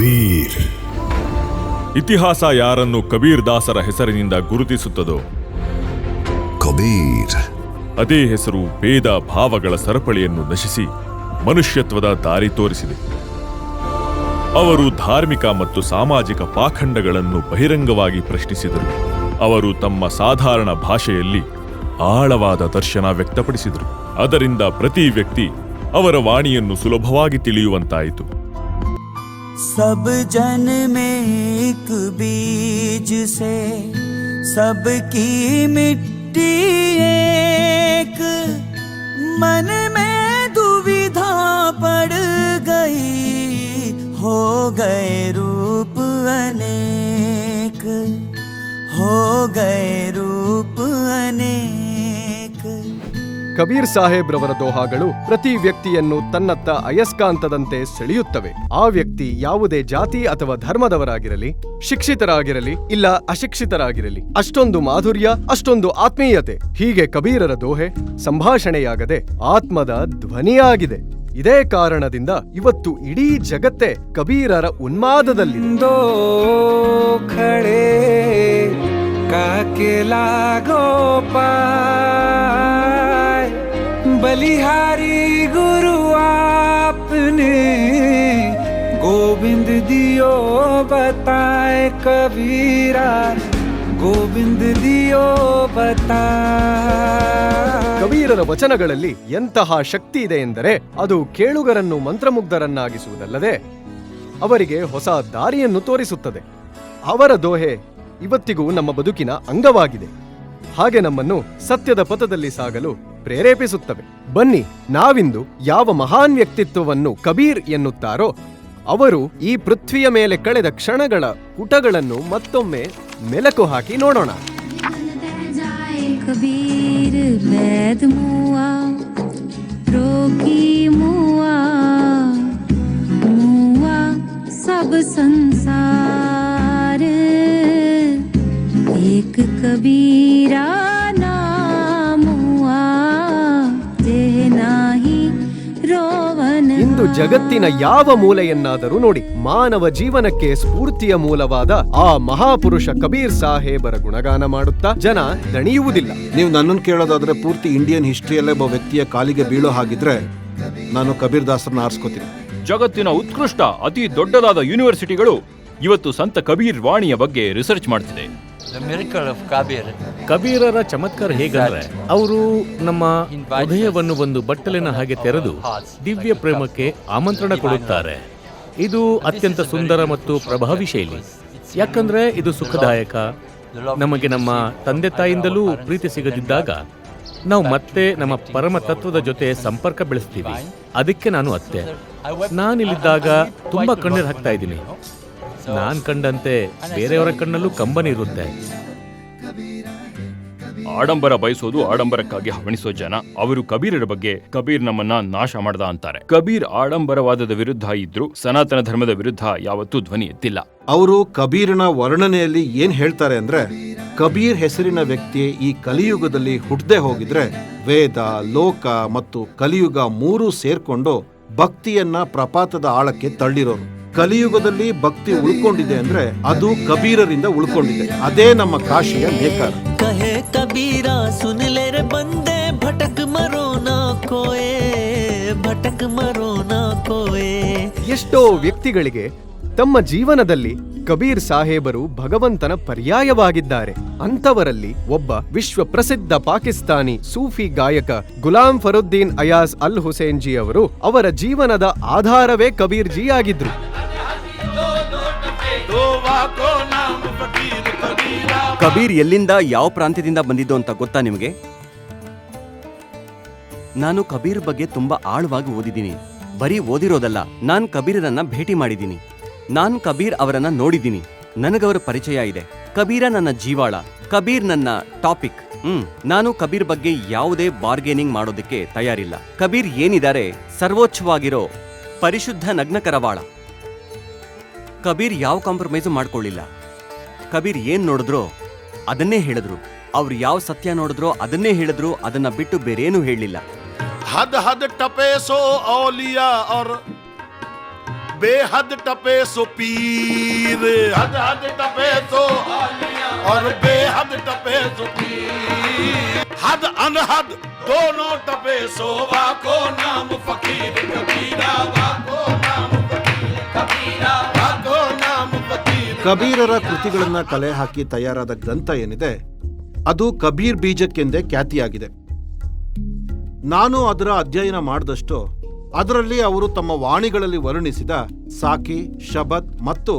ಕಬೀರ್. ಇತಿಹಾಸ ಯಾರನ್ನು ಕಬೀರ್ ದಾಸರ ಹೆಸರಿನಿಂದ ಗುರುತಿಸುತ್ತದೋ ಕಬೀರ್ ಅದೇ ಹೆಸರು ಭೇದ ಭಾವಗಳ ಸರಪಳಿಯನ್ನು ನಶಿಸಿ ಮನುಷ್ಯತ್ವದ ದಾರಿ ತೋರಿಸಿದೆ. ಅವರು ಧಾರ್ಮಿಕ ಮತ್ತು ಸಾಮಾಜಿಕ ಪಾಖಂಡಗಳನ್ನು ಬಹಿರಂಗವಾಗಿ ಪ್ರಶ್ನಿಸಿದರು. ಅವರು ತಮ್ಮ ಸಾಧಾರಣ ಭಾಷೆಯಲ್ಲಿ ಆಳವಾದ ದರ್ಶನ ವ್ಯಕ್ತಪಡಿಸಿದರು. ಅದರಿಂದ ಪ್ರತಿ ವ್ಯಕ್ತಿ ಅವರ ವಾಣಿಯನ್ನು ಸುಲಭವಾಗಿ ತಿಳಿಯುವಂತಾಯಿತು. सब जन में एक बीज से सबकी मिट्टी एक, मन में दुविधा पड़ गई, हो गए रूप अनेक, हो गए रूप अनेक. ಕಬೀರ್ ಸಾಹೇಬ್ ರವರ ದೋಹಾಗಳು ಪ್ರತಿ ವ್ಯಕ್ತಿಯನ್ನು ತನ್ನತ್ತ ಅಯಸ್ಕಾಂತದಂತೆ ಸೆಳೆಯುತ್ತವೆ. ಆ ವ್ಯಕ್ತಿ ಯಾವುದೇ ಜಾತಿ ಅಥವಾ ಧರ್ಮದವರಾಗಿರಲಿ, ಶಿಕ್ಷಿತರಾಗಿರಲಿ ಇಲ್ಲ ಅಶಿಕ್ಷಿತರಾಗಿರಲಿ, ಅಷ್ಟೊಂದು ಮಾಧುರ್ಯ, ಅಷ್ಟೊಂದು ಆತ್ಮೀಯತೆ. ಹೀಗೆ ಕಬೀರರ ದೋಹೆ ಸಂಭಾಷಣೆಯಾಗದೆ ಆತ್ಮದ ಧ್ವನಿಯಾಗಿದೆ. ಇದೇ ಕಾರಣದಿಂದ ಇವತ್ತು ಇಡೀ ಜಗತ್ತೇ ಕಬೀರರ ಉನ್ಮಾದದಲ್ಲಿದೆ. बलिहारी गुरु आपने गोविंद दियो बताए कबीरा, गोविंद दियो बताए. ಕಬೀರರ ವಚನಗಳಲ್ಲಿ ಎಂತಹ ಶಕ್ತಿ ಇದೆ ಎಂದರೆ ಅದು ಕೇಳುಗರನ್ನು ಮಂತ್ರಮುಗ್ಧರನ್ನಾಗಿಸುವುದಲ್ಲದೆ ಅವರಿಗೆ ಹೊಸ ದಾರಿಯನ್ನು ತೋರಿಸುತ್ತದೆ. ಅವರ ದೋಹೆ ಇವತ್ತಿಗೂ ನಮ್ಮ ಬದುಕಿನ ಅಂಗವಾಗಿದೆ. ಹಾಗೆ ನಮ್ಮನ್ನು ಸತ್ಯದ ಪಥದಲ್ಲಿ ಸಾಗಲು ಪ್ರೇರೇಪಿಸುತ್ತವೆ. ಬನ್ನಿ, ನಾವಿಂದು ಯಾವ ಮಹಾನ್ ವ್ಯಕ್ತಿತ್ವವನ್ನು ಕಬೀರ್ ಎನ್ನುತ್ತಾರೋ ಅವರು ಈ ಪೃಥ್ವಿಯ ಮೇಲೆ ಕಳೆದ ಕ್ಷಣಗಳ ಪುಟಗಳನ್ನು ಮತ್ತೊಮ್ಮೆ ಮೆಲಕು ಹಾಕಿ ನೋಡೋಣ. कबीर वैद मुआ रोगी मुआ मुआ सब संसार एक कबीरा नाम हुआ देह नाही रोवन. ಇಂದು ಜಗತ್ತಿನ ಯಾವ ಮೂಲೆಯನ್ನಾದರೂ ನೋಡಿ, ಮಾನವ ಜೀವನಕ್ಕೆ ಸ್ಫೂರ್ತಿಯ ಮೂಲವಾದ ಆ ಮಹಾಪುರುಷ ಕಬೀರ್ ಸಾಹೇಬರ ಗುಣಗಾನ ಮಾಡುತ್ತಾ ಜನ ದಣಿಯುವುದಿಲ್ಲ. ನೀವು ನನ್ನನ್ನು ಕೇಳೋದಾದ್ರೆ ಪೂರ್ತಿ ಇಂಡಿಯನ್ ಹಿಸ್ಟ್ರಿಯಲ್ಲೇ ಒಬ್ಬ ವ್ಯಕ್ತಿಯ ಕಾಲಿಗೆ ಬೀಳೋ ಹಾಗಿದ್ರೆ ನಾನು ಕಬೀರ್ ದಾಸರನ್ನ ಆರಿಸ್ಕೋತೀನಿ. ಜಗತ್ತಿನ ಉತ್ಕೃಷ್ಟ ಅತಿ ದೊಡ್ಡದಾದ ಯೂನಿವರ್ಸಿಟಿಗಳು ಇವತ್ತು ಸಂತ ಕಬೀರ್ ವಾಣಿಯ ಬಗ್ಗೆ ರಿಸರ್ಚ್ ಮಾಡ್ತಿದೆ. ಕಬೀರರ ಚಮತ್ಕಾರ ಹೇಗಂದ್ರೆ ಅವರು ನಮ್ಮ ಹೃದಯವನ್ನು ಒಂದು ಬಟ್ಟಲಿನ ಹಾಗೆ ತೆರೆದು ದಿವ್ಯ ಪ್ರೇಮಕ್ಕೆ ಆಮಂತ್ರಣ ಕೊಡುತ್ತಾರೆ. ಇದು ಅತ್ಯಂತ ಸುಂದರ ಮತ್ತು ಪ್ರಭಾವಿ ಶೈಲಿ. ಯಾಕಂದ್ರೆ ಇದು ಸುಖದಾಯಕ. ನಮಗೆ ನಮ್ಮ ತಂದೆ ತಾಯಿಂದಲೂ ಪ್ರೀತಿ ಸಿಗದಿದ್ದಾಗ ನಾವು ಮತ್ತೆ ನಮ್ಮ ಪರಮ ತತ್ವದ ಜೊತೆ ಸಂಪರ್ಕ ಬೆಳೆಸ್ತೀವಿ. ಅದಕ್ಕೆ ನಾನು ಅತ್ತೆ. ನಾನಿಲ್ಲಿದ್ದಾಗ ತುಂಬಾ ಕಣ್ಣೀರು ಹಾಕ್ತಾ ಇದ್ದೀನಿ. ನಾನ್ ಕಂಡಂತೆ ಬೇರೆಯವರ ಕಣ್ಣಲ್ಲೂ ಕಂಬನಿ ಇರುತ್ತೆ. ಆಡಂಬರ ಬಯಸೋದು ಆಡಂಬರಕ್ಕಾಗಿ ಹವಣಿಸೋ ಜನ. ಅವರು ಕಬೀರರ ಬಗ್ಗೆ ಕಬೀರ್ ನಮ್ಮನ್ನ ನಾಶ ಮಾಡ್ದ ಅಂತಾರೆ. ಕಬೀರ್ ಆಡಂಬರವಾದದ ವಿರುದ್ಧ ಇದ್ರು, ಸನಾತನ ಧರ್ಮದ ವಿರುದ್ಧ ಯಾವತ್ತೂ ಧ್ವನಿ ಎತ್ತಿಲ್ಲ. ಅವರು ಕಬೀರನ ವರ್ಣನೆಯಲ್ಲಿ ಏನ್ ಹೇಳ್ತಾರೆ ಅಂದ್ರೆ, ಕಬೀರ್ ಹೆಸರಿನ ವ್ಯಕ್ತಿ ಈ ಕಲಿಯುಗದಲ್ಲಿ ಹುಟ್ಟದೆ ಹೋಗಿದ್ರೆ ವೇದ, ಲೋಕ ಮತ್ತು ಕಲಿಯುಗ ಮೂರೂ ಸೇರ್ಕೊಂಡು ಭಕ್ತಿಯನ್ನ ಪ್ರಪಾತದ ಆಳಕ್ಕೆ ತಳ್ಳಿರೋರು. ಕಲಿಯುಗದಲ್ಲಿ ಭಕ್ತಿ ಉಳ್ಕೊಂಡಿದೆ ಅಂದ್ರೆ ಅದು ಕಬೀರರಿಂದ ಉಳ್ಕೊಂಡಿದೆ. ಅದೇ ನಮ್ಮ ಕಾಶಿಯ ನೇಕಾರ. कहे कबीरा सुन ले रे बंदे, भटक मरो ना कोए, भटक मरो ना कोए. ಎಷ್ಟೋ ವ್ಯಕ್ತಿಗಳಿಗೆ ತಮ್ಮ ಜೀವನದಲ್ಲಿ ಕಬೀರ್ ಸಾಹೇಬರು ಭಗವಂತನ ಪರ್ಯಾಯವಾಗಿದ್ದಾರೆ. ಅಂಥವರಲ್ಲಿ ಒಬ್ಬ ವಿಶ್ವ ಪ್ರಸಿದ್ಧ ಪಾಕಿಸ್ತಾನಿ ಸೂಫಿ ಗಾಯಕ ಗುಲಾಂ ಫರುದ್ದೀನ್ ಅಯಾಜ್ ಅಲ್ ಹುಸೇನ್ ಜಿ ಅವರು, ಅವರ ಜೀವನದ ಆಧಾರವೇ ಕಬೀರ್ ಜಿ ಆಗಿದ್ರು. ಕಬೀರ್ ಎಲ್ಲಿಂದ, ಯಾವ ಪ್ರಾಂತ್ಯದಿಂದ ಬಂದಿದ್ದು ಅಂತ ಗೊತ್ತಾ ನಿಮಗೆ? ನಾನು ಕಬೀರ್ ಬಗ್ಗೆ ತುಂಬಾ ಆಳವಾಗಿ ಓದಿದ್ದೀನಿ. ಬರೀ ಓದಿರೋದಲ್ಲ, ನಾನ್ ಕಬೀರರನ್ನ ಭೇಟಿ ಮಾಡಿದ್ದೀನಿ. ನಾನ್ ಕಬೀರ್ ಅವರನ್ನ ನೋಡಿದ್ದೀನಿ. ನನಗವರ ಪರಿಚಯ ಇದೆ. ಕಬೀರ ನನ್ನ ಜೀವಾಳ. ಕಬೀರ್ ನನ್ನ ಟಾಪಿಕ್. ನಾನು ಕಬೀರ್ ಬಗ್ಗೆ ಯಾವುದೇ ಬಾರ್ಗೇನಿಂಗ್ ಮಾಡೋದಕ್ಕೆ ತಯಾರಿಲ್ಲ. ಕಬೀರ್ ಏನಿದ್ದಾರೆ ಸರ್ವೋಚ್ಚವಾಗಿರೋ ಪರಿಶುದ್ಧ ನಗ್ನ ಕರವಾಳ. ಕಬೀರ್ ಯಾವ ಕಾಂಪ್ರಮೈಸು ಮಾಡ್ಕೊಳ್ಳಿಲ್ಲ. ಕಬೀರ್ ಏನ್ ನೋಡಿದ್ರೋ ಅದನ್ನೇ ಹೇಳಿದ್ರು. ಅವ್ರು ಯಾವ ಸತ್ಯ ನೋಡಿದ್ರೋ ಅದನ್ನೇ ಹೇಳಿದ್ರು. ಅದನ್ನ ಬಿಟ್ಟು ಬೇರೇನು ಹೇಳಲಿಲ್ಲ. हद हद टपे सो औलिया और बेहद टपे सो पीर, हद हद टपे सो और बेहद टपे सो पीर, हद अनहद दोनों टपे सो वाको नाम फकीर कबीरा, वाको नाम फकीर कबीरा, वाको नाम फकीर। ಕಬೀರರ ಕೃತಿಗಳನ್ನ ಕಲೆ ಹಾಕಿ ತಯಾರಾದ ಗ್ರಂಥ ಏನಿದೆ ಅದು ಕಬೀರ್ ಬೀಜಕ್ಕೆಂದೇ ಖ್ಯಾತಿಯಾಗಿದೆ. ನಾನು ಅದರ ಅಧ್ಯಯನ ಮಾಡಿದಷ್ಟು ಅದರಲ್ಲಿ ಅವರು ತಮ್ಮ ವಾಣಿಗಳಲ್ಲಿ ವರ್ಣಿಸಿದ ಸಾಕಿ, ಶಬದ್ ಮತ್ತು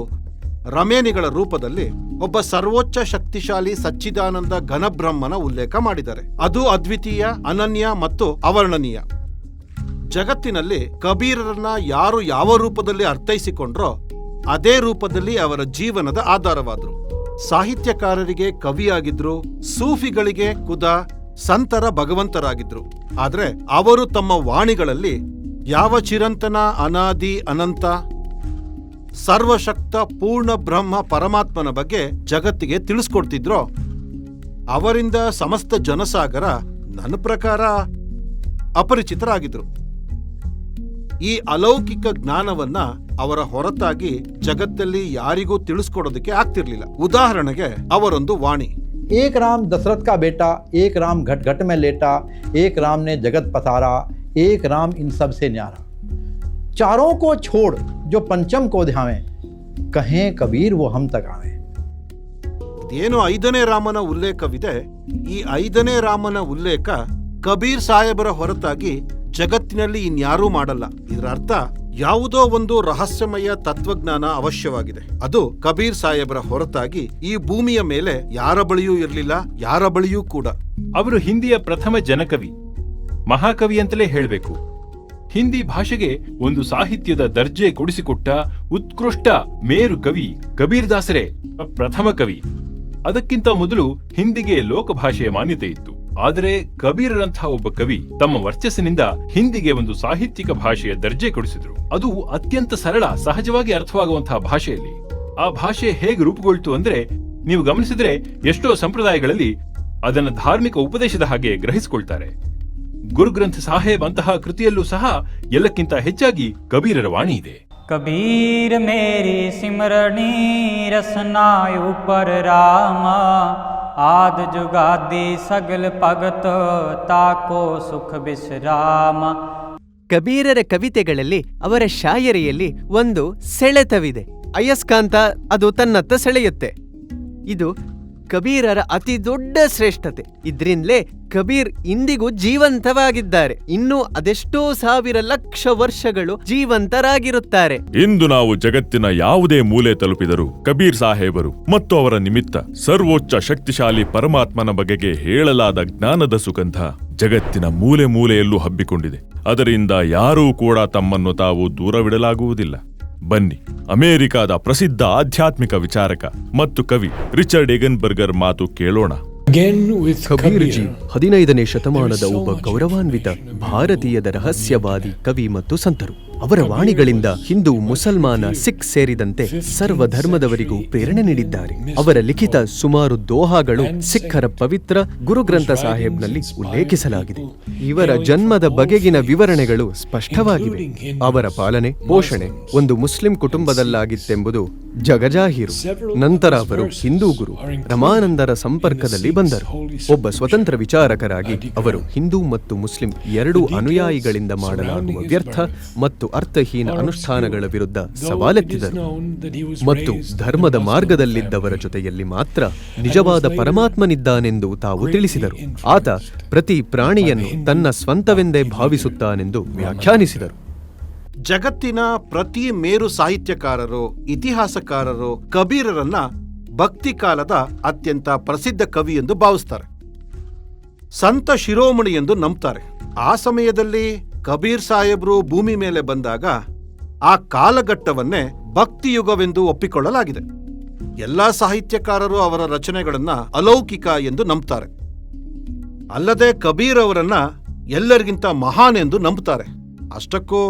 ರಮೇನಿಗಳ ರೂಪದಲ್ಲಿ ಒಬ್ಬ ಸರ್ವೋಚ್ಚ ಶಕ್ತಿಶಾಲಿ ಸಚ್ಚಿದಾನಂದ ಘನಬ್ರಹ್ಮನ ಉಲ್ಲೇಖ ಮಾಡಿದ್ದಾರೆ. ಅದು ಅದ್ವಿತೀಯ, ಅನನ್ಯ ಮತ್ತು ಅವರ್ಣನೀಯ. ಜಗತ್ತಿನಲ್ಲಿ ಕಬೀರರನ್ನ ಯಾರು ಯಾವ ರೂಪದಲ್ಲಿ ಅರ್ಥೈಸಿಕೊಂಡ್ರೋ ಅದೇ ರೂಪದಲ್ಲಿ ಅವರ ಜೀವನದ ಆಧಾರವಾದರು. ಸಾಹಿತ್ಯಕಾರರಿಗೆ ಕವಿಯಾಗಿದ್ರು, ಸೂಫಿಗಳಿಗೆ ಖುದ, ಸಂತರ ಭಗವಂತರಾಗಿದ್ರು. ಆದ್ರೆ ಅವರು ತಮ್ಮ ವಾಣಿಗಳಲ್ಲಿ ಯಾವ ಚಿರಂತನ, ಅನಾದಿ, ಅನಂತ, ಸರ್ವಶಕ್ತ ಪೂರ್ಣ ಬ್ರಹ್ಮ ಪರಮಾತ್ಮನ ಬಗ್ಗೆ ಜಗತ್ತಿಗೆ ತಿಳಿಸ್ಕೊಡ್ತಿದ್ರೋ ಅವರಿಂದ ಸಮಸ್ತ ಜನಸಾಗರ ನನ್ನ ಪ್ರಕಾರ ಅಪರಿಚಿತರಾಗಿದ್ರು. ಈ ಅಲೌಕಿಕ ಜ್ಞಾನವನ್ನ ಅವರ ಹೊರತಾಗಿ ಜಗತ್ತಲ್ಲಿ ಯಾರಿಗೂ ತಿಳಿಸ್ಕೊಡೋದಕ್ಕೆ ಆಗ್ತಿರ್ಲಿಲ್ಲ. ಉದಾಹರಣೆಗೆ ಅವರೊಂದು ವಾಣಿ. एक राम दशरथ का बेटा, एक राम घट घट में लेटा, एक राम ने जगत पसारा, एक राम इन सब से न्यारा। चारों को छोड़ जो पंचम को ध्यावे, कहें कबीर वो हम तक आवे। ಏನು 5ನೇ ರಾಮನ ಉಲ್ಲೇಖವಿದೆ. ಈ 5ನೇ ರಾಮನ ಉಲ್ಲೇಖ ಕಬೀರ್ ಸಾಹೇಬರ ಹೊರತಾಗಿ ಜಗತ್ತಿನಲ್ಲಿ ಇನ್ಯಾರೂ ಮಾಡಲ್ಲ. ಇದರ ಅರ್ಥ ಯಾವುದೋ ಒಂದು ರಹಸ್ಯಮಯ ತತ್ವಜ್ಞಾನ ಅವಶ್ಯವಾಗಿದೆ. ಅದು ಕಬೀರ್ ಸಾಹೇಬರ ಹೊರತಾಗಿ ಈ ಭೂಮಿಯ ಮೇಲೆ ಯಾರ ಬಳಿಯೂ ಇರಲಿಲ್ಲ, ಯಾರ ಬಳಿಯೂ ಕೂಡ. ಅವರು ಹಿಂದಿಯ ಪ್ರಥಮ ಜನಕವಿ, ಮಹಾಕವಿ ಅಂತಲೇ ಹೇಳಬೇಕು. ಹಿಂದಿ ಭಾಷೆಗೆ ಒಂದು ಸಾಹಿತ್ಯದ ದರ್ಜೆ ಕೊಡಿಸಿಕೊಟ್ಟ ಉತ್ಕೃಷ್ಟ ಮೇರು ಕವಿ ಕಬೀರ್ ದಾಸರೇ ಪ್ರಥಮ ಕವಿ. ಅದಕ್ಕಿಂತ ಮೊದಲು ಹಿಂದಿಗೆ ಲೋಕಭಾಷೆಯ ಮಾನ್ಯತೆ ಇತ್ತು. ಆದರೆ ಕಬೀರರಂತಹ ಒಬ್ಬ ಕವಿ ತಮ್ಮ ವರ್ಚಸ್ಸಿನಿಂದ ಹಿಂದಿಗೆ ಒಂದು ಸಾಹಿತ್ಯಿಕ ಭಾಷೆಯ ದರ್ಜೆ ಕೊಡಿಸಿದ್ರು. ಅದು ಅತ್ಯಂತ ಸರಳ, ಸಹಜವಾಗಿ ಅರ್ಥವಾಗುವಂತಹ ಭಾಷೆಯಲ್ಲಿ. ಆ ಭಾಷೆ ಹೇಗೆ ರೂಪುಗೊಳ್ತು ಅಂದ್ರೆ, ನೀವು ಗಮನಿಸಿದ್ರೆ ಎಷ್ಟೋ ಸಂಪ್ರದಾಯಗಳಲ್ಲಿ ಅದನ್ನ ಧಾರ್ಮಿಕ ಉಪದೇಶದ ಹಾಗೆ ಗ್ರಹಿಸಿಕೊಳ್ತಾರೆ. ಗುರುಗ್ರಂಥ ಸಾಹೇಬ್ ಅಂತಹ ಕೃತಿಯಲ್ಲೂ ಸಹ ಎಲ್ಲಕ್ಕಿಂತ ಹೆಚ್ಚಾಗಿ ಕಬೀರರ ವಾಣಿ ಇದೆ. कबीर मेरी सिमरनी रसना ऊपर रामा, आद जुगादी सगल भगत ताको सुख विश्राಮ. ಕಬೀರರ ಕವಿತೆಗಳಲ್ಲಿ, ಅವರ ಶಾಯರಿಯಲ್ಲಿ ಒಂದು ಸೆಳೆತವಿದೆ. ಅಯಸ್ಕಾಂತ ಅದು ತನ್ನತ್ತ ಸೆಳೆಯುತ್ತೆ. ಇದು ಕಬೀರರ ಅತಿ ದೊಡ್ಡ ಶ್ರೇಷ್ಠತೆ. ಇದ್ರಿಂದಲೇ ಕಬೀರ್ ಇಂದಿಗೂ ಜೀವಂತವಾಗಿದ್ದಾರೆ. ಇನ್ನೂ ಅದೆಷ್ಟೋ ಸಾವಿರ ಲಕ್ಷ ವರ್ಷಗಳು ಜೀವಂತರಾಗಿರುತ್ತಾರೆ. ಇಂದು ನಾವು ಜಗತ್ತಿನ ಯಾವುದೇ ಮೂಲೆ ತಲುಪಿದರೂ ಕಬೀರ್ ಸಾಹೇಬರು ಮತ್ತು ಅವರ ನಿಮಿತ್ತ ಸರ್ವೋಚ್ಚ ಶಕ್ತಿಶಾಲಿ ಪರಮಾತ್ಮನ ಬಗೆಗೆ ಹೇಳಲಾದ ಜ್ಞಾನದ ಸುಗಂಧ ಜಗತ್ತಿನ ಮೂಲೆ ಮೂಲೆಯಲ್ಲೂ ಹಬ್ಬಿಕೊಂಡಿದೆ. ಅದರಿಂದ ಯಾರೂ ಕೂಡ ತಮ್ಮನ್ನು ತಾವು ದೂರವಿಡಲಾಗುವುದಿಲ್ಲ. ಬನ್ನಿ, ಅಮೆರಿಕಾದ ಪ್ರಸಿದ್ಧ ಆಧ್ಯಾತ್ಮಿಕ ವಿಚಾರಕ ಮತ್ತು ಕವಿ ರಿಚರ್ಡ್ ಎಗನ್ಬರ್ಗರ್ ಮಾತು ಕೇಳೋಣ. ಕಬೀರ್ಜಿ 15ನೇ ಶತಮಾನದ ಒಬ್ಬ ಗೌರವಾನ್ವಿತ ಭಾರತೀಯದ ರಹಸ್ಯವಾದಿ ಕವಿ ಮತ್ತು ಸಂತರು. ಅವರ ವಾಣಿಗಳಿಂದ ಹಿಂದೂ, ಮುಸಲ್ಮಾನ, ಸಿಖ್ ಸೇರಿದಂತೆ ಸರ್ವ ಧರ್ಮದವರಿಗೂ ಪ್ರೇರಣೆ ನೀಡಿದ್ದಾರೆ. ಅವರ ಲಿಖಿತ ಸುಮಾರು ದೋಹಾಗಳು ಸಿಖ್ಖರ ಪವಿತ್ರ ಗುರುಗ್ರಂಥ ಸಾಹೇಬ್ನಲ್ಲಿ ಉಲ್ಲೇಖಿಸಲಾಗಿದೆ. ಇವರ ಜನ್ಮದ ಬಗೆಗಿನ ವಿವರಣೆಗಳು ಸ್ಪಷ್ಟವಾಗಿವೆ. ಅವರ ಪಾಲನೆ, ಪೋಷಣೆ ಒಂದು ಮುಸ್ಲಿಂ ಕುಟುಂಬದಲ್ಲಾಗಿತ್ತೆಂಬುದು ಜಗಜಾಹೀರು. ನಂತರ ಅವರು ಹಿಂದೂ ಗುರು ರಮಾನಂದರ ಸಂಪರ್ಕದಲ್ಲಿ ಬಂದರು. ಒಬ್ಬ ಸ್ವತಂತ್ರ ವಿಚಾರಕರಾಗಿ ಅವರು ಹಿಂದೂ ಮತ್ತು ಮುಸ್ಲಿಂ ಎರಡೂ ಅನುಯಾಯಿಗಳಿಂದ ಮಾಡಲಾಗುವ ವ್ಯರ್ಥ ಮತ್ತು ಅರ್ಥಹೀನ ಅನುಷ್ಠಾನಗಳ ವಿರುದ್ಧ ಸವಾಲೆತ್ತಿದರು ಮತ್ತು ಧರ್ಮದ ಮಾರ್ಗದಲ್ಲಿದ್ದವರ ಜೊತೆಯಲ್ಲಿ ಮಾತ್ರ ನಿಜವಾದ ಪರಮಾತ್ಮನಿದ್ದಾನೆಂದು ತಾವು ತಿಳಿಸಿದರು. ಆತ ಪ್ರತಿ ಪ್ರಾಣಿಯನ್ನು ತನ್ನ ಸ್ವಂತವೆಂದೇ ಭಾವಿಸುತ್ತಾನೆಂದು ವ್ಯಾಖ್ಯಾನಿಸಿದರು. ಜಗತ್ತಿನ ಪ್ರತಿ ಮೇರು ಸಾಹಿತ್ಯಕಾರರು, ಇತಿಹಾಸಕಾರರು ಕಬೀರರನ್ನ ಭಕ್ತಿ ಕಾಲದ ಅತ್ಯಂತ ಪ್ರಸಿದ್ಧ ಕವಿ ಎಂದು ಭಾವಿಸ್ತಾರೆ. ಸಂತ ಶಿರೋಮಣಿ ಎಂದು ನಂಬ್ತಾರೆ. ಆ ಸಮಯದಲ್ಲಿ ಕಬೀರ್ ಸಾಹೇಬ್ರು ಭೂಮಿ ಮೇಲೆ ಬಂದಾಗ ಆ ಕಾಲಘಟ್ಟವನ್ನೇ ಭಕ್ತಿಯುಗವೆಂದು ಒಪ್ಪಿಕೊಳ್ಳಲಾಗಿದೆ. ಎಲ್ಲಾ ಸಾಹಿತ್ಯಕಾರರು ಅವರ ರಚನೆಗಳನ್ನ ಅಲೌಕಿಕ ಎಂದು ನಂಬ್ತಾರೆ. ಅಲ್ಲದೆ ಕಬೀರ್ ಅವರನ್ನ ಎಲ್ಲರಿಗಿಂತ ಮಹಾನ್ ಎಂದು ನಂಬುತ್ತಾರೆ. ಅಷ್ಟಕ್ಕೂ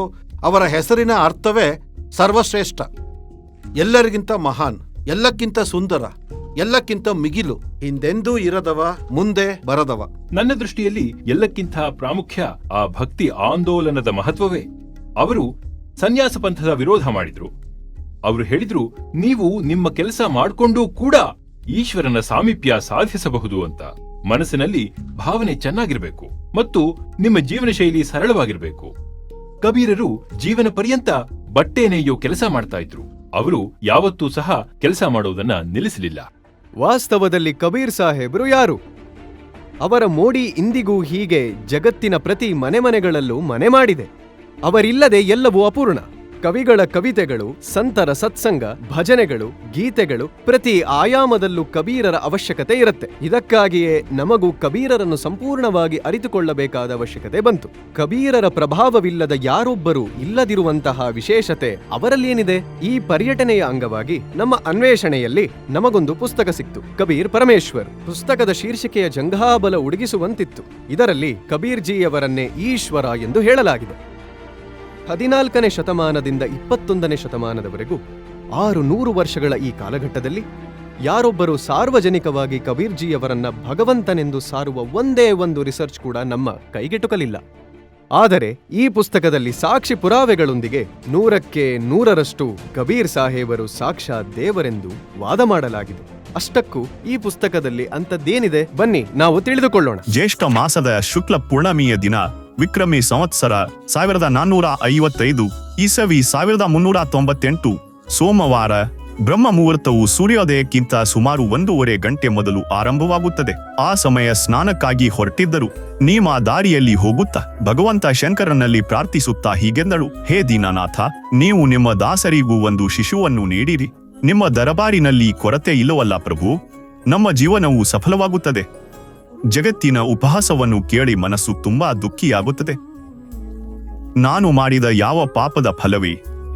ಅವರ ಹೆಸರಿನ ಅರ್ಥವೇ ಸರ್ವಶ್ರೇಷ್ಠ. ಎಲ್ಲರಿಗಿಂತ ಮಹಾನ್, ಎಲ್ಲಕ್ಕಿಂತ ಸುಂದರ, ಎಲ್ಲಕ್ಕಿಂತ ಮಿಗಿಲು, ಹಿಂದೆಂದೂ ಇರದವ, ಮುಂದೆ ಬರದವ. ನನ್ನ ದೃಷ್ಟಿಯಲ್ಲಿ ಎಲ್ಲಕ್ಕಿಂತ ಪ್ರಾಮುಖ್ಯ ಆ ಭಕ್ತಿ ಆಂದೋಲನದ ಮಹತ್ವವೇ. ಅವರು ಸನ್ಯಾಸ ಪಂಥದ ವಿರೋಧ ಮಾಡಿದ್ರು. ಅವರು ಹೇಳಿದ್ರು, ನೀವು ನಿಮ್ಮ ಕೆಲಸ ಮಾಡಿಕೊಂಡೂ ಕೂಡ ಈಶ್ವರನ ಸಾಮೀಪ್ಯ ಸಾಧಿಸಬಹುದು ಅಂತ. ಮನಸ್ಸಿನಲ್ಲಿ ಭಾವನೆ ಚೆನ್ನಾಗಿರ್ಬೇಕು ಮತ್ತು ನಿಮ್ಮ ಜೀವನ ಶೈಲಿ ಸರಳವಾಗಿರ್ಬೇಕು. ಕಬೀರರು ಜೀವನ ಪರ್ಯಂತ ಬಟ್ಟೆ ನೇಯ್ಯೋ ಕೆಲಸ ಮಾಡ್ತಾ ಇದ್ರು. ಅವರು ಯಾವತ್ತೂ ಸಹ ಕೆಲಸ ಮಾಡೋದನ್ನ ನಿಲ್ಲಿಸಲಿಲ್ಲ. ವಾಸ್ತವದಲ್ಲಿ ಕಬೀರ್ ಸಾಹೇಬರು ಯಾರು? ಅವರ ಮೋಡಿ ಇಂದಿಗೂ ಹೀಗೆ ಜಗತ್ತಿನ ಪ್ರತಿ ಮನೆಗಳಲ್ಲೂ ಮನೆ ಮಾಡಿದೆ. ಅವರಿಲ್ಲದೆ ಎಲ್ಲವೂ ಅಪೂರ್ಣ. ಕವಿಗಳ ಕವಿತೆಗಳು, ಸಂತರ ಸತ್ಸಂಗ, ಭಜನೆಗಳು, ಗೀತೆಗಳು, ಪ್ರತಿ ಆಯಾಮದಲ್ಲೂ ಕಬೀರರ ಅವಶ್ಯಕತೆ ಇರುತ್ತೆ. ಇದಕ್ಕಾಗಿಯೇ ನಮಗೂ ಕಬೀರರನ್ನು ಸಂಪೂರ್ಣವಾಗಿ ಅರಿತುಕೊಳ್ಳಬೇಕಾದ ಅವಶ್ಯಕತೆ ಬಂತು. ಕಬೀರರ ಪ್ರಭಾವವಿಲ್ಲದ ಯಾರೊಬ್ಬರೂ ಇಲ್ಲದಿರುವಂತಹ ವಿಶೇಷತೆ ಅವರಲ್ಲೇನಿದೆ? ಈ ಪರ್ಯಟನೆಯ ಅಂಗವಾಗಿ ನಮ್ಮ ಅನ್ವೇಷಣೆಯಲ್ಲಿ ನಮಗೊಂದು ಪುಸ್ತಕ ಸಿಕ್ತು, ಕಬೀರ್ ಪರಮೇಶ್ವರ್. ಪುಸ್ತಕದ ಶೀರ್ಷಿಕೆಯ ಜಂಘಾಬಲ ಉಡುಗಿಸುವಂತಿತ್ತು. ಇದರಲ್ಲಿ ಕಬೀರ್ ಜಿಯವರನ್ನೇ ಈಶ್ವರ ಎಂದು ಹೇಳಲಾಗಿದೆ. 14ನೇ ಶತಮಾನದಿಂದ 21ನೇ ಶತಮಾನದವರೆಗೂ 600 ವರ್ಷಗಳ ಈ ಕಾಲಘಟ್ಟದಲ್ಲಿ ಯಾರೊಬ್ಬರು ಸಾರ್ವಜನಿಕವಾಗಿ ಕಬೀರ್ ಜಿಯವರನ್ನ ಭಗವಂತನೆಂದು ಸಾರುವ ಒಂದೇ ಒಂದು ರಿಸರ್ಚ್ ಕೂಡ ನಮ್ಮ ಕೈಗೆಟುಕಲಿಲ್ಲ. ಆದರೆ ಈ ಪುಸ್ತಕದಲ್ಲಿ ಸಾಕ್ಷಿ ಪುರಾವೆಗಳೊಂದಿಗೆ 100ಕ್ಕೆ 100ರಷ್ಟು ಕಬೀರ್ ಸಾಹೇಬರು ಸಾಕ್ಷಾತ್ ದೇವರೆಂದು ವಾದ ಮಾಡಲಾಗಿದೆ. ಅಷ್ಟಕ್ಕೂ ಈ ಪುಸ್ತಕದಲ್ಲಿ ಅಂಥದ್ದೇನಿದೆ, ಬನ್ನಿ ನಾವು ತಿಳಿದುಕೊಳ್ಳೋಣ. ಜ್ಯೇಷ್ಠ ಮಾಸದ ಶುಕ್ಲ ಪೂರ್ಣಮಿಯ ದಿನ ವಿಕ್ರಮಿ ಸಂವತ್ಸರ 1455 ಈಸವಿ 1398 ಸೋಮವಾರ ಬ್ರಹ್ಮ ಮುಹೂರ್ತವು ಸೂರ್ಯೋದಯಕ್ಕಿಂತ ಸುಮಾರು 1.5 ಗಂಟೆ ಮೊದಲು ಆರಂಭವಾಗುತ್ತದೆ. ಆ ಸಮಯ ಸ್ನಾನಕ್ಕಾಗಿ ಹೊರಟಿದ್ದರು. ನೀಮಾ ದಾರಿಯಲ್ಲಿ ಹೋಗುತ್ತಾ ಭಗವಂತ ಶಂಕರನಲ್ಲಿ ಪ್ರಾರ್ಥಿಸುತ್ತಾ ಹೀಗೆಂದಳು, ಹೇ ದೀನನಾಥ, ನೀವು ನಿಮ್ಮ ದಾಸರಿಗೂ ಒಂದು ಶಿಶುವನ್ನು ನೀಡಿರಿ. ನಿಮ್ಮ ದರಬಾರಿನಲ್ಲಿ ಕೊರತೆ ಇಲ್ಲವಲ್ಲ ಪ್ರಭು. ನಮ್ಮ ಜೀವನವು ಸಫಲವಾಗುತ್ತದೆ. ಜಗತ್ತಿನ ಉಪಹಾಸವನ್ನು ಕೇಳಿ ಮನಸ್ಸು ತುಂಬಾ ದುಃಖಿಯಾಗುತ್ತದೆ. ನಾನು ಮಾಡಿದ ಯಾವ ಪಾಪದ ಫಲವೇ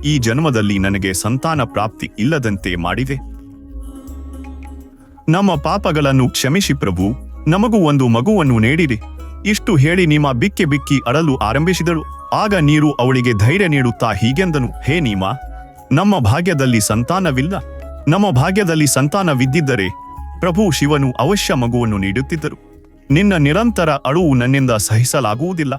ಈ ಜನ್ಮದಲ್ಲಿ ನನಗೆ ಸಂತಾನ ಪ್ರಾಪ್ತಿ ಇಲ್ಲದಂತೆ ಮಾಡಿದೆ? ನಮ್ಮ ಪಾಪಗಳನ್ನು ಕ್ಷಮಿಸಿ ಪ್ರಭು, ನಮಗೂ ಒಂದು ಮಗುವನ್ನು ನೀಡಿರಿ. ಇಷ್ಟು ಹೇಳಿ ನೀಮಾ ಬಿಕ್ಕಿ ಬಿಕ್ಕಿ ಅಳಲು ಆರಂಭಿಸಿದಳು. ಆಗ ನೀರು ಅವಳಿಗೆ ಧೈರ್ಯ ನೀಡುತ್ತಾ ಹೀಗೆಂದನು, ಹೇ ನೀಮಾ, ನಮ್ಮ ಭಾಗ್ಯದಲ್ಲಿ ಸಂತಾನವಿಲ್ಲ. ನಮ್ಮ ಭಾಗ್ಯದಲ್ಲಿ ಸಂತಾನವಿದ್ದಿದ್ದರೆ ಪ್ರಭು ಶಿವನು ಅವಶ್ಯ ಮಗುವನ್ನು ನೀಡುತ್ತಿದ್ದರು. ನಿನ್ನ ನಿರಂತರ ಅಳುವು ನನ್ನಿಂದ ಸಹಿಸಲಾಗುವುದಿಲ್ಲ.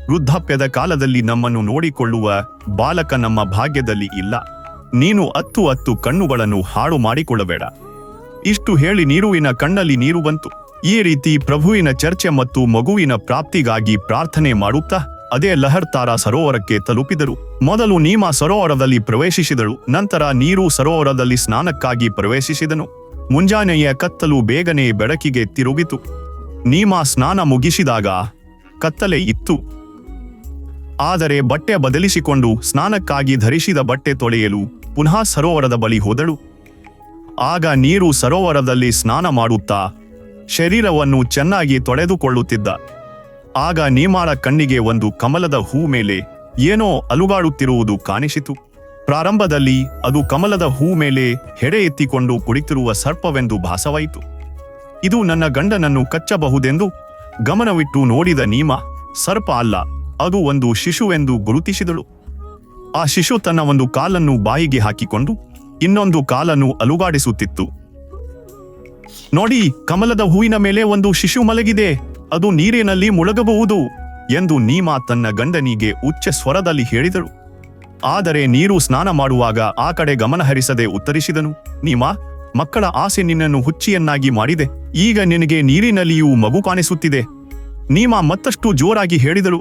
ವೃದ್ಧಾಪ್ಯದ ಕಾಲದಲ್ಲಿ ನಮ್ಮನ್ನು ನೋಡಿಕೊಳ್ಳುವ ಬಾಲಕ ನಮ್ಮ ಭಾಗ್ಯದಲ್ಲಿ ಇಲ್ಲ. ನೀನು 10 ಕಣ್ಣುಗಳನ್ನು ಹಾಳು ಮಾಡಿಕೊಳ್ಳಬೇಡ. ಇಷ್ಟು ಹೇಳಿ ನೀರುವಿನ ಕಣ್ಣಲ್ಲಿ ನೀರು ಬಂತು. ಈ ರೀತಿ ಪ್ರಭುವಿನ ಚರ್ಚೆ ಮತ್ತು ಮಗುವಿನ ಪ್ರಾಪ್ತಿಗಾಗಿ ಪ್ರಾರ್ಥನೆ ಮಾಡುತ್ತಾ ಅದೇ ಲಹರ್ತಾರ ಸರೋವರಕ್ಕೆ ತಲುಪಿದರು. ಮೊದಲು ನೀಮಾ ಸರೋವರದಲ್ಲಿ ಪ್ರವೇಶಿಸಿದಳು. ನಂತರ ನೀರು ಸರೋವರದಲ್ಲಿ ಸ್ನಾನಕ್ಕಾಗಿ ಪ್ರವೇಶಿಸಿದನು. ಮುಂಜಾನೆಯ ಕತ್ತಲು ಬೇಗನೆ ಬೆಳಕಿಗೆ ತಿರುಗಿತು. ನೀಮಾ ಸ್ನಾನ ಮುಗಿಸಿದಾಗ ಕತ್ತಲೆ ಇತ್ತು. ಆದರೆ ಬಟ್ಟೆ ಬದಲಿಸಿಕೊಂಡು ಸ್ನಾನಕ್ಕಾಗಿ ಧರಿಸಿದ ಬಟ್ಟೆ ತೊಳೆಯಲು ಪುನಃ ಸರೋವರದ ಬಳಿ ಹೋದಳು. ಆಗ ನೀರು ಸರೋವರದಲ್ಲಿ ಸ್ನಾನ ಮಾಡುತ್ತಾ ಶರೀರವನ್ನು ಚೆನ್ನಾಗಿ ತೊಳೆದುಕೊಳ್ಳುತ್ತಿದ್ದ. ಆಗ ನೀಮಾಳ ಕಣ್ಣಿಗೆ ಒಂದು ಕಮಲದ ಹೂ ಮೇಲೆ ಏನೋ ಅಲುಗಾಡುತ್ತಿರುವುದು ಕಾಣಿಸಿತು. ಪ್ರಾರಂಭದಲ್ಲಿ ಅದು ಕಮಲದ ಹೂ ಮೇಲೆ ಹೆಡೆ ಎತ್ತಿಕೊಂಡು ಕುಳಿತಿರುವ ಸರ್ಪವೆಂದು ಭಾಸವಾಯಿತು. ಇದು ನನ್ನ ಗಂಡನನ್ನು ಕಚ್ಚಬಹುದೆಂದು ಗಮನವಿಟ್ಟು ನೋಡಿದ ನೀಮಾ ಸರ್ಪ ಅಲ್ಲ, ಅದು ಒಂದು ಶಿಶುವೆಂದು ಗುರುತಿಸಿದಳು. ಆ ಶಿಶು ತನ್ನ ಒಂದು ಕಾಲನ್ನು ಬಾಯಿಗೆ ಹಾಕಿಕೊಂಡು ಇನ್ನೊಂದು ಕಾಲನ್ನು ಅಲುಗಾಡಿಸುತ್ತಿತ್ತು. ನೋಡಿ, ಕಮಲದ ಹೂವಿನ ಮೇಲೆ ಒಂದು ಶಿಶು ಮಲಗಿದೆ, ಅದು ನೀರಿನಲ್ಲಿ ಮುಳುಗಬಹುದು ಎಂದು ನೀಮಾ ತನ್ನ ಗಂಡನಿಗೆ ಉಚ್ಚ ಸ್ವರದಲ್ಲಿ ಹೇಳಿದಳು. ಆದರೆ ನೀರು ಸ್ನಾನ ಮಾಡುವಾಗ ಆ ಕಡೆ ಗಮನಹರಿಸದೆ ಉತ್ತರಿಸಿದನು, ನೀಮಾ, ಮಕ್ಕಳ ಆಸೆ ನಿನ್ನನ್ನು ಹುಚ್ಚಿಯನ್ನಾಗಿ ಮಾಡಿದೆ. ಈಗ ನಿನಗೆ ನೀರಿನಲ್ಲಿಯೂ ಮಗು ಕಾಣಿಸುತ್ತಿದೆ. ನೀಮಾ ಮತ್ತಷ್ಟು ಜೋರಾಗಿ ಹೇಳಿದಳು,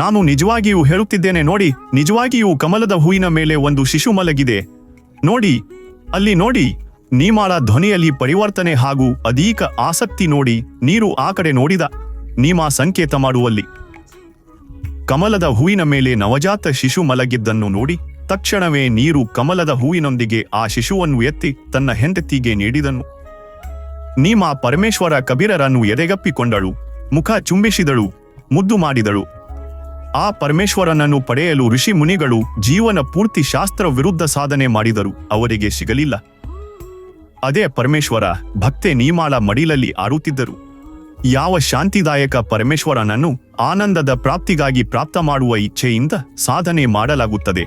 ನಾನು ನಿಜವಾಗಿಯೂ ಹೇಳುತ್ತಿದ್ದೇನೆ, ನೋಡಿ, ನಿಜವಾಗಿಯೂ ಕಮಲದ ಹೂವಿನ ಮೇಲೆ ಒಂದು ಶಿಶು ಮಲಗಿದೆ. ನೋಡಿ, ಅಲ್ಲಿ ನೋಡಿ. ನೀಮಾಳ ಧ್ವನಿಯಲ್ಲಿ ಪರಿವರ್ತನೆ ಹಾಗೂ ಅಧಿಕ ಆಸಕ್ತಿ ನೋಡಿ ನೀರು ಆ ಕಡೆ ನೋಡಿದ. ನೀಮಾ ಸಂಕೇತ ಮಾಡುವಲ್ಲಿ ಕಮಲದ ಹೂವಿನ ಮೇಲೆ ನವಜಾತ ಶಿಶು ಮಲಗಿದ್ದನ್ನು ನೋಡಿ ತಕ್ಷಣವೇ ನೀರು ಕಮಲದ ಹೂವಿನೊಂದಿಗೆ ಆ ಶಿಶುವನ್ನು ಎತ್ತಿ ತನ್ನ ಹೆಂಡತಿಗೆ ನೀಡಿದನು. ನೀಮಾ ಪರಮೇಶ್ವರ ಕಬೀರರನ್ನು ಎದೆಗಪ್ಪಿಕೊಂಡಳು, ಮುಖ ಚುಂಬಿಸಿದಳು, ಮುದ್ದು ಮಾಡಿದಳು. ಆ ಪರಮೇಶ್ವರನನ್ನು ಪಡೆಯಲು ಋಷಿ ಮುನಿಗಳು ಜೀವನ ಪೂರ್ತಿ ಶಾಸ್ತ್ರ ವಿರುದ್ಧ ಸಾಧನೆ ಮಾಡಿದರು, ಅವರಿಗೆ ಸಿಗಲಿಲ್ಲ. ಅದೇ ಪರಮೇಶ್ವರ ಭಕ್ತೆ ನೀಮಾಳ ಮಡಿಲಲ್ಲಿ ಆಡುತ್ತಿದ್ದರು. ಯಾವ ಶಾಂತಿದಾಯಕ ಪರಮೇಶ್ವರನನ್ನು ಆನಂದದ ಪ್ರಾಪ್ತಿಗಾಗಿ ಪ್ರಾಪ್ತ ಮಾಡುವ ಇಚ್ಛೆಯಿಂದ ಸಾಧನೆ ಮಾಡಲಾಗುತ್ತದೆ,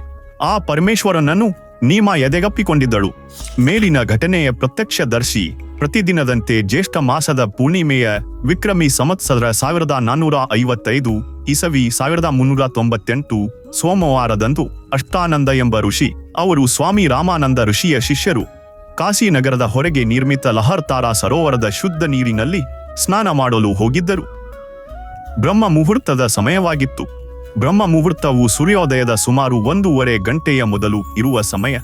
ಆ ಪರಮೇಶ್ವರನನ್ನು ನೀಮಾ ಎದೆಗಪ್ಪಿಕೊಂಡಿದ್ದಳು. ಮೇಲಿನ ಘಟನೆಯ ಪ್ರತ್ಯಕ್ಷದರ್ಶಿ ಪ್ರತಿದಿನದಂತೆ ಜ್ಯೇಷ್ಠ ಮಾಸದ ಪೂರ್ಣಿಮೆಯ ವಿಕ್ರಮಿ ಸಂವತ್ಸರ 1455 ಇಸವಿ 1398 ಸೋಮವಾರದಂದು ಅಷ್ಟಾನಂದ ಎಂಬ ಋಷಿ, ಅವರು ಸ್ವಾಮಿ ರಾಮಾನಂದ ಋಷಿಯ ಶಿಷ್ಯರು, ಕಾಶಿನಗರದ ಹೊರಗೆ ನಿರ್ಮಿತ ಲಹರ್ತಾರಾ ಸರೋವರದ ಶುದ್ಧ ನೀರಿನಲ್ಲಿ ಸ್ನಾನ ಮಾಡಲು ಹೋಗಿದ್ದರು. ಬ್ರಹ್ಮ ಮುಹೂರ್ತದ ಸಮಯವಾಗಿತ್ತು. ಬ್ರಹ್ಮ ಮುಹೂರ್ತವು ಸೂರ್ಯೋದಯದ ಸುಮಾರು 1.5 ಗಂಟೆಯ ಮೊದಲು ಇರುವ ಸಮಯ.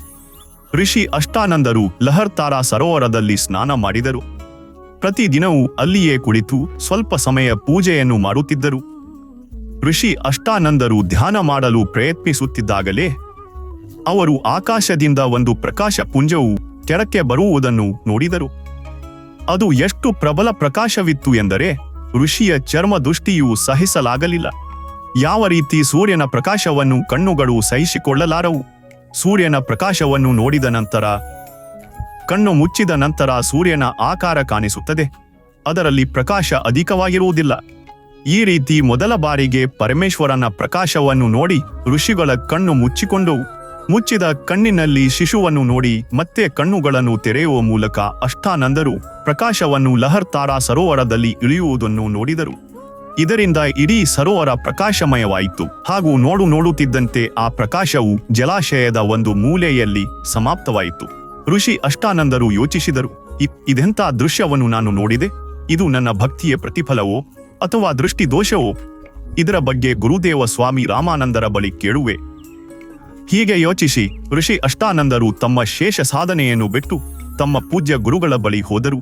ಋಷಿ ಅಷ್ಟಾನಂದರು ಲಹರ್ತಾರಾ ಸರೋವರದಲ್ಲಿ ಸ್ನಾನ ಮಾಡಿದರು. ಪ್ರತಿದಿನವೂ ಅಲ್ಲಿಯೇ ಕುಳಿತು ಸ್ವಲ್ಪ ಸಮಯ ಪೂಜೆಯನ್ನು ಮಾಡುತ್ತಿದ್ದರು. ಋಷಿ ಅಷ್ಟಾನಂದರು ಧ್ಯಾನ ಮಾಡಲು ಪ್ರಯತ್ನಿಸುತ್ತಿದ್ದಾಗಲೇ ಅವರು ಆಕಾಶದಿಂದ ಒಂದು ಪ್ರಕಾಶ ಪುಂಜವು ಕೆಳಕ್ಕೆ ಬರುವುದನ್ನು ನೋಡಿದರು. ಅದು ಎಷ್ಟು ಪ್ರಬಲ ಪ್ರಕಾಶವಿತ್ತು ಎಂದರೆ ಋಷಿಯ ಚರ್ಮ ದೃಷ್ಟಿಯು ಸಹಿಸಲಾಗಲಿಲ್ಲ. ಯಾವ ರೀತಿ ಸೂರ್ಯನ ಪ್ರಕಾಶವನ್ನು ಕಣ್ಣುಗಳು ಸಹಿಸಿಕೊಳ್ಳಲಾರವು. ಸೂರ್ಯನ ಪ್ರಕಾಶವನ್ನು ನೋಡಿದ ನಂತರ, ಕಣ್ಣು ಮುಚ್ಚಿದ ನಂತರ ಸೂರ್ಯನ ಆಕಾರ ಕಾಣಿಸುತ್ತದೆ, ಅದರಲ್ಲಿ ಪ್ರಕಾಶ ಅಧಿಕವಾಗಿರುವುದಿಲ್ಲ. ಈ ರೀತಿ ಮೊದಲ ಬಾರಿಗೆ ಪರಮೇಶ್ವರನ ಪ್ರಕಾಶವನ್ನು ನೋಡಿ ಋಷಿಗಳ ಕಣ್ಣು ಮುಚ್ಚಿಕೊಂಡವು. ಮುಚ್ಚಿದ ಕಣ್ಣಿನಲ್ಲಿ ಶಿಶುವನ್ನು ನೋಡಿ ಮತ್ತೆ ಕಣ್ಣುಗಳನ್ನು ತೆರೆಯುವ ಮೂಲಕ ಅಷ್ಟಾನಂದರು ಪ್ರಕಾಶವನ್ನು ಲಹರ್ತಾರಾ ಸರೋವರದಲ್ಲಿ ಇಳಿಯುವುದನ್ನು ನೋಡಿದರು. ಇದರಿಂದ ಇಡೀ ಸರೋವರ ಪ್ರಕಾಶಮಯವಾಯಿತು. ಹಾಗೂ ನೋಡುತ್ತಿದ್ದಂತೆ ಆ ಪ್ರಕಾಶವು ಜಲಾಶಯದ ಒಂದು ಮೂಲೆಯಲ್ಲಿ ಸಮಾಪ್ತವಾಯಿತು. ಋಷಿ ಅಷ್ಟಾನಂದರು ಯೋಚಿಸಿದರು, ಇದೆಂಥ ದೃಶ್ಯವನ್ನು ನಾನು ನೋಡಿದೆ? ಇದು ನನ್ನ ಭಕ್ತಿಯ ಪ್ರತಿಫಲವೋ ಅಥವಾ ದೃಷ್ಟಿ ದೋಷವೋ? ಇದರ ಬಗ್ಗೆ ಗುರುದೇವ ಸ್ವಾಮಿ ರಾಮಾನಂದರ ಬಳಿ ಕೇಳುವೆ. ಹೀಗೆ ಯೋಚಿಸಿ ಋಷಿ ಅಷ್ಟಾನಂದರು ತಮ್ಮ ಶೇಷ ಸಾಧನೆಯನ್ನು ಬಿಟ್ಟು ತಮ್ಮ ಪೂಜ್ಯ ಗುರುಗಳ ಬಳಿ ಹೋದರು.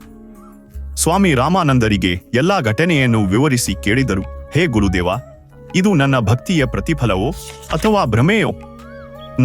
ಸ್ವಾಮಿ ರಾಮಾನಂದರಿಗೆ ಎಲ್ಲಾ ಘಟನೆಯನ್ನು ವಿವರಿಸಿ ಕೇಳಿದರು, ಹೇ ಗುರುದೇವ, ಇದು ನನ್ನ ಭಕ್ತಿಯ ಪ್ರತಿಫಲವೋ ಅಥವಾ ಭ್ರಮೆಯೋ?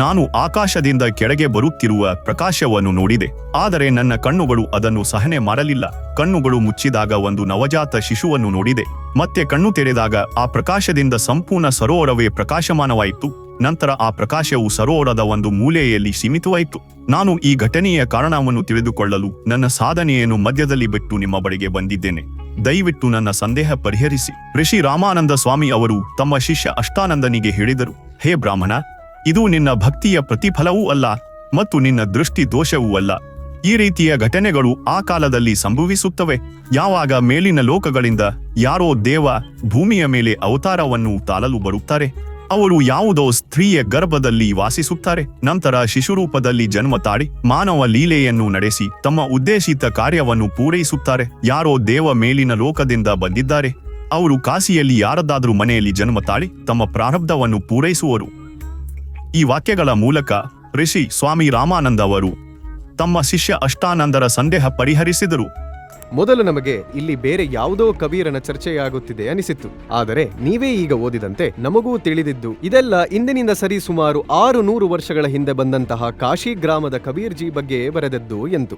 ನಾನು ಆಕಾಶದಿಂದ ಕೆಳಗೆ ಬರುತ್ತಿರುವ ಪ್ರಕಾಶವನ್ನು ನೋಡಿದೆ, ಆದರೆ ನನ್ನ ಕಣ್ಣುಗಳು ಅದನ್ನು ಸಹನೆ ಮಾಡಲಿಲ್ಲ. ಕಣ್ಣುಗಳು ಮುಚ್ಚಿದಾಗ ಒಂದು ನವಜಾತ ಶಿಶುವನ್ನು ನೋಡಿದೆ. ಮತ್ತೆ ಕಣ್ಣು ತೆರೆದಾಗ ಆ ಪ್ರಕಾಶದಿಂದ ಸಂಪೂರ್ಣ ಸರೋವರವೇ ಪ್ರಕಾಶಮಾನವಾಯಿತು. ನಂತರ ಆ ಪ್ರಕಾಶವು ಸರೋವರದ ಒಂದು ಮೂಲೆಯಲ್ಲಿ ಸೀಮಿತವಾಯಿತು. ನಾನು ಈ ಘಟನೆಯ ಕಾರಣವನ್ನು ತಿಳಿದುಕೊಳ್ಳಲು ನನ್ನ ಸಾಧನೆಯನ್ನು ಮಧ್ಯದಲ್ಲಿ ಬಿಟ್ಟು ನಿಮ್ಮ ಬಳಿಗೆ ಬಂದಿದ್ದೇನೆ. ದಯವಿಟ್ಟು ನನ್ನ ಸಂದೇಹ ಪರಿಹರಿಸಿ. ಋಷಿ ರಾಮಾನಂದ ಸ್ವಾಮಿ ಅವರು ತಮ್ಮ ಶಿಷ್ಯ ಅಷ್ಟಾನಂದನಿಗೆ ಹೇಳಿದರು, ಹೇ ಬ್ರಾಹ್ಮಣ, ಇದು ನಿನ್ನ ಭಕ್ತಿಯ ಪ್ರತಿಫಲವೂ ಅಲ್ಲ ಮತ್ತು ನಿನ್ನ ದೃಷ್ಟಿ ದೋಷವೂ ಅಲ್ಲ. ಈ ರೀತಿಯ ಘಟನೆಗಳು ಆ ಕಾಲದಲ್ಲಿ ಸಂಭವಿಸುತ್ತವೆ. ಯಾವಾಗ ಮೇಲಿನ ಲೋಕಗಳಿಂದ ಯಾರೋ ದೇವ ಭೂಮಿಯ ಮೇಲೆ ಅವತಾರವನ್ನು ತಾಳಲು ಬರುತ್ತಾರೆ. ಅವರು ಯಾವುದೋ ಸ್ತ್ರೀಯ ಗರ್ಭದಲ್ಲಿ ವಾಸಿಸುತ್ತಾರೆ. ನಂತರ ಶಿಶುರೂಪದಲ್ಲಿ ಜನ್ಮ ತಾಳಿ ಮಾನವ ಲೀಲೆಯನ್ನು ನಡೆಸಿ ತಮ್ಮ ಉದ್ದೇಶಿತ ಕಾರ್ಯವನ್ನು ಪೂರೈಸುತ್ತಾರೆ. ಯಾರೋ ದೇವ ಮೇಲಿನ ಲೋಕದಿಂದ ಬಂದಿದ್ದಾರೆ. ಅವರು ಕಾಶಿಯಲ್ಲಿ ಯಾರದಾದ್ರೂ ಮನೆಯಲ್ಲಿ ಜನ್ಮ ತಾಳಿ ತಮ್ಮ ಪ್ರಾರಬ್ಧವನ್ನು ಪೂರೈಸುವರು. ಈ ವಾಕ್ಯಗಳ ಮೂಲಕ ಋಷಿ ಸ್ವಾಮಿ ರಾಮಾನಂದ ಅವರು ತಮ್ಮ ಶಿಷ್ಯ ಅಷ್ಟಾನಂದರ ಸಂದೇಹ ಪರಿಹರಿಸಿದರು. ಮೊದಲು ನಮಗೆ ಇಲ್ಲಿ ಬೇರೆ ಯಾವುದೋ ಕಬೀರನ ಚರ್ಚೆಯಾಗುತ್ತಿದೆ ಅನಿಸಿತ್ತು. ಆದರೆ ನೀವೇ ಈಗ ಓದಿದಂತೆ ನಮಗೂ ತಿಳಿದಿದ್ದು ಇದೆಲ್ಲ ಇಂದಿನಿಂದ ಸರಿ ಸುಮಾರು 600 ವರ್ಷಗಳ ಹಿಂದೆ ಬಂದಂತಹ ಕಾಶಿ ಗ್ರಾಮದ ಕಬೀರ್ಜಿ ಬಗ್ಗೆ ಬರೆದದ್ದು ಎಂದು.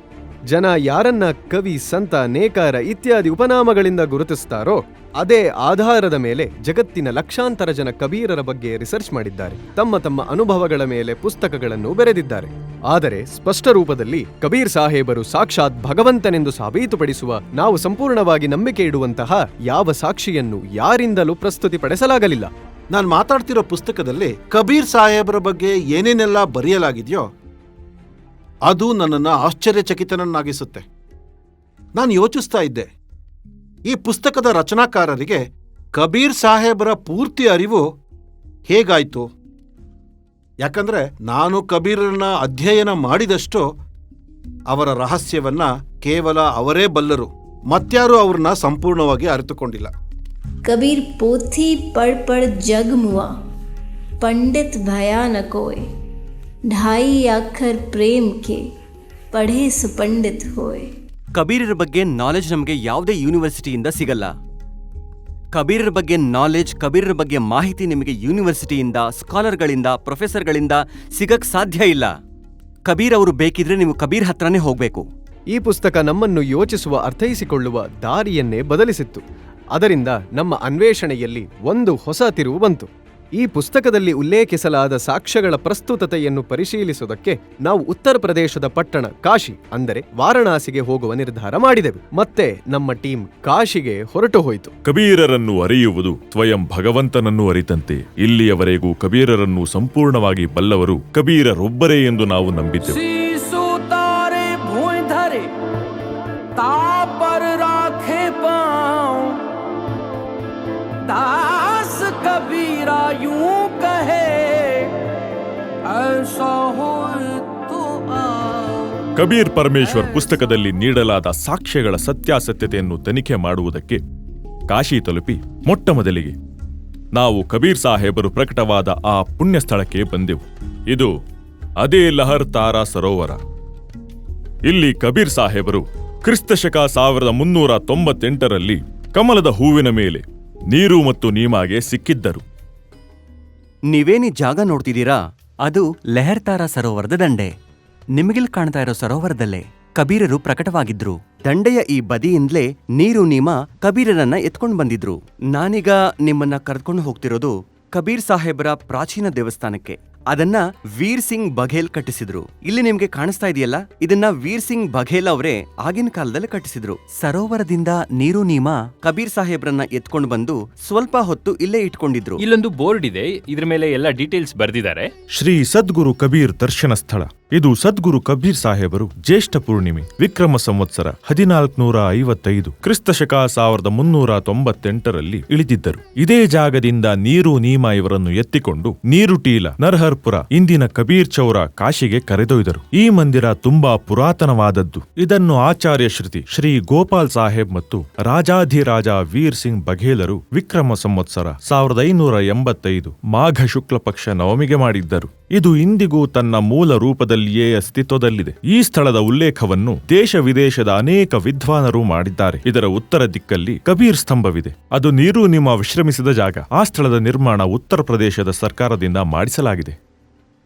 ಜನ ಯಾರನ್ನ ಕವಿ, ಸಂತ, ನೇಕಾರ ಇತ್ಯಾದಿ ಉಪನಾಮಗಳಿಂದ ಗುರುತಿಸುತ್ತಾರೋ ಅದೇ ಆಧಾರದ ಮೇಲೆ ಜಗತ್ತಿನ ಲಕ್ಷಾಂತರ ಜನ ಕಬೀರರ ಬಗ್ಗೆ ರಿಸರ್ಚ್ ಮಾಡಿದ್ದಾರೆ. ತಮ್ಮ ತಮ್ಮ ಅನುಭವಗಳ ಮೇಲೆ ಪುಸ್ತಕಗಳನ್ನು ಬರೆದಿದ್ದಾರೆ. ಆದರೆ ಸ್ಪಷ್ಟ ರೂಪದಲ್ಲಿ ಕಬೀರ್ ಸಾಹೇಬರು ಸಾಕ್ಷಾತ್ ಭಗವಂತನೆಂದು ಸಾಬೀತುಪಡಿಸುವ, ನಾವು ಸಂಪೂರ್ಣವಾಗಿ ನಂಬಿಕೆ ಇಡುವಂತಹ ಯಾವ ಸಾಕ್ಷಿಯನ್ನು ಯಾರಿಂದಲೂ ಪ್ರಸ್ತುತಿಪಡಿಸಲಾಗಲಿಲ್ಲ. ನಾನು ಮಾತಾಡ್ತಿರೋ ಪುಸ್ತಕದಲ್ಲಿ ಕಬೀರ್ ಸಾಹೇಬರ ಬಗ್ಗೆ ಏನೇನೆಲ್ಲ ಬರೆಯಲಾಗಿದೆಯೋ ಅದು ನನ್ನನ್ನು ಆಶ್ಚರ್ಯಚಕಿತನನ್ನಾಗಿಸುತ್ತೆ. ನಾನು ಯೋಚಿಸ್ತಾ ಇದ್ದೆ, ಈ ಪುಸ್ತಕದ ರಚನಾಕಾರರಿಗೆ ಕಬೀರ್ ಸಾಹೇಬರ ಪೂರ್ತಿ ಅರಿವು ಹೇಗಾಯಿತು? ಯಾಕಂದ್ರೆ ನಾನು ಕಬೀರನ್ನ ಅಧ್ಯಯನ ಮಾಡಿದಷ್ಟು ಅವರ ರಹಸ್ಯವನ್ನ ಕೇವಲ ಅವರೇ ಬಲ್ಲರು, ಮತ್ಯಾರೂ ಅವ್ರನ್ನ ಸಂಪೂರ್ಣವಾಗಿ ಅರಿತುಕೊಂಡಿಲ್ಲ. कबीर पोथी पढ़ पढ़ जग मुआ, पंडित भया न कोय, ढाई अक्षर प्रेम के पढ़े सुपंडित होए. ಕಬೀರರ ಬಗ್ಗೆ ನಾಲೆಜ್ ನಮಗೆ ಯಾವುದೇ ಯೂನಿವರ್ಸಿಟಿಯಿಂದ ಸಿಗಲ್ಲ. ಕಬೀರರ ಬಗ್ಗೆ ನಾಲೆಜ್, ಕಬೀರರ ಬಗ್ಗೆ ಮಾಹಿತಿ ನಿಮಗೆ ಯೂನಿವರ್ಸಿಟಿಯಿಂದ, ಸ್ಕಾಲರ್ಗಳಿಂದ, ಪ್ರೊಫೆಸರ್ಗಳಿಂದ ಸಿಗಕ್ ಸಾಧ್ಯ ಇಲ್ಲ. ಕಬೀರ್ ಅವರು ಬೇಕಿದ್ರೆ ನೀವು ಕಬೀರ್ ಹತ್ರನೇ ಹೋಗ್ಬೇಕು. ಈ ಪುಸ್ತಕ ನಮ್ಮನ್ನು ಯೋಚಿಸುವ, ಅರ್ಥೈಸಿಕೊಳ್ಳುವ ದಾರಿಯನ್ನೇ ಬದಲಿಸಿತ್ತು. ಅದರಿಂದ ನಮ್ಮ ಅನ್ವೇಷಣೆಯಲ್ಲಿ ಒಂದು ಹೊಸ ತಿರುವು ಬಂತು. ಈ ಪುಸ್ತಕದಲ್ಲಿ ಉಲ್ಲೇಖಿಸಲಾದ ಸಾಕ್ಷ್ಯಗಳ ಪ್ರಸ್ತುತತೆಯನ್ನು ಪರಿಶೀಲಿಸುವುದಕ್ಕೆ ನಾವು ಉತ್ತರ ಪ್ರದೇಶದ ಪಟ್ಟಣ ಕಾಶಿ ಅಂದರೆ ವಾರಣಾಸಿಗೆ ಹೋಗುವ ನಿರ್ಧಾರ ಮಾಡಿದೆವು. ಮತ್ತೆ ನಮ್ಮ ಟೀಮ್ ಕಾಶಿಗೆ ಹೊರಟು ಹೋಯಿತು. ಕಬೀರರನ್ನು ಅರಿಯುವುದು ಸ್ವಯಂ ಭಗವಂತನನ್ನು ಅರಿತಂತೆ. ಇಲ್ಲಿಯವರೆಗೂ ಕಬೀರರನ್ನು ಸಂಪೂರ್ಣವಾಗಿ ಬಲ್ಲವರು ಕಬೀರರೊಬ್ಬರೇ ಎಂದು ನಾವು ನಂಬಿದ್ದೆವು. दास कबीरा यूं कहे ऐसा हो तो ಕಬೀರ್ ಪರಮೇಶ್ವರ್ ಪುಸ್ತಕದಲ್ಲಿ ನೀಡಲಾದ ಸಾಕ್ಷ್ಯಗಳ ಸತ್ಯಾಸತ್ಯತೆಯನ್ನು ತನಿಖೆ ಮಾಡುವುದಕ್ಕೆ ಕಾಶಿ ತಲುಪಿ ಮೊಟ್ಟ ಮೊದಲಿಗೆ ನಾವು ಕಬೀರ್ ಸಾಹೇಬರು ಪ್ರಕಟವಾದ ಆ ಪುಣ್ಯ ಸ್ಥಳಕ್ಕೆ ಬಂದೆವು. ಇದು ಅದೇ ಲಹರ್ ತಾರಾ ಸರೋವರ. ಇಲ್ಲಿ ಕಬೀರ್ ಸಾಹೇಬರು ಕ್ರಿಸ್ತಶಕ 1398ರಲ್ಲಿ ಕಮಲದ ಹೂವಿನ ಮೇಲೆ ನೀರು ಮತ್ತು ನೀಮಾಗೆ ಸಿಕ್ಕಿದ್ದರು. ನೀವೇನಿ ಜಾಗ ನೋಡ್ತಿದ್ದೀರಾ? ಅದು ಲೆಹರ್ತಾರ ಸರೋವರದ ದಂಡೆ. ನಿಮಗಿಲ್ ಕಾಣ್ತಾ ಇರೋ ಸರೋವರದಲ್ಲೇ ಕಬೀರರು ಪ್ರಕಟವಾಗಿದ್ರು. ದಂಡೆಯ ಈ ಬದಿಯಿಂದಲೇ ನೀರು ನೀಮ ಕಬೀರರನ್ನ ಎತ್ಕೊಂಡು ಬಂದಿದ್ರು. ನಾನೀಗ ನಿಮ್ಮನ್ನ ಕರೆದುಕೊಂಡು ಹೋಗ್ತಿರೋದು ಕಬೀರ್ ಸಾಹೇಬರ ಪ್ರಾಚೀನ ದೇವಸ್ಥಾನಕ್ಕೆ. ಅದನ್ನ ವೀರ್ ಸಿಂಗ್ ಬಘೇಲ್ ಕಟ್ಟಿಸಿದ್ರು. ಇಲ್ಲಿ ನಿಮ್ಗೆ ಕಾಣಿಸ್ತಾ ಇದೆಯಲ್ಲ, ಇದನ್ನ ವೀರ್ ಸಿಂಗ್ ಬಘೇಲ್ ಅವರೇ ಆಗಿನ ಕಾಲದಲ್ಲಿ ಕಟ್ಟಿಸಿದ್ರು. ಸರೋವರದಿಂದ ನೀರು ನೀಮ ಕಬೀರ್ ಸಾಹೇಬ್ರನ್ನ ಎತ್ಕೊಂಡು ಬಂದು ಸ್ವಲ್ಪ ಹೊತ್ತು ಇಲ್ಲೇ ಇಟ್ಕೊಂಡಿದ್ರು. ಇಲ್ಲೊಂದು ಬೋರ್ಡ್ ಇದೆ, ಇದ್ರ ಮೇಲೆ ಎಲ್ಲ ಡೀಟೇಲ್ಸ್ ಬರೆದಿದ್ದಾರೆ. ಶ್ರೀ ಸದ್ಗುರು ಕಬೀರ್ ದರ್ಶನ ಸ್ಥಳ. ಇದು ಸದ್ಗುರು ಕಬೀರ್ ಸಾಹೇಬರು ಜ್ಯೇಷ್ಠ ಪೂರ್ಣಿಮೆ ವಿಕ್ರಮ ಸಂವತ್ಸರ 1455 ಕ್ರಿಸ್ತಶಕ 1398ರಲ್ಲಿ ಇಳಿದಿದ್ದರು. ಇದೇ ಜಾಗದಿಂದ ನೀರು ನೀಮ ಇವರನ್ನು ಎತ್ತಿಕೊಂಡು ನೀರುಟೀಲ ನರಹರ್ಪುರ ಇಂದಿನ ಕಬೀರ್ ಚೌರ ಕಾಶಿಗೆ ಕರೆದೊಯ್ದರು. ಈ ಮಂದಿರ ತುಂಬಾ ಪುರಾತನವಾದದ್ದು. ಇದನ್ನು ಆಚಾರ್ಯ ಶ್ರೀ ಗೋಪಾಲ್ ಸಾಹೇಬ್ ಮತ್ತು ರಾಜಾಧಿರಾಜ ವೀರ್ ಸಿಂಗ್ ಬಘೇಲರು ವಿಕ್ರಮ ಸಂವತ್ಸರ 1585 ಮಾಘ ಶುಕ್ಲ ಪಕ್ಷ ನವಮಿಗೆ ಮಾಡಿದ್ದರು. ಇದು ಇಂದಿಗೂ ತನ್ನ ಮೂಲ ರೂಪದಲ್ಲಿಯೇ ಅಸ್ತಿತ್ವದಲ್ಲಿದೆ. ಈ ಸ್ಥಳದ ಉಲ್ಲೇಖವನ್ನು ದೇಶ ವಿದೇಶದ ಅನೇಕ ವಿದ್ವಾನರು ಮಾಡಿದ್ದಾರೆ. ಇದರ ಉತ್ತರ ದಿಕ್ಕಲ್ಲಿ ಕಬೀರ್ ಸ್ತಂಭವಿದೆ. ಅದು ನೀರು ನಿಮ್ಮ ವಿಶ್ರಮಿಸಿದ ಜಾಗ. ಆ ಸ್ಥಳದ ನಿರ್ಮಾಣ ಉತ್ತರ ಪ್ರದೇಶದ ಸರ್ಕಾರದಿಂದ ಮಾಡಿಸಲಾಗಿದೆ.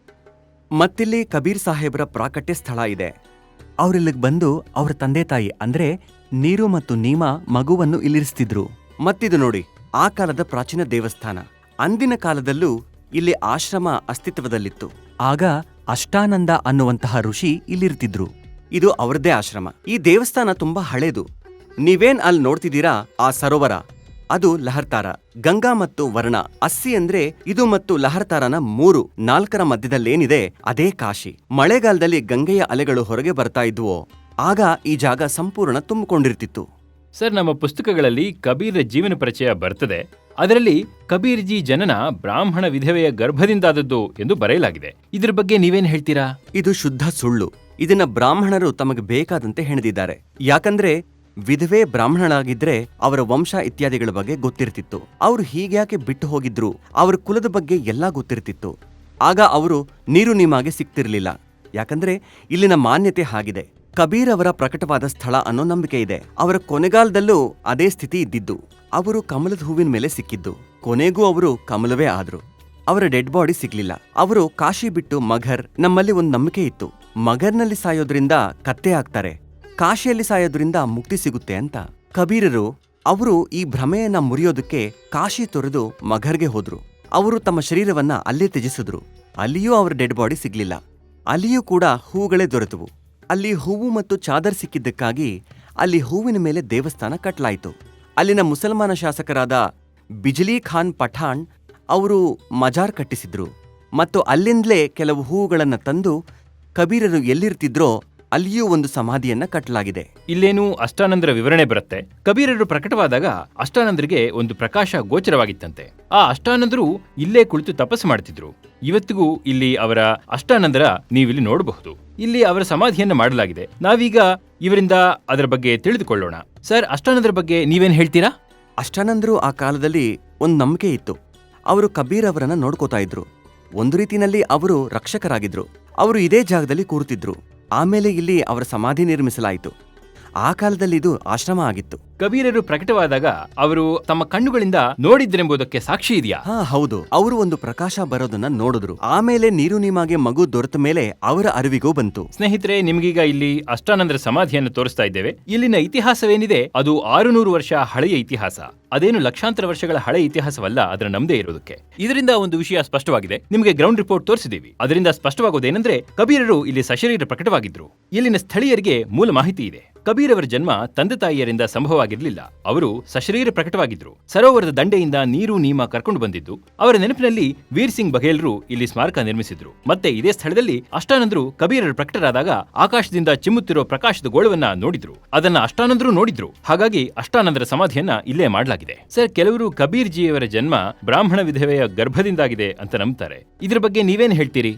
ಮತ್ತಿಲ್ಲಿ ಕಬೀರ್ ಸಾಹೇಬ್ರ ಪ್ರಾಕಟ್ಯ ಸ್ಥಳ ಇದೆ. ಅವರಿಲ್ಲಿಗೆ ಬಂದು ಅವರ ತಂದೆ ತಾಯಿ ಅಂದ್ರೆ ನೀರು ಮತ್ತು ನೀಮ ಮಗುವನ್ನು ಇಲ್ಲಿರಿಸ್ತಿದ್ರು. ಮತ್ತಿದು ನೋಡಿ, ಆ ಕಾಲದ ಪ್ರಾಚೀನ ದೇವಸ್ಥಾನ. ಅಂದಿನ ಕಾಲದಲ್ಲೂ ಇಲ್ಲಿ ಆಶ್ರಮ ಅಸ್ತಿತ್ವದಲ್ಲಿತ್ತು. ಆಗ ಅಷ್ಟಾನಂದ ಅನ್ನುವಂತಹ ಋಷಿ ಇಲ್ಲಿರ್ತಿದ್ರು. ಇದು ಅವರದೇ ಆಶ್ರಮ. ಈ ದೇವಸ್ಥಾನ ತುಂಬಾ ಹಳೇದು. ನೀವೇನ್ ಅಲ್ಲಿ ನೋಡ್ತಿದ್ದೀರಾ ಆ ಸರೋವರ, ಅದು ಲಹರ್ತಾರ. ಗಂಗಾ ಮತ್ತು ವರ್ಣ 80 ಅಂದ್ರೆ ಇದು ಮತ್ತು ಲಹರ್ತಾರನ 4ರ ಮಧ್ಯದಲ್ಲೇನಿದೆ ಅದೇ ಕಾಶಿ. ಮಳೆಗಾಲದಲ್ಲಿ ಗಂಗೆಯ ಅಲೆಗಳು ಹೊರಗೆ ಬರ್ತಾ ಇದ್ವೋ ಆಗ ಈ ಜಾಗ ಸಂಪೂರ್ಣ ತುಂಬಿಕೊಂಡಿರ್ತಿತ್ತು. ಸರ್, ನಮ್ಮ ಪುಸ್ತಕಗಳಲ್ಲಿ ಕಬೀರ ಜೀವನ ಪರಿಚಯ ಬರ್ತದೆ. ಅದರಲ್ಲಿ ಕಬೀರ್ಜಿ ಜನನ ಬ್ರಾಹ್ಮಣ ವಿಧವೆಯ ಗರ್ಭದಿಂದಾದದ್ದು ಎಂದು ಬರೆಯಲಾಗಿದೆ. ಇದ್ರ ಬಗ್ಗೆ ನೀವೇನ್ ಹೇಳ್ತೀರಾ? ಇದು ಶುದ್ಧ ಸುಳ್ಳು. ಇದನ್ನ ಬ್ರಾಹ್ಮಣರು ತಮಗೆ ಬೇಕಾದಂತೆ ಹೆಣೆದಿದ್ದಾರೆ. ಯಾಕಂದ್ರೆ ವಿಧವೆ ಬ್ರಾಹ್ಮಣಳಾಗಿದ್ರೆ ಅವರ ವಂಶ ಇತ್ಯಾದಿಗಳ ಬಗ್ಗೆ ಗೊತ್ತಿರ್ತಿತ್ತು. ಅವರು ಹೀಗ್ಯಾಕೆ ಬಿಟ್ಟು ಹೋಗಿದ್ರು, ಅವರ ಕುಲದ ಬಗ್ಗೆ ಎಲ್ಲಾ ಗೊತ್ತಿರ್ತಿತ್ತು. ಆಗ ಅವರು ನೀರು ನೀಮಾಗೆ ಸಿಕ್ತಿರ್ಲಿಲ್ಲ. ಯಾಕಂದ್ರೆ ಇಲ್ಲಿನ ಮಾನ್ಯತೆ ಹಾಗಿದೆ. ಕಬೀರ್ ಅವರ ಪ್ರಕಟವಾದ ಸ್ಥಳ ಅನ್ನೋ ನಂಬಿಕೆ ಇದೆ. ಅವರ ಕೊನೆಗಾಲದಲ್ಲೂ ಅದೇ ಸ್ಥಿತಿ ಇದ್ದಿದ್ದು. ಅವರು ಕಮಲದ ಹೂವಿನ ಮೇಲೆ ಸಿಕ್ಕಿದ್ದು. ಕೊನೆಗೂ ಅವರು ಕಮಲವೇ ಆದ್ರು. ಅವರ ಡೆಡ್ ಬಾಡಿ ಸಿಗ್ಲಿಲ್ಲ. ಅವರು ಕಾಶಿ ಬಿಟ್ಟು ಮಗರ್. ನಮ್ಮಲ್ಲಿ ಒಂದು ನಂಬಿಕೆ ಇತ್ತು, ಮಗರ್ನಲ್ಲಿ ಸಾಯೋದ್ರಿಂದ ಕತ್ತೆ ಆಗ್ತಾರೆ, ಕಾಶಿಯಲ್ಲಿ ಸಾಯೋದ್ರಿಂದ ಮುಕ್ತಿ ಸಿಗುತ್ತೆ ಅಂತ. ಕಬೀರರು ಅವರು ಈ ಭ್ರಮೆಯನ್ನ ಮುರಿಯೋದಕ್ಕೆ ಕಾಶಿ ತೊರೆದು ಮಗರ್ಗೆ ಹೋದ್ರು. ಅವರು ತಮ್ಮ ಶರೀರವನ್ನ ಅಲ್ಲೇ ತ್ಯಜಿಸಿದ್ರು. ಅಲ್ಲಿಯೂ ಅವರ ಡೆಡ್ ಬಾಡಿ ಸಿಗ್ಲಿಲ್ಲ. ಅಲ್ಲಿಯೂ ಕೂಡ ಹೂಗಳೇ ದೊರೆತವು. ಅಲ್ಲಿ ಹೂವು ಮತ್ತು ಚಾದರ್ ಸಿಕ್ಕಿದ್ದಕ್ಕಾಗಿ ಅಲ್ಲಿ ಹೂವಿನ ಮೇಲೆ ದೇವಸ್ಥಾನ ಕಟ್ಟಲಾಯಿತು. ಅಲ್ಲಿನ ಮುಸಲ್ಮಾನ ಶಾಸಕರಾದ ಬಿಜ್ಲಿ ಖಾನ್ ಪಠಾಣ್ ಅವರು ಮಜಾರ್ ಕಟ್ಟಿಸಿದ್ರು ಮತ್ತು ಅಲ್ಲಿಂದಲೇ ಕೆಲವು ಹೂವುಗಳನ್ನು ತಂದು ಕಬೀರರು ಎಲ್ಲಿರ್ತಿದ್ರೋ ಅಲ್ಲಿಯೂ ಒಂದು ಸಮಾಧಿಯನ್ನ ಕಟ್ಟಲಾಗಿದೆ. ಇಲ್ಲೇನು ಅಷ್ಟಾನಂದರ ವಿವರಣೆ ಬರುತ್ತೆ. ಕಬೀರರು ಪ್ರಕಟವಾದಾಗ ಅಷ್ಟಾನಂದರಿಗೆ ಒಂದು ಪ್ರಕಾಶ ಗೋಚರವಾಗಿತ್ತಂತೆ. ಆ ಅಷ್ಟಾನಂದರು ಇಲ್ಲೇ ಕುಳಿತು ತಪಸ್ಸು ಮಾಡ್ತಿದ್ರು. ಇವತ್ತಿಗೂ ಇಲ್ಲಿ ಅವರ ಅಷ್ಟಾನಂದರ ನೀವಿಲ್ಲಿ ನೋಡಬಹುದು. ಇಲ್ಲಿ ಅವರ ಸಮಾಧಿಯನ್ನ ಮಾಡಲಾಗಿದೆ. ನಾವೀಗ ಇವರಿಂದ ಅದರ ಬಗ್ಗೆ ತಿಳಿದುಕೊಳ್ಳೋಣ. ಸರ್, ಅಷ್ಟಾನಂದರ ಬಗ್ಗೆ ನೀವೇನ್ ಹೇಳ್ತೀರಾ? ಅಷ್ಟಾನಂದರು ಆ ಕಾಲದಲ್ಲಿ ಒಂದು ನಂಬಿಕೆ ಇತ್ತು. ಅವರು ಕಬೀರ್ ಅವರನ್ನ ನೋಡ್ಕೋತಾ ಇದ್ರು. ಒಂದು ರೀತಿಯಲ್ಲಿ ಅವರು ರಕ್ಷಕರಾಗಿದ್ರು. ಅವರು ಇದೇ ಜಾಗದಲ್ಲಿ ಕೂರುತ್ತಿದ್ರು. ಆಮೇಲೆ ಇಲ್ಲಿ ಅವರ ಸಮಾಧಿ ನಿರ್ಮಿಸಲಾಯಿತು. ಆ ಕಾಲದಲ್ಲಿ ಇದು ಆಶ್ರಮ ಆಗಿತ್ತು. ಕಬೀರರು ಪ್ರಕಟವಾದಾಗ ಅವರು ತಮ್ಮ ಕಣ್ಣುಗಳಿಂದ ನೋಡಿದ್ರೆಂಬುದಕ್ಕೆ ಸಾಕ್ಷಿ ಇದೆಯಾ? ಹಾ ಹೌದು, ಅವರು ಒಂದು ಪ್ರಕಾಶ ಬರೋದನ್ನ ನೋಡಿದ್ರು. ಆಮೇಲೆ ನೀರು ನಿಮಗೆ ಮಗು ದೊರೆತ ಮೇಲೆ ಅವರ ಅರಿವಿಗೂ ಬಂತು. ಸ್ನೇಹಿತರೆ, ನಿಮ್ಗೀಗ ಇಲ್ಲಿ ಅಷ್ಟಾನಂದರ ಸಮಾಧಿಯನ್ನು ತೋರಿಸ್ತಾ ಇದ್ದೇವೆ. ಇಲ್ಲಿನ ಇತಿಹಾಸವೇನಿದೆ ಅದು 600 ವರ್ಷ ಹಳೆಯ ಇತಿಹಾಸ. ಅದೇನು ಲಕ್ಷಾಂತರ ವರ್ಷಗಳ ಹಳೆ ಇತಿಹಾಸವಲ್ಲ, ಅದರ ನಮ್ದೇ ಇರೋದಕ್ಕೆ. ಇದರಿಂದ ಒಂದು ವಿಷಯ ಸ್ಪಷ್ಟವಾಗಿದೆ. ನಿಮಗೆ ಗ್ರೌಂಡ್ ರಿಪೋರ್ಟ್ ತೋರಿಸಿದ್ದೀವಿ. ಅದರಿಂದ ಸ್ಪಷ್ಟವಾಗೋದೇನೆಂದ್ರೆ ಕಬೀರರು ಇಲ್ಲಿ ಸಶರೀರ ಪ್ರಕಟವಾಗಿದ್ರು. ಇಲ್ಲಿನ ಸ್ಥಳೀಯರಿಗೆ ಮೂಲ ಮಾಹಿತಿ ಇದೆ. ಕಬೀರ್ ಅವರ ಜನ್ಮ ತಂದೆ ತಾಯಿಯರಿಂದ ಸಂಭವವಾಗಿರಲಿಲ್ಲ. ಅವರು ಸಶರೀರ ಪ್ರಕಟವಾಗಿದ್ರು. ಸರೋವರದ ದಂಡೆಯಿಂದ ನೀರು ನೀಮ ಕರ್ಕೊಂಡು ಬಂದಿದ್ದು ಅವರ ನೆನಪಿನಲ್ಲಿ ವೀರ್ ಸಿಂಗ್ ಬಘೇಲ್ರು ಇಲ್ಲಿ ಸ್ಮಾರಕ ನಿರ್ಮಿಸಿದ್ರು. ಮತ್ತೆ ಇದೇ ಸ್ಥಳದಲ್ಲಿ ಅಷ್ಟಾನಂದರು ಕಬೀರರು ಪ್ರಕಟರಾದಾಗ ಆಕಾಶದಿಂದ ಚಿಮ್ಮುತ್ತಿರೋ ಪ್ರಕಾಶದ ಗೋಳವನ್ನ ನೋಡಿದ್ರು. ಅದನ್ನ ಅಷ್ಟಾನಂದರು ನೋಡಿದ್ರು. ಹಾಗಾಗಿ ಅಷ್ಟಾನಂದರ ಸಮಾಧಿಯನ್ನ ಇಲ್ಲೇ ಮಾಡಲಾಗಿದೆ. ಸರ್, ಕೆಲವರು ಕಬೀರ್ ಜಿಯವರ ಜನ್ಮ ಬ್ರಾಹ್ಮಣ ವಿಧವೆಯ ಗರ್ಭದಿಂದಾಗಿದೆ ಅಂತ ನಂಬ್ತಾರೆ. ಇದ್ರ ಬಗ್ಗೆ ನೀವೇನ್ ಹೇಳ್ತೀರಿ?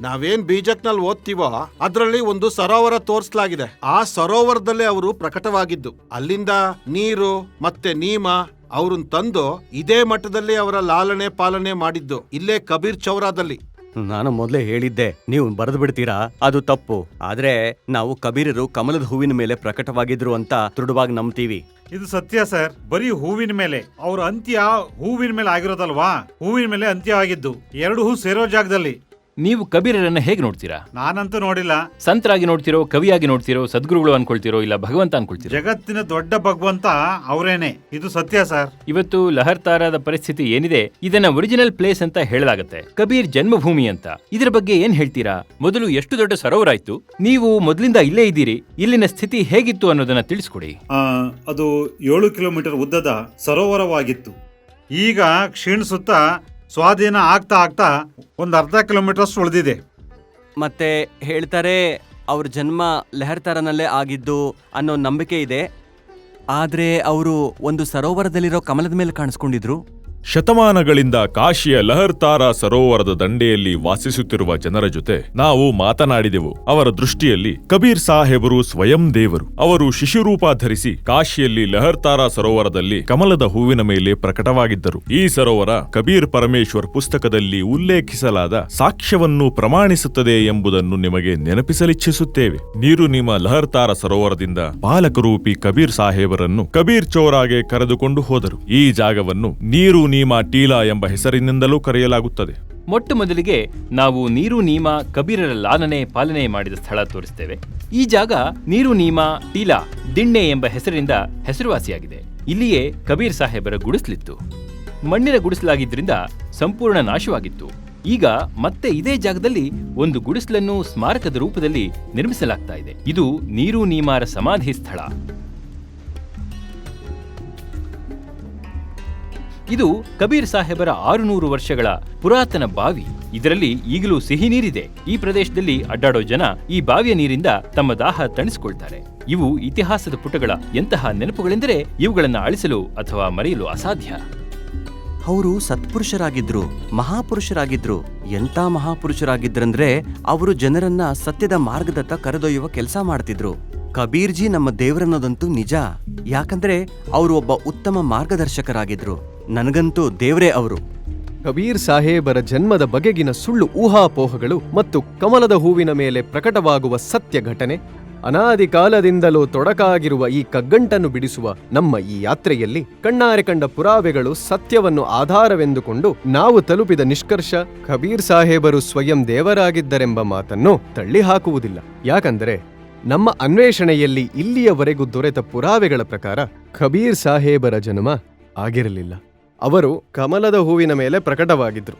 ನಾವೇನ್ ಬೀಜಕ್ನಲ್ಲಿ ಓದ್ತೀವೋ ಅದ್ರಲ್ಲಿ ಒಂದು ಸರೋವರ ತೋರಿಸಲಾಗಿದೆ. ಆ ಸರೋವರದಲ್ಲೇ ಅವರು ಪ್ರಕಟವಾಗಿದ್ದು. ಅಲ್ಲಿಂದ ನೀರು ಮತ್ತೆ ನೀಮ ಅವ್ರನ್ನ ತಂದು ಇದೇ ಮಟ್ಟದಲ್ಲಿ ಅವರ ಲಾಲನೆ ಪಾಲನೆ ಮಾಡಿದ್ದು ಇಲ್ಲೇ ಕಬೀರ್ ಚೌರಾದಲ್ಲಿ. ನಾನು ಮೊದಲೇ ಹೇಳಿದ್ದೆ, ನೀವು ಬರೆದು ಬಿಡ್ತೀರಾ, ಅದು ತಪ್ಪು. ಆದ್ರೆ ನಾವು ಕಬೀರರು ಕಮಲದ ಹೂವಿನ ಮೇಲೆ ಪ್ರಕಟವಾಗಿದ್ರು ಅಂತ ದೃಢವಾಗಿ ನಂಬ್ತೀವಿ. ಇದು ಸತ್ಯ ಸರ್. ಬರೀ ಹೂವಿನ ಮೇಲೆ ಅವ್ರ ಅಂತ್ಯ ಹೂವಿನ ಮೇಲೆ ಆಗಿರೋದಲ್ವಾ? ಹೂವಿನ ಮೇಲೆ ಅಂತ್ಯ ಆಗಿದ್ದು 2 ಹೂ ಸೇರೋ ಜಾಗದಲ್ಲಿ. ನೀವು ಕಬೀರರನ್ನ ಹೇಗೆ ನೋಡ್ತೀರಾ? ನಾನಂತೂ ನೋಡಿಲ್ಲ. ಸಂತರಾಗಿ ನೋಡ್ತಿರೋ, ಕವಿಯಾಗಿ ನೋಡ್ತಿರೋ, ಸದ್ಗುರುಗಳು ಅನ್ಕೊಳ್ತಿರೋ, ಇಲ್ಲ ಭಗವಂತ ಅನ್ಕೊಳ್ತಿರೋ? ಜಗತ್ತಿನ ದೊಡ್ಡ ಭಗವಂತ ಅವರೇನೆ. ಇದು ಸತ್ಯ ಸರ್. ಇವತ್ತು ಲಹರ್ ತಾರಾದ ಪರಿಸ್ಥಿತಿ ಏನಿದೆ ಇದನ್ನ ಒರಿಜಿನಲ್ ಪ್ಲೇಸ್ ಅಂತ ಹೇಳಲಾಗುತ್ತೆ, ಕಬೀರ್ ಜನ್ಮಭೂಮಿ ಅಂತ. ಇದರ ಬಗ್ಗೆ ಏನ್ ಹೇಳ್ತೀರಾ? ಮೊದಲು ಎಷ್ಟು ದೊಡ್ಡ ಸರೋವರ ಆಯ್ತು? ನೀವು ಮೊದಲಿಂದ ಇಲ್ಲೇ ಇದ್ದೀರಿ. ಇಲ್ಲಿನ ಸ್ಥಿತಿ ಹೇಗಿತ್ತು ಅನ್ನೋದನ್ನ ತಿಳಿಸ್ಕೊಡಿ. ಅದು 7 ಕಿಲೋಮೀಟರ್ ಉದ್ದದ ಸರೋವರವಾಗಿತ್ತು. ಈಗ ಕ್ಷೀಣಿಸುತ್ತಾ ಸ್ವಾಧೀನ ಆಗ್ತಾ ಆಗ್ತಾ ಒಂದು ಅರ್ಧ ಕಿಲೋಮೀಟರ್ ಅಷ್ಟು ಉಳಿದಿದೆ. ಮತ್ತೆ ಹೇಳ್ತಾರೆ ಅವ್ರ ಜನ್ಮ ಲೆಹರ್ ತಾರಾನಲ್ಲೇ ಆಗಿದ್ದು ಅನ್ನೋ ನಂಬಿಕೆ ಇದೆ. ಆದ್ರೆ ಅವರು ಒಂದು ಸರೋವರದಲ್ಲಿರೋ ಕಮಲದ ಮೇಲೆ ಕಾಣಿಸ್ಕೊಂಡಿದ್ರು. ಶತಮಾನಗಳಿಂದ ಕಾಶಿಯ ಲಹರ್ ತಾರಾ ಸರೋವರದ ದಂಡೆಯಲ್ಲಿ ವಾಸಿಸುತ್ತಿರುವ ಜನರ ಜೊತೆ ನಾವು ಮಾತನಾಡಿದೆವು. ಅವರ ದೃಷ್ಟಿಯಲ್ಲಿ ಕಬೀರ್ ಸಾಹೇಬರು ಸ್ವಯಂ ದೇವರು. ಅವರು ಶಿಶುರೂಪ ಧರಿಸಿ ಕಾಶಿಯಲ್ಲಿ ಲಹರ್ ತಾರಾ ಸರೋವರದಲ್ಲಿ ಕಮಲದ ಹೂವಿನ ಮೇಲೆ ಪ್ರಕಟವಾಗಿದ್ದರು. ಈ ಸರೋವರ ಕಬೀರ್ ಪರಮೇಶ್ವರ್ ಪುಸ್ತಕದಲ್ಲಿ ಉಲ್ಲೇಖಿಸಲಾದ ಸಾಕ್ಷ್ಯವನ್ನು ಪ್ರಮಾಣಿಸುತ್ತದೆ ಎಂಬುದನ್ನು ನಿಮಗೆ ನೆನಪಿಸಲಿಚ್ಛಿಸುತ್ತೇವೆ. ನೀರು ನಿಮ್ಮ ಲಹರ್ ತಾರಾ ಸರೋವರದಿಂದ ಪಾಲಕರೂಪಿ ಕಬೀರ್ ಸಾಹೇಬರನ್ನು ಕಬೀರ್ ಚೌರಾಗೆ ಕರೆದುಕೊಂಡು ಹೋದರು. ಈ ಜಾಗವನ್ನು ನೀರು ನೀಮಾ ಟೀಲಾ ಎಂಬ ಹೆಸರಿನಿಂದಲೂ ಕರೆಯಲಾಗುತ್ತದೆ. ಮೊಟ್ಟ ಮೊದಲಿಗೆ ನಾವು ನೀರು ನೀಮಾ ಕಬೀರರ ಲಾಲನೆ ಪಾಲನೆ ಮಾಡಿದ ಸ್ಥಳ ತೋರಿಸ್ತೇವೆ. ಈ ಜಾಗ ನೀರು ನೀಮಾ ಟೀಲಾ ದಿಣ್ಣೆ ಎಂಬ ಹೆಸರಿನಿಂದ ಹೆಸರುವಾಸಿಯಾಗಿದೆ. ಇಲ್ಲಿಯೇ ಕಬೀರ್ ಸಾಹೇಬರ ಗುಡಿಸಲಿತ್ತು. ಮಣ್ಣಿನ ಗುಡಿಸಲಾಗಿದ್ದರಿಂದ ಸಂಪೂರ್ಣ ನಾಶವಾಗಿತ್ತು. ಈಗ ಮತ್ತೆ ಇದೇ ಜಾಗದಲ್ಲಿ ಒಂದು ಗುಡಿಸಲನ್ನು ಸ್ಮಾರಕದ ರೂಪದಲ್ಲಿ ನಿರ್ಮಿಸಲಾಗ್ತಾ ಇದೆ. ಇದು ನೀರು ನೀಮಾರ ಸಮಾಧಿ ಸ್ಥಳ. ಇದು ಕಬೀರ್ ಸಾಹೇಬರ 600 ವರ್ಷಗಳ ಪುರಾತನ ಬಾವಿ. ಇದರಲ್ಲಿ ಈಗಲೂ ಸಿಹಿ ನೀರಿದೆ. ಈ ಪ್ರದೇಶದಲ್ಲಿ ಅಡ್ಡಾಡೋ ಜನ ಈ ಬಾವಿಯ ನೀರಿಂದ ತಮ್ಮ ದಾಹ ತಣಿಸಿಕೊಳ್ತಾರೆ. ಇವು ಇತಿಹಾಸದ ಪುಟಗಳ ಎಂತಹ ನೆನಪುಗಳೆಂದರೆ ಇವುಗಳನ್ನು ಅಳಿಸಲು ಅಥವಾ ಮರೆಯಲು ಅಸಾಧ್ಯ. ಅವರು ಸತ್ಪುರುಷರಾಗಿದ್ರು, ಮಹಾಪುರುಷರಾಗಿದ್ರು. ಎಂಥ ಮಹಾಪುರುಷರಾಗಿದ್ರಂದ್ರೆ ಅವರು ಜನರನ್ನ ಸತ್ಯದ ಮಾರ್ಗದತ್ತ ಕರೆದೊಯ್ಯುವ ಕೆಲಸ ಮಾಡ್ತಿದ್ರು. ಕಬೀರ್ಜಿ ನಮ್ಮ ದೇವರನ್ನೋದಂತೂ ನಿಜ. ಯಾಕಂದ್ರೆ ಅವರು ಒಬ್ಬ ಉತ್ತಮ ಮಾರ್ಗದರ್ಶಕರಾಗಿದ್ರು. ನನಗಂತೂ ದೇವರೇ ಅವರು. ಕಬೀರ್ ಸಾಹೇಬರ ಜನ್ಮದ ಬಗೆಗಿನ ಸುಳ್ಳು ಊಹಾಪೋಹಗಳು ಮತ್ತು ಕಮಲದ ಹೂವಿನ ಮೇಲೆ ಪ್ರಕಟವಾಗುವ ಸತ್ಯ ಘಟನೆ, ಅನಾದಿ ಕಾಲದಿಂದಲೂ ತೊಡಕಾಗಿರುವ ಈ ಕಗ್ಗಂಟನ್ನು ಬಿಡಿಸುವ ನಮ್ಮ ಈ ಯಾತ್ರೆಯಲ್ಲಿ ಕಣ್ಣಾರೆ ಕಂಡ ಪುರಾವೆಗಳು ಸತ್ಯವನ್ನು ಆಧಾರವೆಂದುಕೊಂಡು ನಾವು ತಲುಪಿದ ನಿಷ್ಕರ್ಷ ಕಬೀರ್ ಸಾಹೇಬರು ಸ್ವಯಂ ದೇವರಾಗಿದ್ದರೆಂಬ ಮಾತನ್ನು ತಳ್ಳಿ ಹಾಕುವುದಿಲ್ಲ. ಯಾಕಂದರೆ ನಮ್ಮ ಅನ್ವೇಷಣೆಯಲ್ಲಿ ಇಲ್ಲಿಯವರೆಗೂ ದೊರೆತ ಪುರಾವೆಗಳ ಪ್ರಕಾರ ಕಬೀರ್ ಸಾಹೇಬರ ಜನ್ಮ ಆಗಿರಲಿಲ್ಲ. ಅವರು ಕಮಲದ ಹೂವಿನ ಮೇಲೆ ಪ್ರಕಟವಾಗಿದ್ರು.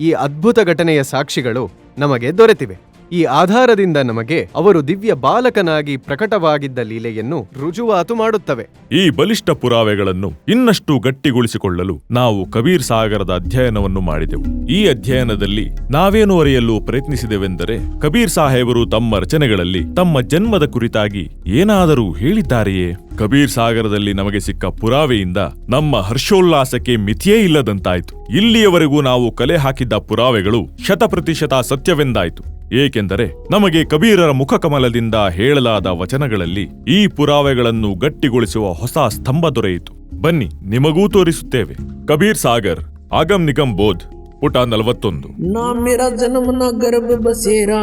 ಈ ಅದ್ಭುತ ಘಟನೆಯ ಸಾಕ್ಷಿಗಳು ನಮಗೆ ದೊರೆತಿವೆ. ಈ ಆಧಾರದಿಂದ ನಮಗೆ ಅವರು ದಿವ್ಯ ಬಾಲಕನಾಗಿ ಪ್ರಕಟವಾಗಿದ್ದ ಲೀಲೆಯನ್ನು ರುಜುವಾತು ಮಾಡುತ್ತವೆ. ಈ ಬಲಿಷ್ಠ ಪುರಾವೆಗಳನ್ನು ಇನ್ನಷ್ಟು ಗಟ್ಟಿಗೊಳಿಸಿಕೊಳ್ಳಲು ನಾವು ಕಬೀರ್ ಸಾಗರದ ಅಧ್ಯಯನವನ್ನು ಮಾಡಿದೆವು. ಈ ಅಧ್ಯಯನದಲ್ಲಿ ನಾವೇನು ಅರಿಯಲು ಪ್ರಯತ್ನಿಸಿದೆವೆಂದರೆ ಕಬೀರ್ ಸಾಹೇಬರು ತಮ್ಮ ರಚನೆಗಳಲ್ಲಿ ತಮ್ಮ ಜನ್ಮದ ಕುರಿತಾಗಿ ಏನಾದರೂ ಹೇಳಿದ್ದಾರೆಯೇ? ಕಬೀರ್ ಸಾಗರದಲ್ಲಿ ನಮಗೆ ಸಿಕ್ಕ ಪುರಾವೆಯಿಂದ ನಮ್ಮ ಹರ್ಷೋಲ್ಲಾಸಕ್ಕೆ ಮಿತಿಯೇ ಇಲ್ಲದಂತಾಯಿತು. ಇಲ್ಲಿಯವರೆಗೂ ನಾವು ಕಲೆ ಹಾಕಿದ್ದ ಪುರಾವೆಗಳು 100% ಸತ್ಯವೆಂದಾಯಿತು. ಏಕೆಂದರೆ ನಮಗೆ ಕಬೀರರ ಮುಖಕಮಲದಿಂದ ಹೇಳಲಾದ ವಚನಗಳಲ್ಲಿ ಈ ಪುರಾವೆಗಳನ್ನು ಗಟ್ಟಿಗೊಳಿಸುವ ಹೊಸ ಸ್ತಂಭ ದೊರೆಯಿತು. ಬನ್ನಿ, ನಿಮಗೂ ತೋರಿಸುತ್ತೇವೆ. ಕಬೀರ್ ಸಾಗರ್, ಆಗಮ್ ನಿಗಮ್ ಬೋಧ್, ಪುಟ 41. ना मेरा जन्म ना गर्भ बसेरा,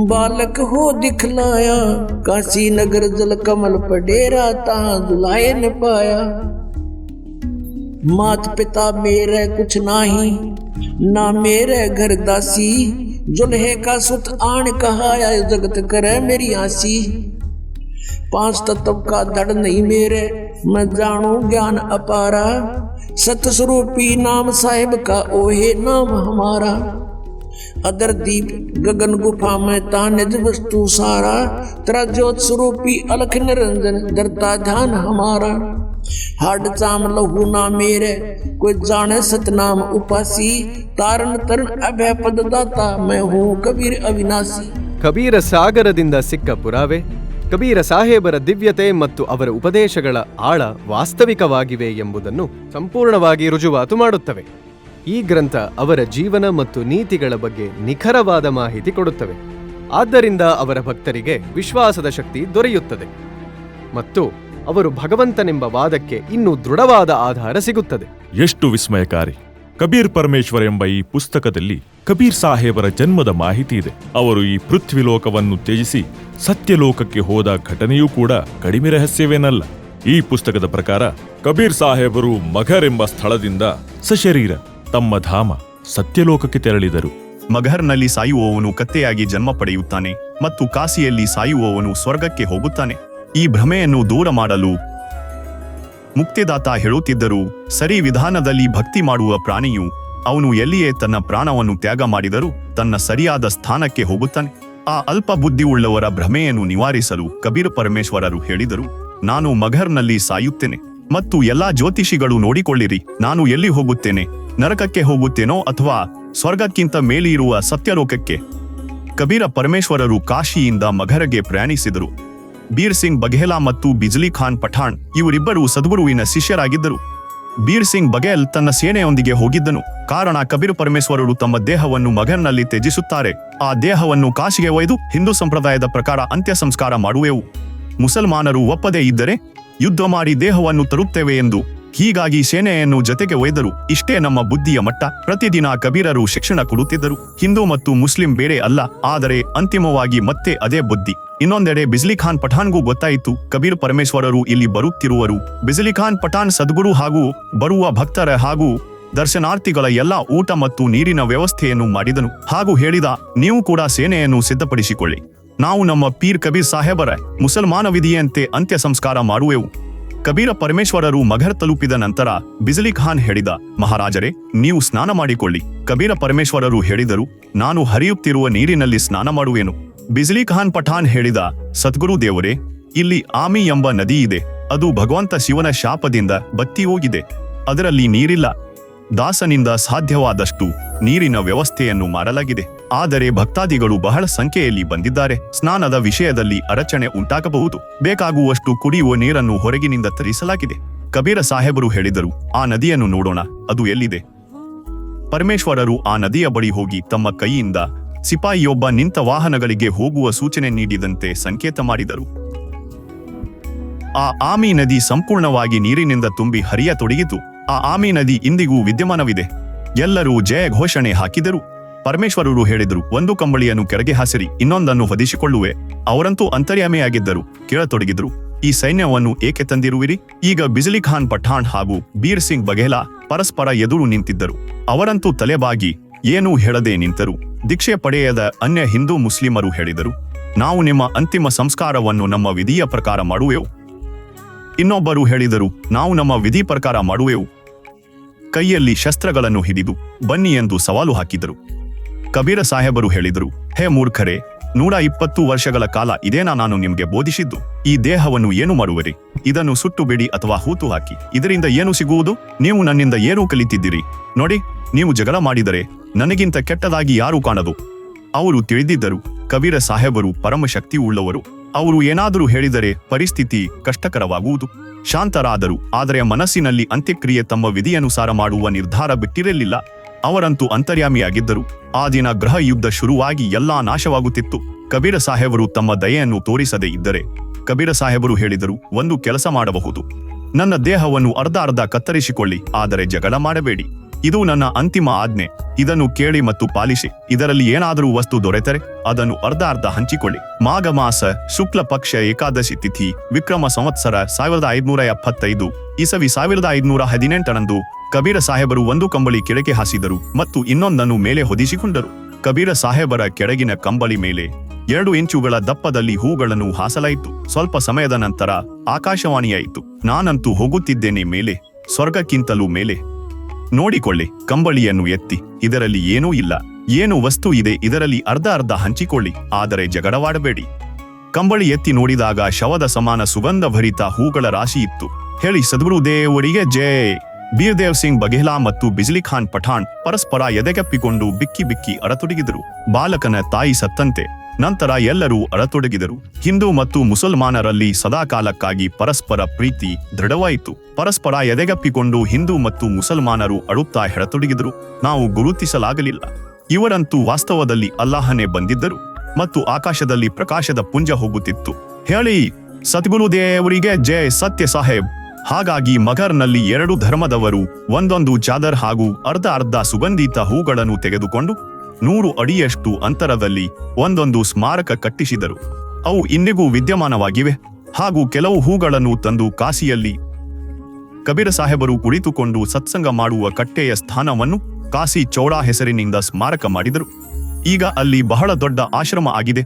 बालक हो दिखलाया, काशी नगर जल कमल पर डेरा, तहाँ दुलाए न पाया। मात पिता मेरे कुछ नाही, ना मेरे घर दासी, जुल्हे का सुत आन कहाया, जगत करे मेरी आसी। 5 तत्व का दड़ नहीं मेरे, मैं जानू ज्ञान अपारा, सतस्वरूपी नाम साहिब का ओहे नाम हमारा। अदर दीप गगन गुफा में ता निज वस्तु सारा, तेरा ज्योत स्वरूपी अलख निरंजन धरता ध्यान हमारा। हाड चाम लहू ना मेरे, कोई जाने सतनाम उपासी, तारण तरण अभय पद दाता, मैं हूँ कबीर अविनाशी। ಕಬೀರ ಸಾಗರದಿಂದ ಸಿಕ್ಕ ಪುರಾವೆ ಕಬೀರ ಸಾಹೇಬರ ದಿವ್ಯತೆ ಮತ್ತು ಅವರ ಉಪದೇಶಗಳ ಆಳ ವಾಸ್ತವಿಕವಾಗಿವೆ ಎಂಬುದನ್ನು ಸಂಪೂರ್ಣವಾಗಿ ರುಜುವಾತು ಮಾಡುತ್ತವೆ. ಈ ಗ್ರಂಥ ಅವರ ಜೀವನ ಮತ್ತು ನೀತಿಗಳ ಬಗ್ಗೆ ನಿಖರವಾದ ಮಾಹಿತಿ ಕೊಡುತ್ತವೆ. ಆದ್ದರಿಂದ ಅವರ ಭಕ್ತರಿಗೆ ವಿಶ್ವಾಸದ ಶಕ್ತಿ ದೊರೆಯುತ್ತದೆ ಮತ್ತು ಅವರು ಭಗವಂತನೆಂಬ ವಾದಕ್ಕೆ ಇನ್ನೂ ದೃಢವಾದ ಆಧಾರ ಸಿಗುತ್ತದೆ. ಎಷ್ಟು ವಿಸ್ಮಯಕಾರಿ! ಕಬೀರ್ ಪರಮೇಶ್ವರ್ ಎಂಬ ಈ ಪುಸ್ತಕದಲ್ಲಿ ಕಬೀರ್ ಸಾಹೇಬರ ಜನ್ಮದ ಮಾಹಿತಿ ಇದೆ. ಅವರು ಈ ಪೃಥ್ವಿಲೋಕವನ್ನು ತ್ಯಜಿಸಿ ಸತ್ಯಲೋಕಕ್ಕೆ ಹೋದ ಘಟನೆಯೂ ಕೂಡ ಕಡಿಮೆ ರಹಸ್ಯವೇನಲ್ಲ. ಈ ಪುಸ್ತಕದ ಪ್ರಕಾರ ಕಬೀರ್ ಸಾಹೇಬರು ಮಘರ್ ಎಂಬ ಸ್ಥಳದಿಂದ ಸಶರೀರ ತಮ್ಮ ಧಾಮ ಸತ್ಯಲೋಕಕ್ಕೆ ತೆರಳಿದರು. ಮಗಹರ್ನಲ್ಲಿ ಸಾಯುವವನು ಕತ್ತೆಯಾಗಿ ಜನ್ಮ ಪಡೆಯುತ್ತಾನೆ ಮತ್ತು ಕಾಶಿಯಲ್ಲಿ ಸಾಯುವವನು ಸ್ವರ್ಗಕ್ಕೆ ಹೋಗುತ್ತಾನೆ. ಈ ಭ್ರಮೆಯನ್ನು ದೂರ ಮಾಡಲು ಮುಕ್ತಿದಾತ ಹೇಳುತ್ತಿದ್ದರು, ಸರಿ ವಿಧಾನದಲ್ಲಿ ಭಕ್ತಿ ಮಾಡುವ ಪ್ರಾಣಿಯು ಅವನು ಎಲ್ಲಿಯೇ ತನ್ನ ಪ್ರಾಣವನ್ನು ತ್ಯಾಗ ಮಾಡಿದರೂ ತನ್ನ ಸರಿಯಾದ ಸ್ಥಾನಕ್ಕೆ ಹೋಗುತ್ತಾನೆ. ಆ ಅಲ್ಪ ಬುದ್ಧಿಯುಳ್ಳವರ ಭ್ರಮೆಯನ್ನು ನಿವಾರಿಸಲು ಕಬೀರ್ ಪರಮೇಶ್ವರರು ಹೇಳಿದರು, ನಾನು ಮಘರ್ನಲ್ಲಿ ಸಾಯುತ್ತೇನೆ ಮತ್ತು ಎಲ್ಲಾ ಜ್ಯೋತಿಷಿಗಳು ನೋಡಿಕೊಳ್ಳಿರಿ, ನಾನು ಎಲ್ಲಿ ಹೋಗುತ್ತೇನೆ, ನರಕಕ್ಕೆ ಹೋಗುತ್ತೇನೋ ಅಥವಾ ಸ್ವರ್ಗಕ್ಕಿಂತ ಮೇಲಿರುವ ಸತ್ಯಲೋಕಕ್ಕೆ. ಕಬೀರ ಪರಮೇಶ್ವರರು ಕಾಶಿಯಿಂದ ಮಘರಗೆ ಪ್ರಯಾಣಿಸಿದರು. ಬೀರ್ ಸಿಂಗ್ ಬಘೇಲಾ ಮತ್ತು ಬಿಜ್ಲಿ ಖಾನ್ ಪಠಾಣ್ ಇವರಿಬ್ಬರು ಸದ್ಗುರುವಿನ ಶಿಷ್ಯರಾಗಿದ್ದರು. ಬೀರ್ ಸಿಂಗ್ ಬಘೇಲ್ ತನ್ನ ಸೇನೆಯೊಂದಿಗೆ ಹೋಗಿದ್ದನು. ಕಾರಣ ಕಬೀರ್ ಪರಮೇಶ್ವರರು ತಮ್ಮ ದೇಹವನ್ನು ಮಘರ್ನಲ್ಲಿ ತ್ಯಜಿಸುತ್ತಾರೆ. ಆ ದೇಹವನ್ನು ಕಾಶಿಗೆ ಒಯ್ದು ಹಿಂದೂ ಸಂಪ್ರದಾಯದ ಪ್ರಕಾರ ಅಂತ್ಯ ಸಂಸ್ಕಾರ ಮಾಡುವೆವು. ಮುಸಲ್ಮಾನರು ಒಪ್ಪದೇ ಇದ್ದರೆ ಯುದ್ಧ ಮಾಡಿ ದೇಹವನ್ನು ತರುತ್ತೇವೆ ಎಂದು. ಹೀಗಾಗಿ ಸೇನೆಯನ್ನು ಜೊತೆಗೆ ಒಯ್ದರು. ಇಷ್ಟೇ ನಮ್ಮ ಬುದ್ಧಿಯ ಮಟ್ಟ. ಪ್ರತಿದಿನ ಕಬೀರರು ಶಿಕ್ಷಣ ಕೊಡುತ್ತಿದ್ದರು. ಹಿಂದೂ ಮತ್ತು ಮುಸ್ಲಿಂ ಬೇರೆ ಅಲ್ಲ, ಆದರೆ ಅಂತಿಮವಾಗಿ ಮತ್ತೆ ಅದೇ ಬುದ್ಧಿ. ಇನ್ನೊಂದೆಡೆ ಬಿಜ್ಲಿ ಖಾನ್ ಪಠಾಣ್ಗೂ ಗೊತ್ತಾಯಿತು ಕಬೀರ್ ಪರಮೇಶ್ವರರು ಇಲ್ಲಿ ಬರುತ್ತಿರುವರು. ಬಿಜ್ಲಿ ಖಾನ್ ಪಠಾಣ್ ಸದ್ಗುರು ಹಾಗೂ ಬರುವ ಭಕ್ತರ ಹಾಗೂ ದರ್ಶನಾರ್ಥಿಗಳ ಎಲ್ಲ ಊಟ ಮತ್ತು ನೀರಿನ ವ್ಯವಸ್ಥೆಯನ್ನು ಮಾಡಿದನು ಹಾಗೂ ಹೇಳಿದ, ನೀವು ಕೂಡ ಸೇನೆಯನ್ನು ಸಿದ್ಧಪಡಿಸಿಕೊಳ್ಳಿ, ನಾವು ನಮ್ಮ ಪೀರ್ ಕಬೀರ್ ಸಾಹೇಬರ ಮುಸಲ್ಮಾನ ವಿಧಿಯಂತೆ ಅಂತ್ಯ ಸಂಸ್ಕಾರ ಮಾಡುವೆವು. ಕಬೀರ ಪರಮೇಶ್ವರರು ಮಘರ್ ತಲುಪಿದ ನಂತರ ಬಿಜ್ಲಿ ಖಾನ್ ಹೇಳಿದ, ಮಹಾರಾಜರೇ, ನೀವು ಸ್ನಾನ ಮಾಡಿಕೊಳ್ಳಿ. ಕಬೀರ ಪರಮೇಶ್ವರರು ಹೇಳಿದರು, ನಾನು ಹರಿಯುತ್ತಿರುವ ನೀರಿನಲ್ಲಿ ಸ್ನಾನ ಮಾಡುವೆನು. ಬಿಜ್ಲಿ ಖಾನ್ ಪಠಾಣ್ ಹೇಳಿದ, ಸದ್ಗುರು ದೇವರೇ, ಇಲ್ಲಿ ಆಮಿ ಎಂಬ ನದಿ ಇದೆ. ಅದು ಭಗವಂತ ಶಿವನ ಶಾಪದಿಂದ ಬತ್ತಿ ಹೋಗಿದೆ. ಅದರಲ್ಲಿ ನೀರಿಲ್ಲ. ದಾಸನಿಂದ ಸಾಧ್ಯವಾದಷ್ಟು ನೀರಿನ ವ್ಯವಸ್ಥೆಯನ್ನು ಮಾಡಲಾಗಿದೆ. ಆದರೆ ಭಕ್ತಾದಿಗಳು ಬಹಳ ಸಂಖ್ಯೆಯಲ್ಲಿ ಬಂದಿದ್ದಾರೆ. ಸ್ನಾನದ ವಿಷಯದಲ್ಲಿ ಅಡಚಣೆ ಉಂಟಾಗಬಹುದು. ಬೇಕಾಗುವಷ್ಟು ಕುಡಿಯುವ ನೀರನ್ನು ಹೊರಗಿನಿಂದ ತರಿಸಲಾಗಿದೆ. ಕಬೀರ ಸಾಹೇಬರು ಹೇಳಿದರು, ಆ ನದಿಯನ್ನು ನೋಡೋಣ, ಅದು ಎಲ್ಲಿದೆ? ಪರಮೇಶ್ವರರು ಆ ನದಿಯ ಬಳಿ ಹೋಗಿ ತಮ್ಮ ಕೈಯಿಂದ ಸಿಪಾಯಿಯೊಬ್ಬ ನಿಂತ ವಾಹನಗಳಿಗೆ ಹೋಗುವ ಸೂಚನೆ ನೀಡಿದಂತೆ ಸಂಕೇತ ಮಾಡಿದರು. ಆ ಆಮಿ ನದಿ ಸಂಪೂರ್ಣವಾಗಿ ನೀರಿನಿಂದ ತುಂಬಿ ಹರಿಯತೊಡಗಿತು. ಆ ಆಮಿ ನದಿ ಇಂದಿಗೂ ವಿದ್ಯಮಾನವಿದೆ. ಎಲ್ಲರೂ ಜಯ ಘೋಷಣೆ ಹಾಕಿದರು. ಪರಮೇಶ್ವರರು ಹೇಳಿದರು, ಒಂದು ಕಂಬಳಿಯನ್ನು ಕೆಳಗೆ ಹಾಸಿರಿ, ಇನ್ನೊಂದನ್ನು ಹೊದಿಸಿಕೊಳ್ಳುವೆ. ಅವರಂತೂ ಅಂತರ್ಯಾಮಿಯಾಗಿದ್ದರು. ಕೇಳತೊಡಗಿದ್ರು, ಈ ಸೈನ್ಯವನ್ನು ಏಕೆ ತಂದಿರುವಿರಿ? ಈಗ ಬಿಜ್ಲಿ ಖಾನ್ ಪಠಾಣ್ ಹಾಗೂ ಬೀರ್ ಸಿಂಗ್ ಬಘೇಲಾ ಪರಸ್ಪರ ಎದುರು ನಿಂತಿದ್ದರು. ಅವರಂತೂ ತಲೆಬಾಗಿ ಏನೂ ಹೇಳದೆ ನಿಂತರು. ದೀಕ್ಷೆ ಪಡೆಯದ ಅನ್ಯ ಹಿಂದೂ ಮುಸ್ಲಿಮರು ಹೇಳಿದರು, ನಾವು ನಿಮ್ಮ ಅಂತಿಮ ಸಂಸ್ಕಾರವನ್ನು ನಮ್ಮ ವಿಧಿಯ ಪ್ರಕಾರ ಮಾಡುವೆವು. ಇನ್ನೊಬ್ಬರು ಹೇಳಿದರು, ನಾವು ನಮ್ಮ ವಿಧಿ ಪ್ರಕಾರ ಮಾಡುವೆವು. ಕೈಯಲ್ಲಿ ಶಸ್ತ್ರಗಳನ್ನು ಹಿಡಿದು ಬನ್ನಿ ಎಂದು ಸವಾಲು ಹಾಕಿದರು. ಕಬೀರ ಸಾಹೇಬರು ಹೇಳಿದರು, ಹೇ ಮೂರ್ಖರೇ, 120 ವರ್ಷಗಳ ಕಾಲ ಇದೇನಾ ನಾನು ನಿಮಗೆ ಬೋಧಿಸಿದ್ದು? ಈ ದೇಹವನ್ನು ಏನು ಮಾಡುವಿರಿ? ಇದನ್ನು ಸುಟ್ಟು ಬಿಡಿ ಅಥವಾ ಹೂತು ಹಾಕಿ. ಇದರಿಂದ ಏನು ಸಿಗುವುದು? ನೀವು ನನ್ನಿಂದ ಏನೂ ಕಲಿತಿದ್ದೀರಿ? ನೋಡಿ, ನೀವು ಜಗಳ ಮಾಡಿದರೆ ನನಗಿಂತ ಕೆಟ್ಟದಾಗಿ ಯಾರೂ ಕಾಣದು. ಅವರು ತಿಳಿದಿದ್ದರು ಕಬೀರ ಸಾಹೇಬರು ಪರಮಶಕ್ತಿ ಉಳ್ಳವರು. ಅವರು ಏನಾದರೂ ಹೇಳಿದರೆ ಪರಿಸ್ಥಿತಿ ಕಷ್ಟಕರವಾಗುವುದು. ಶಾಂತರಾದರು, ಆದರೆ ಮನಸ್ಸಿನಲ್ಲಿ ಅಂತ್ಯಕ್ರಿಯೆ ತಮ್ಮ ವಿಧಿಯನುಸಾರ ಮಾಡುವ ನಿರ್ಧಾರ ಬಿಟ್ಟಿರಲಿಲ್ಲ. ಅವರಂತೂ ಅಂತರ್ಯಾಮಿಯಾಗಿದ್ದರು. ಆ ದಿನ ಗೃಹ ಯುದ್ಧ ಶುರುವಾಗಿ ಎಲ್ಲಾ ನಾಶವಾಗುತ್ತಿತ್ತು. ಕಬೀರ ಸಾಹೇಬರು ತಮ್ಮ ದಯೆಯನ್ನು ತೋರಿಸದೇ ಇದ್ದರೆ ಕಬೀರ ಸಾಹೇಬರು ಹೇಳಿದರು, ಒಂದು ಕೆಲಸ ಮಾಡಬಹುದು, ನನ್ನ ದೇಹವನ್ನು ಅರ್ಧ ಕತ್ತರಿಸಿಕೊಳ್ಳಿ, ಆದರೆ ಜಗಳ ಮಾಡಬೇಡಿ. ಇದು ನನ್ನ ಅಂತಿಮ ಆಜ್ಞೆ. ಇದನ್ನು ಕೇಳಿ ಮತ್ತು ಪಾಲಿಸಿ. ಇದರಲ್ಲಿ ಏನಾದರೂ ವಸ್ತು ದೊರೆತರೆ ಅದನ್ನು ಅರ್ಧ ಹಂಚಿಕೊಳ್ಳಿ. ಮಾಘ ಮಾಸ ಶುಕ್ಲ ಪಕ್ಷ ಏಕಾದಶಿ ತಿಥಿ ವಿಕ್ರಮ ಸಂವತ್ಸರ 1575 ಇಸವಿ 1518ರಂದು ಕಬೀರ ಸಾಹೇಬರು ಒಂದು ಕಂಬಳಿ ಕೆಳಗೆ ಹಾಸಿದರು ಮತ್ತು ಇನ್ನೊಂದನ್ನು ಮೇಲೆ ಹೊದಿಸಿಕೊಂಡರು. ಕಬೀರ ಸಾಹೇಬರ ಕೆಳಗಿನ ಕಂಬಳಿ ಮೇಲೆ 2 ಇಂಚುಗಳ ದಪ್ಪದಲ್ಲಿ ಹೂಗಳನ್ನು ಹಾಸಲಾಯಿತು. ಸ್ವಲ್ಪ ಸಮಯದ ನಂತರ ಆಕಾಶವಾಣಿಯಾಯಿತು. ನಾನಂತೂ ಹೋಗುತ್ತಿದ್ದೇನೆ ಮೇಲೆ, ಸ್ವರ್ಗಕ್ಕಿಂತಲೂ ಮೇಲೆ. ನೋಡಿಕೊಳ್ಳಿ, ಕಂಬಳಿಯನ್ನು ಎತ್ತಿ. ಇದರಲ್ಲಿ ಏನೂ ಇಲ್ಲ. ಏನು ವಸ್ತು ಇದೆ ಇದರಲ್ಲಿ ಅರ್ಧ ಹಂಚಿಕೊಳ್ಳಿ, ಆದರೆ ಜಗಳವಾಡಬೇಡಿ. ಕಂಬಳಿ ಎತ್ತಿ ನೋಡಿದಾಗ ಶವದ ಸಮಾನ ಸುಗಂಧ ಭರಿತ ಹೂಗಳ ರಾಶಿ ಇತ್ತು. ಹೇಳಿ ಸದ್ಗುರು ದೇವರಿಗೆ ಜೈ. ಬೀರ್ದೇವ್ ಸಿಂಗ್ ಬಘೇಲಾ ಮತ್ತು ಬಿಜ್ಲಿ ಖಾನ್ ಪಠಾಣ್ ಪರಸ್ಪರ ಎದೆಗಪ್ಪಿಕೊಂಡು ಬಿಕ್ಕಿ ಅಳತೊಡಗಿದರು. ಬಾಲಕನ ತಾಯಿ ಸತ್ತಂತೆ. ನಂತರ ಎಲ್ಲರೂ ಅಳತೊಡಗಿದರು. ಹಿಂದೂ ಮತ್ತು ಮುಸಲ್ಮಾನರಲ್ಲಿ ಸದಾಕಾಲಕ್ಕಾಗಿ ಪರಸ್ಪರ ಪ್ರೀತಿ ದೃಢವಾಯಿತು. ಪರಸ್ಪರ ಎದೆಗಪ್ಪಿಕೊಂಡು ಹಿಂದೂ ಮತ್ತು ಮುಸಲ್ಮಾನರು ಅಳುತ್ತಾ ಹೆಳತೊಡಗಿದರು. ನಾವು ಗುರುತಿಸಲಾಗಲಿಲ್ಲ. ಇವರಂತೂ ವಾಸ್ತವದಲ್ಲಿ ಅಲ್ಲಾಹನೇ ಬಂದಿದ್ದರು ಮತ್ತು ಆಕಾಶದಲ್ಲಿ ಪ್ರಕಾಶದ ಪುಂಜ ಹೋಗುತ್ತಿತ್ತು. ಹೇಳಿ ಸದ್ಗುರು ದೇವರಿಗೆ ಜೈ ಸತ್ಯ ಸಾಹೇಬ್. ಹಾಗಾಗಿ ಮಗರ್ನಲ್ಲಿ 2 ಧರ್ಮದವರು ಒಂದೊಂದು ಚಾದರ್ ಹಾಗೂ ಅರ್ಧ ಸುಗಂಧಿತ ಹೂಗಳನ್ನು ತೆಗೆದುಕೊಂಡು 100 ಅಡಿಯಷ್ಟು ಅಂತರದಲ್ಲಿ ಒಂದೊಂದು ಸ್ಮಾರಕ ಕಟ್ಟಿಸಿದರು. ಅವು ಇಂದಿಗೂ ವಿದ್ಯಮಾನವಾಗಿವೆ. ಹಾಗೂ ಕೆಲವು ಹೂಗಳನ್ನು ತಂದು ಕಾಶಿಯಲ್ಲಿ ಕಬೀರ ಸಾಹೇಬರು ಕುಳಿತುಕೊಂಡು ಸತ್ಸಂಗ ಮಾಡುವ ಕಟ್ಟೆಯ ಸ್ಥಾನವನ್ನು ಕಾಶಿ ಚೌಡಾ ಹೆಸರಿನಿಂದ ಸ್ಮಾರಕ ಮಾಡಿದರು. ಈಗ ಅಲ್ಲಿ ಬಹಳ ದೊಡ್ಡ ಆಶ್ರಮ ಆಗಿದೆ.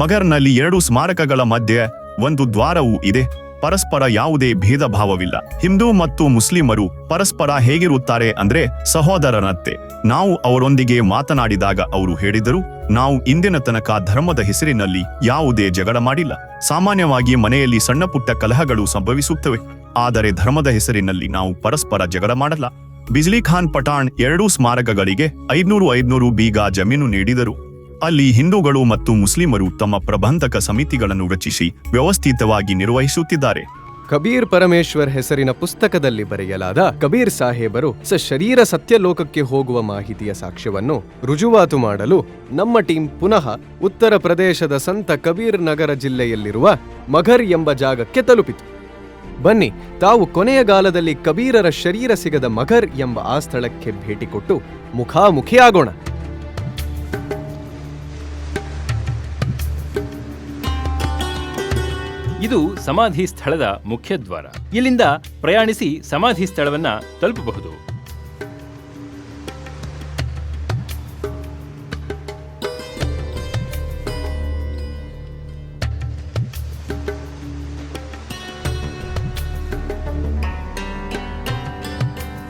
ಮಗರ್ನಲ್ಲಿ 2 ಸ್ಮಾರಕಗಳ ಮಧ್ಯೆ ಒಂದು ದ್ವಾರವೂ ಇದೆ. ಪರಸ್ಪರ ಯಾವುದೇ ಭೇದ ಭಾವವಿಲ್ಲ. ಹಿಂದೂ ಮತ್ತು ಮುಸ್ಲಿಮರು ಪರಸ್ಪರ ಹೇಗಿರುತ್ತಾರೆ ಅಂದ್ರೆ ಸಹೋದರನಂತೆ. ನಾವು ಅವರೊಂದಿಗೆ ಮಾತನಾಡಿದಾಗ ಅವರು ಹೇಳಿದರು, ನಾವು ಇಂದಿನ ತನಕ ಧರ್ಮದ ಹೆಸರಿನಲ್ಲಿ ಯಾವುದೇ ಜಗಳ ಮಾಡಿಲ್ಲ. ಸಾಮಾನ್ಯವಾಗಿ ಮನೆಯಲ್ಲಿ ಸಣ್ಣ ಪುಟ್ಟ ಕಲಹಗಳು ಸಂಭವಿಸುತ್ತವೆ, ಆದರೆ ಧರ್ಮದ ಹೆಸರಿನಲ್ಲಿ ನಾವು ಪರಸ್ಪರ ಜಗಳ ಮಾಡಲ್ಲ. ಬಿಜ್ಲಿ ಖಾನ್ ಪಠಾಣ್ 2 ಸ್ಮಾರಕಗಳಿಗೆ 500 ಬೀಗ ಜಮೀನು ನೀಡಿದರು. ಅಲ್ಲಿ ಹಿಂದೂಗಳು ಮತ್ತು ಮುಸ್ಲಿಮರು ತಮ್ಮ ಪ್ರಬಂಧಕ ಸಮಿತಿಗಳನ್ನು ರಚಿಸಿ ವ್ಯವಸ್ಥಿತವಾಗಿ ನಿರ್ವಹಿಸುತ್ತಿದ್ದಾರೆ. ಕಬೀರ್ ಪರಮೇಶ್ವರ್ ಹೆಸರಿನ ಪುಸ್ತಕದಲ್ಲಿ ಬರೆಯಲಾದ ಕಬೀರ್ ಸಾಹೇಬರು ಶರೀರ ಸತ್ಯಲೋಕಕ್ಕೆ ಹೋಗುವ ಮಾಹಿತಿಯ ಸಾಕ್ಷ್ಯವನ್ನು ರುಜುವಾತು ಮಾಡಲು ನಮ್ಮ ಟೀಮ್ ಪುನಃ ಉತ್ತರ ಪ್ರದೇಶದ ಸಂತ ಕಬೀರ್ ನಗರ ಜಿಲ್ಲೆಯಲ್ಲಿರುವ ಮಘರ್ ಎಂಬ ಜಾಗಕ್ಕೆ ತಲುಪಿತು. ಬನ್ನಿ, ತಾವು ಕೊನೆಯಗಾಲದಲ್ಲಿ ಕಬೀರರ ಶರೀರ ಸಿಗದ ಮಘರ್ ಎಂಬ ಆ ಸ್ಥಳಕ್ಕೆ ಭೇಟಿ ಕೊಟ್ಟು ಮುಖಾಮುಖಿಯಾಗೋಣ. ಇದು ಸಮಾಧಿ ಸ್ಥಳದ ಮುಖ್ಯ ದ್ವಾರ. ಇಲ್ಲಿಂದ ಪ್ರಯಾಣಿಸಿ ಸಮಾಧಿ ಸ್ಥಳವನ್ನ ತಲುಪಬಹುದು.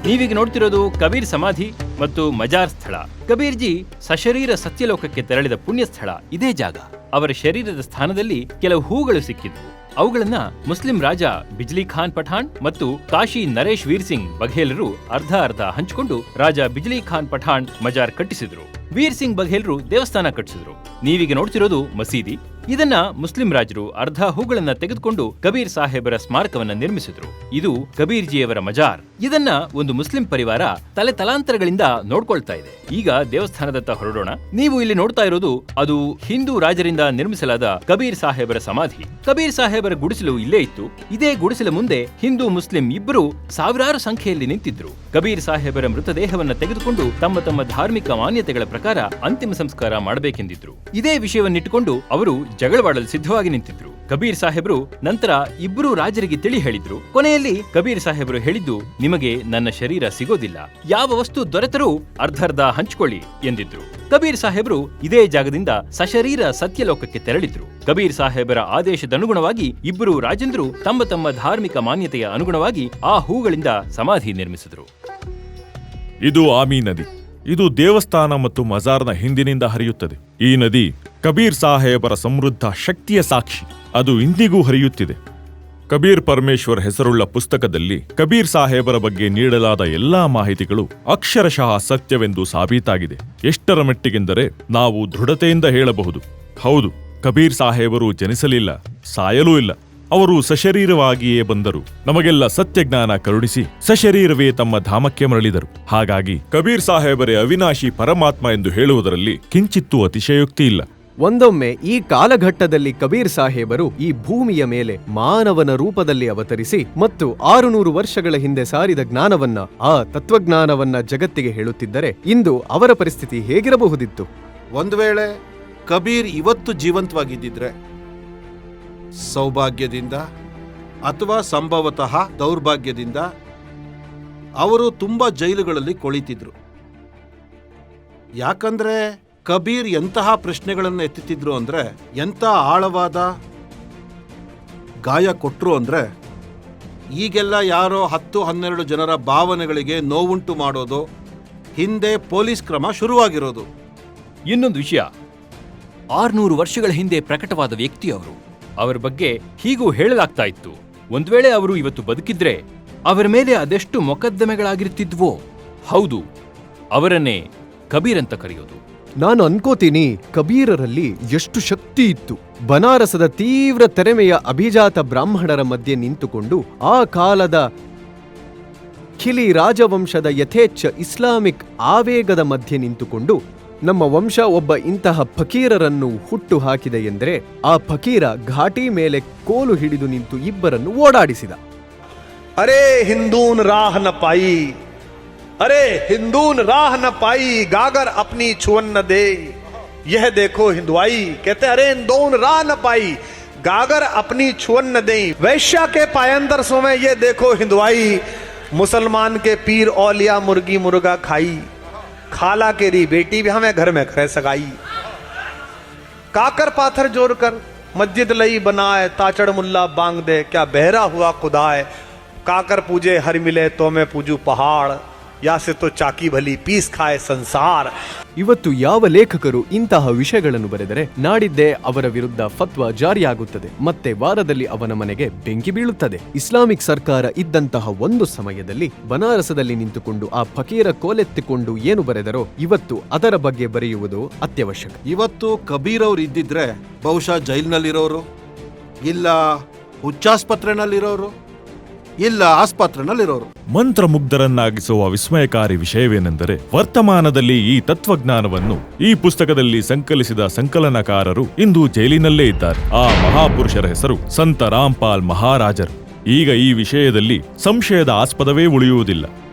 ನೀವೀಗ ನೋಡ್ತಿರೋದು ಕಬೀರ್ ಸಮಾಧಿ ಮತ್ತು ಮಜಾರ್ ಸ್ಥಳ. ಕಬೀರ್ ಜಿ ಸಶರೀರ ಸತ್ಯಲೋಕಕ್ಕೆ ತೆರಳಿದ ಪುಣ್ಯ ಸ್ಥಳ ಇದೇ ಜಾಗ. ಅವರ ಶರೀರದ ಸ್ಥಾನದಲ್ಲಿ ಕೆಲವು ಹೂಗಳು ಸಿಕ್ಕಿದ್ವು. ಅವುಗಳನ್ನ ಮುಸ್ಲಿಂ ರಾಜ ಬಿಜ್ಲಿ ಖಾನ್ ಪಠಾಣ್ ಮತ್ತು ಕಾಶಿ ನರೇಶ್ ವೀರ್ ಸಿಂಗ್ ಬಘೇಲರು ಅರ್ಧ ಹಂಚಿಕೊಂಡು ರಾಜ ಬಿಜ್ಲಿ ಖಾನ್ ಪಠಾಣ್ ಮಜಾರ್ ಕಟ್ಟಿಸಿದ್ರು. ವೀರ್ ಸಿಂಗ್ ಬಘೇಲರು ದೇವಸ್ಥಾನ ಕಟ್ಟಿಸಿದ್ರು. ನೀವೀಗ ನೋಡ್ತಿರೋದು ಮಸೀದಿ. ಇದನ್ನ ಮುಸ್ಲಿಂ ರಾಜರು ಅರ್ಧ ಹೂಗಳನ್ನ ತೆಗೆದುಕೊಂಡು ಕಬೀರ್ ಸಾಹೇಬರ ಸ್ಮಾರಕವನ್ನ ನಿರ್ಮಿಸಿದ್ರು. ಇದು ಕಬೀರ್ ಜಿಯವರ ಮಜಾರ್. ಇದನ್ನ ಒಂದು ಮುಸ್ಲಿಂ ಪರಿವಾರ ತಲಾಂತರಗಳಿಂದ ನೋಡ್ಕೊಳ್ತಾ ಇದೆ. ಈಗ ದೇವಸ್ಥಾನದತ್ತ ಹೊರಡೋಣ. ನೀವು ಇಲ್ಲಿ ನೋಡ್ತಾ ಇರೋದು ಅದು ಹಿಂದೂ ರಾಜರಿಂದ ನಿರ್ಮಿಸಲಾದ ಕಬೀರ್ ಸಾಹೇಬರ ಸಮಾಧಿ. ಕಬೀರ್ ಸಾಹೇಬರ ಗುಡಿಸಲು ಇಲ್ಲೇ ಇತ್ತು. ಇದೇ ಗುಡಿಸಲ ಮುಂದೆ ಹಿಂದೂ ಮುಸ್ಲಿಂ ಇಬ್ಬರು ಸಾವಿರಾರು ಸಂಖ್ಯೆಯಲ್ಲಿ ನಿಂತಿದ್ರು. ಕಬೀರ್ ಸಾಹೇಬರ ಮೃತದೇಹವನ್ನ ತೆಗೆದುಕೊಂಡು ತಮ್ಮ ಧಾರ್ಮಿಕ ಮಾನ್ಯತೆಗಳ ಪ್ರಕಾರ ಅಂತಿಮ ಸಂಸ್ಕಾರ ಮಾಡಬೇಕೆಂದಿದ್ರು. ಇದೇ ವಿಷಯವನ್ನಿಟ್ಟುಕೊಂಡು ಅವರು ಜಗಳವಾಡಲು ಸಿದ್ಧವಾಗಿ ನಿಂತಿದ್ರು. ಕಬೀರ್ ಸಾಹೇಬರು ನಂತರ ಇಬ್ಬರು ರಾಜರಿಗೆ ತಿಳಿ ಹೇಳಿದ್ರು. ಕೊನೆಯಲ್ಲಿ ಕಬೀರ್ ಸಾಹೇಬರು ಹೇಳಿದ್ದು, ನಿಮಗೆ ನನ್ನ ಶರೀರ ಸಿಗೋದಿಲ್ಲ, ಯಾವ ವಸ್ತು ದೊರೆತರೂ ಅರ್ಧ ಹಂಚಿಕೊಳ್ಳಿ ಎಂದಿದ್ರು. ಕಬೀರ್ ಸಾಹೇಬರು ಇದೇ ಜಾಗದಿಂದ ಸಶರೀರ ಸತ್ಯಲೋಕಕ್ಕೆ ತೆರಳಿದ್ರು. ಕಬೀರ್ ಸಾಹೇಬರ ಆದೇಶದನುಗುಣವಾಗಿ ಇಬ್ಬರು ರಾಜೇಂದ್ರು ತಮ್ಮ ಧಾರ್ಮಿಕ ಮಾನ್ಯತೆಯ ಅನುಗುಣವಾಗಿ ಆ ಹೂಗಳಿಂದ ಸಮಾಧಿ ನಿರ್ಮಿಸಿದ್ರು. ಇದು ಆಮಿ ನದಿ. ಇದು ದೇವಸ್ಥಾನ ಮತ್ತು ಮಜಾರ್ನ ಹಿಂದಿನಿಂದ ಹರಿಯುತ್ತದೆ. ಈ ನದಿ ಕಬೀರ್ ಸಾಹೇಬರ ಸಮೃದ್ಧ ಶಕ್ತಿಯ ಸಾಕ್ಷಿ. ಅದು ಇಂದಿಗೂ ಹರಿಯುತ್ತಿದೆ. ಕಬೀರ್ ಪರಮೇಶ್ವರ್ ಹೆಸರುಳ್ಳ ಪುಸ್ತಕದಲ್ಲಿ ಕಬೀರ್ ಸಾಹೇಬರ ಬಗ್ಗೆ ನೀಡಲಾದ ಎಲ್ಲಾ ಮಾಹಿತಿಗಳು ಅಕ್ಷರಶಃ ಸತ್ಯವೆಂದು ಸಾಬೀತಾಗಿದೆ. ಎಷ್ಟರ ಮಟ್ಟಿಗೆಂದರೆ ನಾವು ದೃಢತೆಯಿಂದ ಹೇಳಬಹುದು, ಹೌದು, ಕಬೀರ್ ಸಾಹೇಬರು ಜನಿಸಲಿಲ್ಲ, ಸಾಯಲೂ ಇಲ್ಲ. ಅವರು ಸಶರೀರವಾಗಿಯೇ ಬಂದರು. ನಮಗೆಲ್ಲ ಸತ್ಯಜ್ಞಾನ ಕರುಣಿಸಿ ಸಶರೀರವೇ ತಮ್ಮ ಧಾಮಕ್ಕೆ ಮರಳಿದರು. ಹಾಗಾಗಿ ಕಬೀರ್ ಸಾಹೇಬರೇ ಅವಿನಾಶಿ ಪರಮಾತ್ಮ ಎಂದು ಹೇಳುವುದರಲ್ಲಿ ಕಿಂಚಿತ್ತೂ ಅತಿಶಯೋಕ್ತಿ ಇಲ್ಲ. ಒಂದೊಮ್ಮೆ ಈ ಕಾಲಘಟ್ಟದಲ್ಲಿ ಕಬೀರ್ ಸಾಹೇಬರು ಈ ಭೂಮಿಯ ಮೇಲೆ ಮಾನವನ ರೂಪದಲ್ಲಿ ಅವತರಿಸಿ ಮತ್ತು 600 ವರ್ಷಗಳ ಹಿಂದೆ ಸಾರಿದ ಜ್ಞಾನವನ್ನ, ಆ ತತ್ವಜ್ಞಾನವನ್ನ ಜಗತ್ತಿಗೆ ಹೇಳುತ್ತಿದ್ದರೆ ಇಂದು ಅವರ ಪರಿಸ್ಥಿತಿ ಹೇಗಿರಬಹುದಿತ್ತು? ಒಂದು ವೇಳೆ ಕಬೀರ್ ಇವತ್ತು ಜೀವಂತವಾಗಿದ್ದಿದ್ರೆ ಸೌಭಾಗ್ಯದಿಂದ ಅಥವಾ ಸಂಭವತಃ ದೌರ್ಭಾಗ್ಯದಿಂದ ಅವರು ತುಂಬಾ ಜೈಲುಗಳಲ್ಲಿ ಕೊಳಿತಿದ್ರು. ಯಾಕಂದ್ರೆ ಕಬೀರ್ ಎಂತಹ ಪ್ರಶ್ನೆಗಳನ್ನು ಎತ್ತುತ್ತಿದ್ರು ಅಂದ್ರೆ, ಎಂಥ ಆಳವಾದ ಗಾಯ ಕೊಟ್ರು ಅಂದ್ರೆ, ಈಗೆಲ್ಲ ಯಾರೋ 10-12 ಜನರ ಭಾವನೆಗಳಿಗೆ ನೋವುಂಟು ಮಾಡೋದು, ಹಿಂದೆ ಪೊಲೀಸ್ ಕ್ರಮ ಶುರುವಾಗಿರೋದು. ಇನ್ನೊಂದು ವಿಷಯ, 600 ವರ್ಷಗಳ ಹಿಂದೆ ಪ್ರಕಟವಾದ ವ್ಯಕ್ತಿ ಅವರು. ಅವರ ಬಗ್ಗೆ ಹೀಗೂ ಹೇಳಲಾಗ್ತಾ ಇತ್ತು, ಒಂದ್ ವೇಳೆ ಅವರು ಇವತ್ತು ಬದುಕಿದ್ರೆ ಅವರ ಮೇಲೆ ಅದೆಷ್ಟು ಮೊಕದ್ದಮೆಗಳಾಗಿರ್ತಿದ್ವೋ. ಹೌದು, ಅವರನ್ನೇ ಕಬೀರ್ ಅಂತ ಕರೆಯೋದು. ನಾನು ಅನ್ಕೋತೀನಿ ಕಬೀರರಲ್ಲಿ ಎಷ್ಟು ಶಕ್ತಿ ಇತ್ತು. ಬನಾರಸದ ತೀವ್ರ ತೆರೆಮೆಯ ಅಭಿಜಾತ ಬ್ರಾಹ್ಮಣರ ಮಧ್ಯೆ ನಿಂತುಕೊಂಡು ಆ ಕಾಲದ ಖಿಲಿ ರಾಜವಂಶದ ಯಥೇಚ್ಛ ಇಸ್ಲಾಮಿಕ್ ಆವೇಗದ ಮಧ್ಯೆ ನಿಂತುಕೊಂಡು ನಮ್ಮ ವಂಶ ಒಬ್ಬ ಇಂತಹ ಫಕೀರರನ್ನು ಹುಟ್ಟು ಹಾಕಿದೆ ಎಂದರೆ ಆ ಫಕೀರ ಘಾಟಿ ಮೇಲೆ ಕೋಲು ಹಿಡಿದು ನಿಂತು ಇಬ್ಬರನ್ನು ಓಡಾಡಿಸಿದ. ಅರೇ ಹಿಂದೂನ್ ರಾಹ ನ ಪಾಯಿ, अरे हिंदून राह न पाई, गागर अपनी छुअन न दे, यह देखो हिंदुआई. कहते अरे हिंदून राह न पाई, गागर अपनी छुअन न दे, वैश्या के पायंदर सोमे ये देखो हिंदुआई. मुसलमान के पीर औलिया मुर्गी मुर्गा खाई, खाला केरी बेटी भी हमें घर में करे सगाई. काकर पाथर जोर कर मस्जिद लई बनाए, ताचड़ मुल्ला बांग दे, क्या बहरा हुआ खुदा है. काकर पूजे हर मिले तो मैं पूजू पहाड़, ಯಾಸೆ ತೋ ಚಾಕಿ ಭಲಿ ಪೀಸ್ ಖಾಯೆ ಸಂಸಾರ. ಇವತ್ತು ಯಾವ ಲೇಖಕರು ಇಂತಹ ವಿಷಯಗಳನ್ನು ಬರೆದರೆ ನಾಡಿದ್ದೇ ಅವರ ವಿರುದ್ಧ ಫತ್ವಾ ಜಾರಿಯಾಗುತ್ತದೆ, ಮತ್ತೆ ವಾರದಲ್ಲಿ ಅವನ ಮನೆಗೆ ಬೆಂಕಿ ಬೀಳುತ್ತದೆ. ಇಸ್ಲಾಮಿಕ್ ಸರ್ಕಾರ ಇದ್ದಂತಹ ಒಂದು ಸಮಯದಲ್ಲಿ ಬನಾರಸದಲ್ಲಿ ನಿಂತುಕೊಂಡು ಆ ಫಕೀರ ಕೋಲೆತ್ತಿಕೊಂಡು ಏನು ಬರೆದರೋ ಇವತ್ತು ಅದರ ಬಗ್ಗೆ ಬರೆಯುವುದು ಅತ್ಯವಶ್ಯಕ. ಇವತ್ತು ಕಬೀರ್ ಅವ್ರು ಇದ್ದಿದ್ರೆ ಬಹುಶಃ ಜೈಲಿನಲ್ಲಿರೋರು, ಇಲ್ಲ ಹುಚ್ಚಾಸ್ಪತ್ರೆನಲ್ಲಿರೋರು, ಇಲ್ಲ ಆಸ್ಪತ್ರೆನಲ್ಲಿರೋರು. ಮಂತ್ರಮುಗ್ಧರನ್ನಾಗಿಸುವ ವಿಸ್ಮಯಕಾರಿ ವಿಷಯವೇನೆಂದರೆ, ವರ್ತಮಾನದಲ್ಲಿ ಈ ತತ್ವಜ್ಞಾನವನ್ನು ಈ ಪುಸ್ತಕದಲ್ಲಿ ಸಂಕಲಿಸಿದ ಸಂಕಲನಕಾರರು ಇಂದು ಜೈಲಿನಲ್ಲೇ ಇದ್ದಾರೆ. ಆ ಮಹಾಪುರುಷರ ಹೆಸರು ಸಂತ ರಾಮ್ಪಾಲ್ ಮಹಾರಾಜರು. ಈಗ ಈ ವಿಷಯದಲ್ಲಿ ಸಂಶಯದ ಆಸ್ಪದವೇ ಉಳಿಯುವುದಿಲ್ಲ.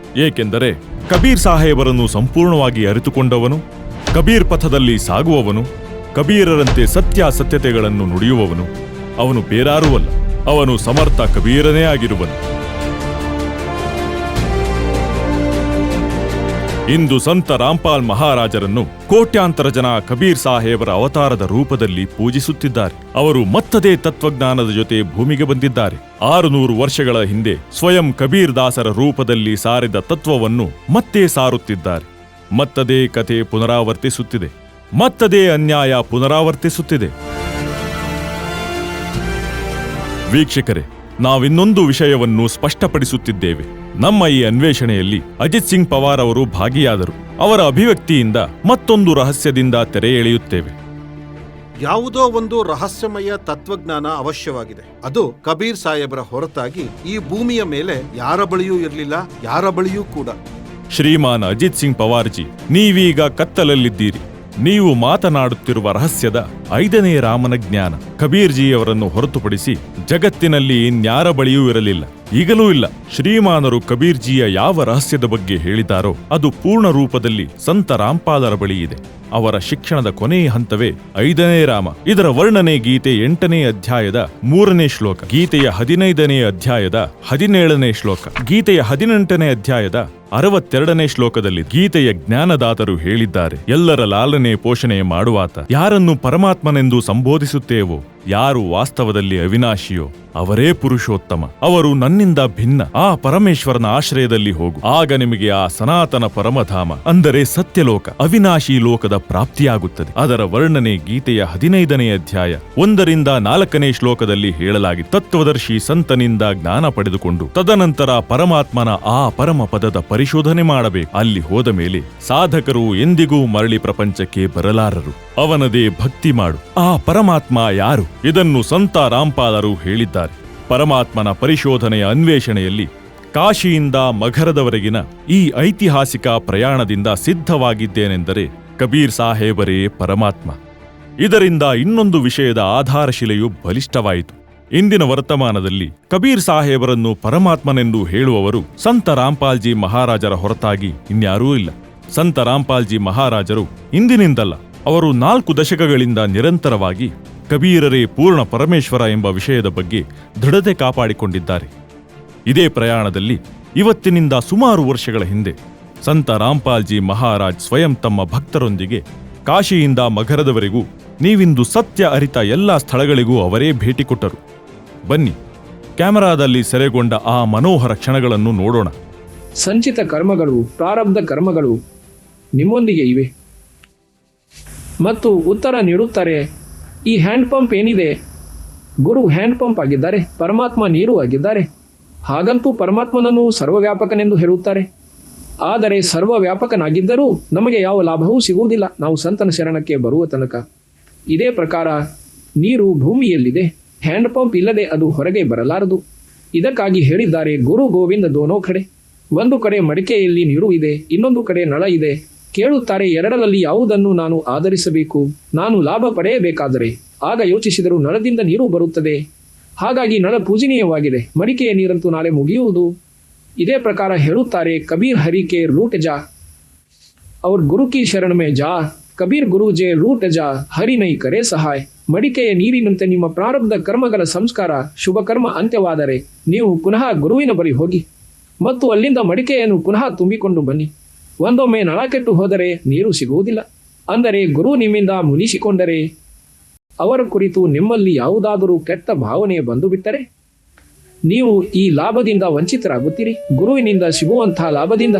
ಏಕೆಂದರೆ ಕಬೀರ್ ಸಾಹೇಬರನ್ನು ಸಂಪೂರ್ಣವಾಗಿ ಅರಿತುಕೊಂಡವನು, ಕಬೀರ್ ಪಥದಲ್ಲಿ ಸಾಗುವವನು, ಕಬೀರರಂತೆ ಸತ್ಯಾಸತ್ಯತೆಗಳನ್ನು ನುಡಿಯುವವನು ಅವನು ಬೇರಾರೂ ಅಲ್ಲ, ಅವನು ಸಮರ್ಥ ಕಬೀರನೇ ಆಗಿರುವನು. ಇಂದು ಸಂತ ರಾಮ್ಪಾಲ್ ಮಹಾರಾಜರನ್ನು ಕೋಟ್ಯಾಂತರ ಜನ ಕಬೀರ್ ಸಾಹೇಬರ ಅವತಾರದ ರೂಪದಲ್ಲಿ ಪೂಜಿಸುತ್ತಿದ್ದಾರೆ. ಅವರು ಮತ್ತದೇ ತತ್ವಜ್ಞಾನದ ಜೊತೆ ಭೂಮಿಗೆ ಬಂದಿದ್ದಾರೆ. 600 ವರ್ಷಗಳ ಹಿಂದೆ ಸ್ವಯಂ ಕಬೀರ್ ದಾಸರ ರೂಪದಲ್ಲಿ ಸಾರಿದ ತತ್ವವನ್ನು ಮತ್ತೆ ಸಾರುತ್ತಿದ್ದಾರೆ. ಮತ್ತದೇ ಕಥೆ ಪುನರಾವರ್ತಿಸುತ್ತಿದೆ, ಮತ್ತದೇ ಅನ್ಯಾಯ ಪುನರಾವರ್ತಿಸುತ್ತಿದೆ. ವೀಕ್ಷಕರೇ, ನಾವಿನ್ನೊಂದು ವಿಷಯವನ್ನು ಸ್ಪಷ್ಟಪಡಿಸುತ್ತಿದ್ದೇವೆ. ನಮ್ಮ ಈ ಅನ್ವೇಷಣೆಯಲ್ಲಿ ಅಜಿತ್ ಸಿಂಗ್ ಪವಾರ್ ಅವರು ಭಾಗಿಯಾದರು. ಅವರ ಅಭಿವ್ಯಕ್ತಿಯಿಂದ ಮತ್ತೊಂದು ರಹಸ್ಯದಿಂದ ತೆರೆ ಎಳೆಯುತ್ತೇವೆ. ಯಾವುದೋ ಒಂದು ರಹಸ್ಯಮಯ ತತ್ವಜ್ಞಾನ ಅವಶ್ಯವಾಗಿದೆ. ಅದು ಕಬೀರ್ ಸಾಹೇಬರ ಹೊರತಾಗಿ ಈ ಭೂಮಿಯ ಮೇಲೆ ಯಾರ ಬಳಿಯೂ ಇರಲಿಲ್ಲ, ಯಾರ ಬಳಿಯೂ ಕೂಡ. ಶ್ರೀಮಾನ್ ಅಜಿತ್ ಸಿಂಗ್ ಪವಾರ್ಜಿ, ನೀವೀಗ ಕತ್ತಲಲ್ಲಿದ್ದೀರಿ. ನೀವು ಮಾತನಾಡುತ್ತಿರುವ ರಹಸ್ಯದ 5ನೇ ರಾಮನ ಜ್ಞಾನ ಕಬೀರ್ಜಿಯವರನ್ನು ಹೊರತುಪಡಿಸಿ ಜಗತ್ತಿನಲ್ಲಿ ಇನ್ಯಾರ ಬಳಿಯೂ ಇರಲಿಲ್ಲ, ಈಗಲೂ ಇಲ್ಲ. ಶ್ರೀಮಾನರು ಕಬೀರ್ಜಿಯ ಯಾವ ರಹಸ್ಯದ ಬಗ್ಗೆ ಹೇಳಿದಾರೋ ಅದು ಪೂರ್ಣ ರೂಪದಲ್ಲಿ ಸಂತ ರಾಮ್ಪಾಲರ ಬಳಿ ಇದೆ. ಅವರ ಶಿಕ್ಷಣದ ಕೊನೆಯ ಹಂತವೇ 5ನೇ ರಾಮ. ಇದರ ವರ್ಣನೆ ಗೀತೆ 8ನೇ ಅಧ್ಯಾಯದ 3ನೇ ಶ್ಲೋಕ, ಗೀತೆಯ 15ನೇ ಅಧ್ಯಾಯದ 17ನೇ ಶ್ಲೋಕ, ಗೀತೆಯ 18ನೇ ಅಧ್ಯಾಯದ 62ನೇ ಶ್ಲೋಕದಲ್ಲಿ. ಗೀತೆಯ ಜ್ಞಾನದಾತರು ಹೇಳಿದ್ದಾರೆ, ಎಲ್ಲರ ಲಾಲನೆ ಪೋಷಣೆ ಮಾಡುವಾತ, ಯಾರನ್ನು ಪರಮಾತ್ಮನೆಂದು ಸಂಬೋಧಿಸುತ್ತೇವೋ, ಯಾರು ವಾಸ್ತವದಲ್ಲಿ ಅವಿನಾಶಿಯೋ ಅವರೇ ಪುರುಷೋತ್ತಮ. ಅವರು ನನ್ನಿಂದ ಭಿನ್ನ. ಆ ಪರಮೇಶ್ವರನ ಆಶ್ರಯದಲ್ಲಿ ಹೋಗು, ಆಗ ನಿಮಗೆ ಆ ಸನಾತನ ಪರಮಧಾಮ ಅಂದರೆ ಸತ್ಯಲೋಕ, ಅವಿನಾಶಿ ಲೋಕದ ಪ್ರಾಪ್ತಿಯಾಗುತ್ತದೆ. ಅದರ ವರ್ಣನೆ ಗೀತೆಯ 15ನೇ ಅಧ್ಯಾಯ 1ರಿಂದ 4ನೇ ಶ್ಲೋಕದಲ್ಲಿ ಹೇಳಲಾಗಿದೆ. ತತ್ವದರ್ಶಿ ಸಂತನಿಂದ ಜ್ಞಾನ ಪಡೆದುಕೊಂಡು ತದನಂತರ ಪರಮಾತ್ಮನ ಆ ಪರಮ ಪದದ ಪರಿಶೋಧನೆ ಮಾಡಬೇಕು. ಅಲ್ಲಿ ಹೋದ ಮೇಲೆ ಸಾಧಕರು ಎಂದಿಗೂ ಮರಳಿ ಪ್ರಪಂಚಕ್ಕೆ ಬರಲಾರರು. ಅವನದೇ ಭಕ್ತಿ ಮಾಡು. ಆ ಪರಮಾತ್ಮ ಯಾರು? ಇದನ್ನು ಸಂತ ರಾಮ್ಪಾಲರು ಹೇಳಿದ್ದಾರೆ. ಪರಮಾತ್ಮನ ಪರಿಶೋಧನೆಯ ಅನ್ವೇಷಣೆಯಲ್ಲಿ ಕಾಶಿಯಿಂದ ಮಗರದವರೆಗಿನ ಈ ಐತಿಹಾಸಿಕ ಪ್ರಯಾಣದಿಂದ ಸಿದ್ಧವಾಗಿದ್ದೇನೆಂದರೆ ಕಬೀರ್ ಸಾಹೇಬರೇ ಪರಮಾತ್ಮ. ಇದರಿಂದ ಇನ್ನೊಂದು ವಿಷಯದ ಆಧಾರಶಿಲೆಯು ಬಲಿಷ್ಠವಾಯಿತು. ಇಂದಿನ ವರ್ತಮಾನದಲ್ಲಿ ಕಬೀರ್ ಸಾಹೇಬರನ್ನು ಪರಮಾತ್ಮನೆಂದು ಹೇಳುವವರು ಸಂತ ರಾಮ್ಪಾಲ್ಜಿ ಮಹಾರಾಜರ ಹೊರತಾಗಿ ಇನ್ಯಾರೂ ಇಲ್ಲ. ಸಂತ ರಾಮ್ಪಾಲ್ಜಿ ಮಹಾರಾಜರು ಇಂದಿನಿಂದಲ್ಲ, ಅವರು 4 ದಶಕಗಳಿಂದ ನಿರಂತರವಾಗಿ ಕಬೀರರೇ ಪೂರ್ಣ ಪರಮೇಶ್ವರ ಎಂಬ ವಿಷಯದ ಬಗ್ಗೆ ದೃಢತೆ ಕಾಪಾಡಿಕೊಂಡಿದ್ದಾರೆ. ಇದೇ ಪ್ರಯಾಣದಲ್ಲಿ ಇವತ್ತಿನಿಂದ ಸುಮಾರು ವರ್ಷಗಳ ಹಿಂದೆ ಸಂತ ರಾಮ್ಪಾಲ್ಜಿ ಮಹಾರಾಜ್ ಸ್ವಯಂ ತಮ್ಮ ಭಕ್ತರೊಂದಿಗೆ ಕಾಶಿಯಿಂದ ಮಗರದವರೆಗೂ ನೀವಿಂದು ಸತ್ಯ ಅರಿತ ಎಲ್ಲಾ ಸ್ಥಳಗಳಿಗೂ ಅವರೇ ಭೇಟಿ ಕೊಟ್ಟರು. ಬನ್ನಿ, ಕ್ಯಾಮೆರಾದಲ್ಲಿ ಸೆರೆಗೊಂಡ ಆ ಮನೋಹರ ಕ್ಷಣಗಳನ್ನು ನೋಡೋಣ. ಸಂಚಿತ ಕರ್ಮಗಳು, ಪ್ರಾರಬ್ಧ ಕರ್ಮಗಳು ನಿಮ್ಮೊಂದಿಗೆ ಇವೆ ಮತ್ತು ಉತ್ತರ ನೀಡುತ್ತಾರೆ. ಈ ಹ್ಯಾಂಡ್ ಪಂಪ್ ಏನಿದೆ, ಗುರು ಹ್ಯಾಂಡ್ ಪಂಪ್ ಆಗಿದ್ದಾರೆ, ಪರಮಾತ್ಮ ನೀರು ಆಗಿದ್ದಾರೆ. ಹಾಗಂತೂ ಪರಮಾತ್ಮನನ್ನು ಸರ್ವವ್ಯಾಪಕನೆಂದು ಹೇಳುತ್ತಾರೆ. ಆದರೆ ಸರ್ವವ್ಯಾಪಕನಾಗಿದ್ದರೂ ನಮಗೆ ಯಾವ ಲಾಭವೂ ಸಿಗುವುದಿಲ್ಲ ನಾವು ಸಂತನ ಶರಣಕ್ಕೆ ಬರುವ ತನಕ. ಇದೇ ಪ್ರಕಾರ ನೀರು ಭೂಮಿಯಲ್ಲಿದೆ, ಹ್ಯಾಂಡ್ ಪಂಪ್ ಇಲ್ಲದೆ ಅದು ಹೊರಗೆ ಬರಲಾರದು. ಇದಕ್ಕಾಗಿ ಹೇಳಿದ್ದಾರೆ ಗುರು ಗೋವಿಂದ ದೋನೋ ಕಡೆ. ಒಂದು ಕಡೆ ಮಡಿಕೆಯಲ್ಲಿ ನೀರು ಇದೆ, ಇನ್ನೊಂದು ಕಡೆ ನಳ ಇದೆ. ಕೇಳುತ್ತಾರೆ, ಎರಡರಲ್ಲಿ ಯಾವುದನ್ನು ನಾನು ಆಧರಿಸಬೇಕು? ನಾನು ಲಾಭ ಪಡೆಯಬೇಕಾದರೆ ಆಗ ಯೋಚಿಸಿದರೂ ನಳದಿಂದ ನೀರು ಬರುತ್ತದೆ. ಹಾಗಾಗಿ ನಳ ಪೂಜನೀಯವಾಗಿದೆ, ಮಡಿಕೆಯ ನೀರಂತೂ ನಾಳೆ ಮುಗಿಯುವುದು. ಇದೇ ಪ್ರಕಾರ ಹೇಳುತ್ತಾರೆ ಕಬೀರ್ ಹರಿಕೆ ರೂಟ್ ಜಾ ಅವ್ರ ಗುರು ಕಿ ಶರಣ ಮೇ ಜಾ, ಕಬೀರ್ ಗುರುಜೆ ರೂಟ್ ಜಾ, ಹರಿ ನೈ ಕರೆ ಸಹಾಯ. ಮಡಿಕೆಯ ನೀರಿನಂತೆ ನಿಮ್ಮ ಪ್ರಾರಬ್ಧ ಕರ್ಮಗಳ ಸಂಸ್ಕಾರ ಶುಭ ಕರ್ಮ ಅಂತ್ಯವಾದರೆ ನೀವು ಪುನಃ ಗುರುವಿನ ಬಳಿ ಹೋಗಿ ಮತ್ತು ಅಲ್ಲಿಂದ ಮಡಿಕೆಯನ್ನು ಪುನಃ ತುಂಬಿಕೊಂಡು ಬನ್ನಿ. ಒಂದೊಮ್ಮೆ ನಳ ಕೆಟ್ಟು ಹೋದರೆ ನೀರು ಸಿಗುವುದಿಲ್ಲ. ಅಂದರೆ ಗುರು ನಿಮ್ಮಿಂದ ಮುನಿಸಿಕೊಂಡರೆ, ಅವರ ಕುರಿತು ನಿಮ್ಮಲ್ಲಿ ಯಾವುದಾದರೂ ಕೆಟ್ಟ ಭಾವನೆ ಬಂದು ಬಿಟ್ಟರೆ ನೀವು ಈ ಲಾಭದಿಂದ ವಂಚಿತರಾಗುತ್ತೀರಿ, ಗುರುವಿನಿಂದ ಸಿಗುವಂತಹ ಲಾಭದಿಂದ.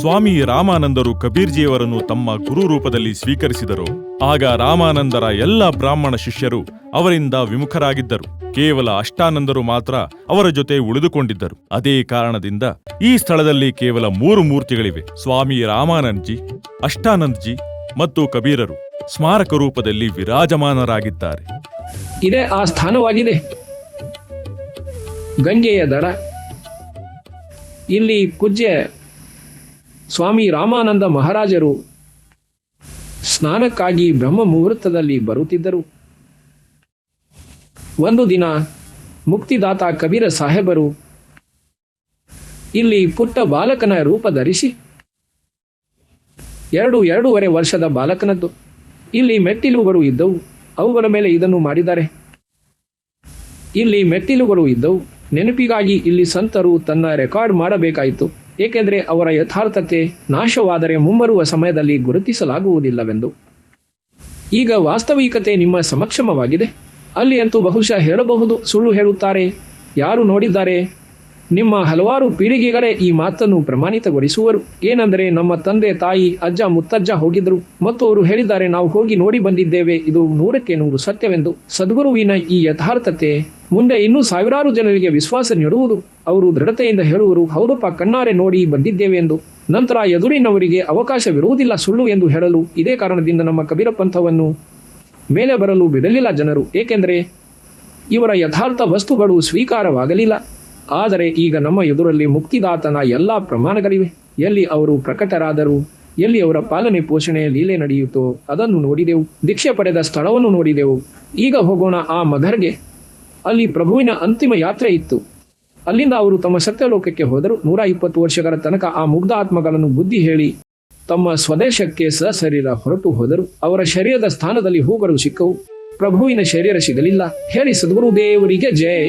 ಸ್ವಾಮಿ ರಾಮಾನಂದರು ಕಬೀರ್ಜಿಯವರನ್ನು ತಮ್ಮ ಗುರು ರೂಪದಲ್ಲಿ ಸ್ವೀಕರಿಸಿದರು. ಆಗ ರಾಮಾನಂದರ ಎಲ್ಲ ಬ್ರಾಹ್ಮಣ ಶಿಷ್ಯರು ಅವರಿಂದ ವಿಮುಖರಾಗಿದ್ದರು. ಕೇವಲ ಅಷ್ಟಾನಂದರು ಮಾತ್ರ ಅವರ ಜೊತೆ ಉಳಿದುಕೊಂಡಿದ್ದರು. ಅದೇ ಕಾರಣದಿಂದ ಈ ಸ್ಥಳದಲ್ಲಿ ಕೇವಲ 3 ಮೂರ್ತಿಗಳಿವೆ. ಸ್ವಾಮಿ ರಾಮಾನಂದ್ಜಿ, ಅಷ್ಟಾನಂದ್ಜಿ ಮತ್ತು ಕಬೀರರು ಸ್ಮಾರಕ ರೂಪದಲ್ಲಿ ವಿರಾಜಮಾನರಾಗಿದ್ದಾರೆ. ಇದೇ ಆ ಸ್ಥಾನವಾಗಿದೆ, ಗಂಗೆಯ ದಡ. ಇಲ್ಲಿ ಪೂಜ್ಯ ಸ್ವಾಮಿ ರಾಮಾನಂದ ಮಹಾರಾಜರು ಸ್ನಾನಕ್ಕಾಗಿ ಬ್ರಹ್ಮ ಮುಹೂರ್ತದಲ್ಲಿ ಬರುತ್ತಿದ್ದರು. ಒಂದು ದಿನ ಮುಕ್ತಿದಾತ ಕಬೀರ ಸಾಹೇಬರು ಇಲ್ಲಿ ಪುಟ್ಟ ಬಾಲಕನ ರೂಪ ಧರಿಸಿ, 2-2.5 ವರ್ಷದ ಬಾಲಕನದ್ದು, ಇಲ್ಲಿ ಮೆಟ್ಟಿಲುಗಳು ಇದ್ದವು, ಅವುಗಳ ಮೇಲೆ ಇದನ್ನು ಮಾಡಿದ್ದಾರೆ. ಇಲ್ಲಿ ಮೆಟ್ಟಿಲುಗಳು ಇದ್ದವು, ನೆನಪಿಗಾಗಿ ಇಲ್ಲಿ ಸಂತರು ತನ್ನ ರೆಕಾರ್ಡ್ ಮಾಡಬೇಕಾಯಿತು. ಏಕೆಂದರೆ ಅವರ ಯಥಾರ್ಥತೆ ನಾಶವಾದರೆ ಮುಂಬರುವ ಸಮಯದಲ್ಲಿ ಗುರುತಿಸಲಾಗುವುದಿಲ್ಲವೆಂದು. ಈಗ ವಾಸ್ತವಿಕತೆ ನಿಮ್ಮ ಸಮಕ್ಷಮವಾಗಿದೆ. ಅಲ್ಲಿ ಅಂತೂ ಬಹುಶಃ ಹೇಳಬಹುದು, ಸುಳ್ಳು ಹೇಳುತ್ತಾರೆ. ಯಾರು ನೋಡಿದ್ದಾರೆ? ನಿಮ್ಮ ಹಲವಾರು ಪೀಳಿಗೆಗಳೇ ಈ ಮಾತನ್ನು ಪ್ರಮಾಣಿತಗೊಳಿಸುವರು. ಏನೆಂದರೆ ನಮ್ಮ ತಂದೆ ತಾಯಿ ಅಜ್ಜ ಮುತ್ತಜ್ಜ ಹೋಗಿದ್ರು ಮತ್ತು ಅವರು ಹೇಳಿದ್ದಾರೆ, ನಾವು ಹೋಗಿ ನೋಡಿ ಬಂದಿದ್ದೇವೆ, ಇದು 100ಕ್ಕೆ 100 ಸತ್ಯವೆಂದು. ಸದ್ಗುರುವಿನ ಈ ಯಥಾರ್ಥತೆ ಮುಂದೆ ಇನ್ನೂ ಸಾವಿರಾರು ಜನರಿಗೆ ವಿಶ್ವಾಸ ನೀಡುವುದು. ಅವರು ದೃಢತೆಯಿಂದ ಹೇಳುವರು, ಹೌದಪ್ಪ, ಕಣ್ಣಾರೆ ನೋಡಿ ಬಂದಿದ್ದೇವೆ ಎಂದು. ನಂತರ ಎದುರಿನವರಿಗೆ ಅವಕಾಶವಿರುವುದಿಲ್ಲ ಸುಳ್ಳು ಎಂದು ಹೇಳಲು. ಇದೇ ಕಾರಣದಿಂದ ನಮ್ಮ ಕಬೀರ ಪಂಥವನ್ನು ಮೇಲೆ ಬರಲು ಬಿಡಲಿಲ್ಲ ಜನರು, ಏಕೆಂದರೆ ಇವರ ಯಥಾರ್ಥ ವಸ್ತುಗಳು ಸ್ವೀಕಾರವಾಗಲಿಲ್ಲ. ಆದರೆ ಈಗ ನಮ್ಮ ಎದುರಲ್ಲಿ ಮುಕ್ತಿದಾತನ ಎಲ್ಲ ಪ್ರಮಾಣಗಳಿವೆ. ಎಲ್ಲಿ ಅವರು ಪ್ರಕಟರಾದರು, ಎಲ್ಲಿ ಅವರ ಪಾಲನೆ ಪೋಷಣೆ ಲೀಲೆ ನಡೆಯಿತೋ ಅದನ್ನು ನೋಡಿದೆವು. ದೀಕ್ಷೆ ಪಡೆದ ಸ್ಥಳವನ್ನು ನೋಡಿದೆವು. ಈಗ ಹೋಗೋಣ ಆ ಮಗರ್ಗೆ. ಅಲ್ಲಿ ಪ್ರಭುವಿನ ಅಂತಿಮ ಯಾತ್ರೆ ಇತ್ತು. ಅಲ್ಲಿಂದ ಅವರು ತಮ್ಮ ಸತ್ಯಲೋಕಕ್ಕೆ ಹೋದರು. 120 ವರ್ಷಗಳ ತನಕ ಆ ಮುಗ್ಧ ಆತ್ಮಗಳನ್ನು ಬುದ್ಧಿ ಹೇಳಿ ತಮ್ಮ ಸ್ವದೇಶಕ್ಕೆ ಸಶರೀರ ಹೊರಟು ಹೋದರು. ಅವರ ಶರೀರದ ಸ್ಥಾನದಲ್ಲಿ ಹೂಗಳು ಸಿಕ್ಕವು, ಪ್ರಭುವಿನ ಶರೀರ ಸಿಗಲಿಲ್ಲ. ಹೇಳಿ ಸದ್ಗುರು ದೇವರಿಗೆ ಜೈ.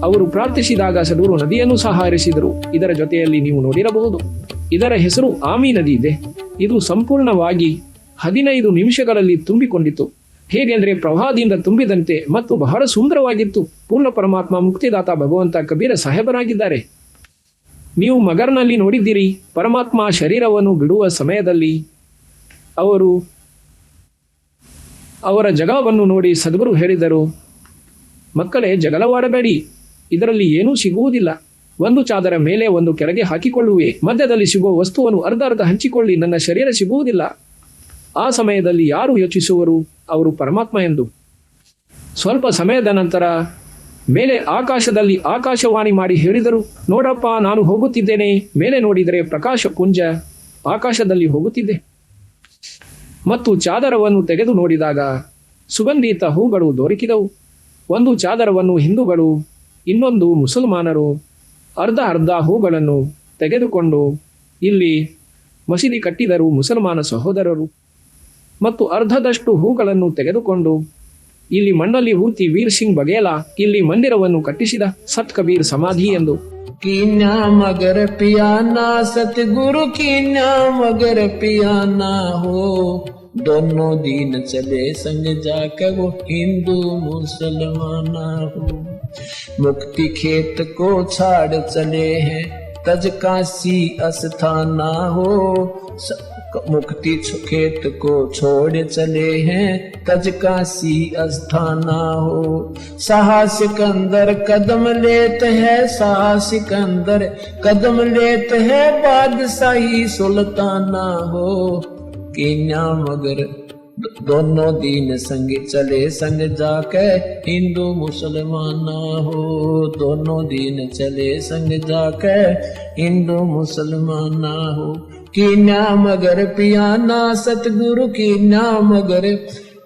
ಅವರು ಪ್ರಾರ್ಥಿಸಿದಾಗ ಸದ್ಗುರು ನದಿಯನ್ನು ಸಹ ಹರಿಸಿದರು. ಇದರ ಜೊತೆಯಲ್ಲಿ ನೀವು ನೋಡಿರಬಹುದು, ಇದರ ಹೆಸರು ಆಮಿ ನದಿ ಇದೆ. ಇದು ಸಂಪೂರ್ಣವಾಗಿ 15 ನಿಮಿಷಗಳಲ್ಲಿ ತುಂಬಿಕೊಂಡಿತು. ಹೇಗೆಂದರೆ ಪ್ರವಾಹದಿಂದ ತುಂಬಿದಂತೆ ಮತ್ತು ಬಹಳ ಸುಂದರವಾಗಿತ್ತು. ಪೂರ್ಣ ಪರಮಾತ್ಮ ಮುಕ್ತಿದಾತ ಭಗವಂತ ಕಬೀರ ಸಾಹೇಬರಾಗಿದ್ದಾರೆ. ನೀವು ಮಗರ್ನಲ್ಲಿ ನೋಡಿದ್ದೀರಿ, ಪರಮಾತ್ಮ ಶರೀರವನ್ನು ಬಿಡುವ ಸಮಯದಲ್ಲಿ ಅವರು ಅವರ ಜಗಳವನ್ನು ನೋಡಿ ಸದ್ಗುರು ಹೇಳಿದರು, ಮಕ್ಕಳೇ ಜಗಳವಾಡಬೇಡಿ, ಇದರಲ್ಲಿ ಏನೂ ಸಿಗುವುದಿಲ್ಲ. ಒಂದು ಚಾದರ ಮೇಲೆ ಒಂದು ಕೆಳಗೆ ಹಾಕಿಕೊಳ್ಳುವೆ, ಮಧ್ಯದಲ್ಲಿ ಸಿಗುವ ವಸ್ತುವನ್ನು ಅರ್ಧ ಹಂಚಿಕೊಳ್ಳಿ, ನನ್ನ ಶರೀರ ಸಿಗುವುದಿಲ್ಲ. ಆ ಸಮಯದಲ್ಲಿ ಯಾರು ಯೋಚಿಸುವರು ಅವರು ಪರಮಾತ್ಮ ಎಂದು? ಸ್ವಲ್ಪ ಸಮಯದ ನಂತರ ಮೇಲೆ ಆಕಾಶದಲ್ಲಿ ಆಕಾಶವಾಣಿ ಮಾಡಿ ಹೇಳಿದರು, ನೋಡಪ್ಪ, ನಾನು ಹೋಗುತ್ತಿದ್ದೇನೆ. ಮೇಲೆ ನೋಡಿದರೆ ಪ್ರಕಾಶ ಪುಂಜ ಆಕಾಶದಲ್ಲಿ ಹೋಗುತ್ತಿದ್ದೆ. ಮತ್ತು ಚಾದರವನ್ನು ತೆಗೆದು ನೋಡಿದಾಗ ಸುಗಂಧಿತ ಹೂಗಳು ದೊರಕಿದವು. ಒಂದು ಚಾದರವನ್ನು ಹಿಂದೂಗಳು, ಇನ್ನೊಂದು ಮುಸಲ್ಮಾನರು ಅರ್ಧ ಹೂಗಳನ್ನು ತೆಗೆದುಕೊಂಡು ಇಲ್ಲಿ ಮಸೀದಿ ಕಟ್ಟಿದರು ಮುಸಲ್ಮಾನ ಸಹೋದರರು. ಮತ್ತು ಅರ್ಧದಷ್ಟು ಹೂಗಳನ್ನು ತೆಗೆದುಕೊಂಡು ಇಲ್ಲಿ ಮಣ್ಣಲ್ಲಿ ಹೂತಿ ವೀರ್ ಸಿಂಗ್ ಬಘೇಲಾ ಇಲ್ಲಿ ಮಂದಿರವನ್ನು ಕಟ್ಟಿಸಿದ. ಸತ್ ಕಬೀರ್ ಸಮಾಧಿ ಎಂದು. कीन्या मगर पियाना सतगुरु कीन्या मगर पियाना हो, दोनों दीन चले संग जाके वो हिंदू मुसलमाना हो। मुक्ति खेत को छाड़ चले हैं तज काशी अस्थाना हो, मुक्ति खेत को छोड़ चले हैं तज काशी अस्थाना हो। साहसिकंदर कदम लेते हैं, साहसिकंदर कदम लेते हैं बादशाही सुल्ताना हो। कीन्या मगर दोनों दीन संग चले संग जाके हिंदू मुसलमाना हो, दोनों दीन चले संग जाके हिंदू मुसलमाना हो। कीन्या मगर पियाना सतगुरु कीन्या मगर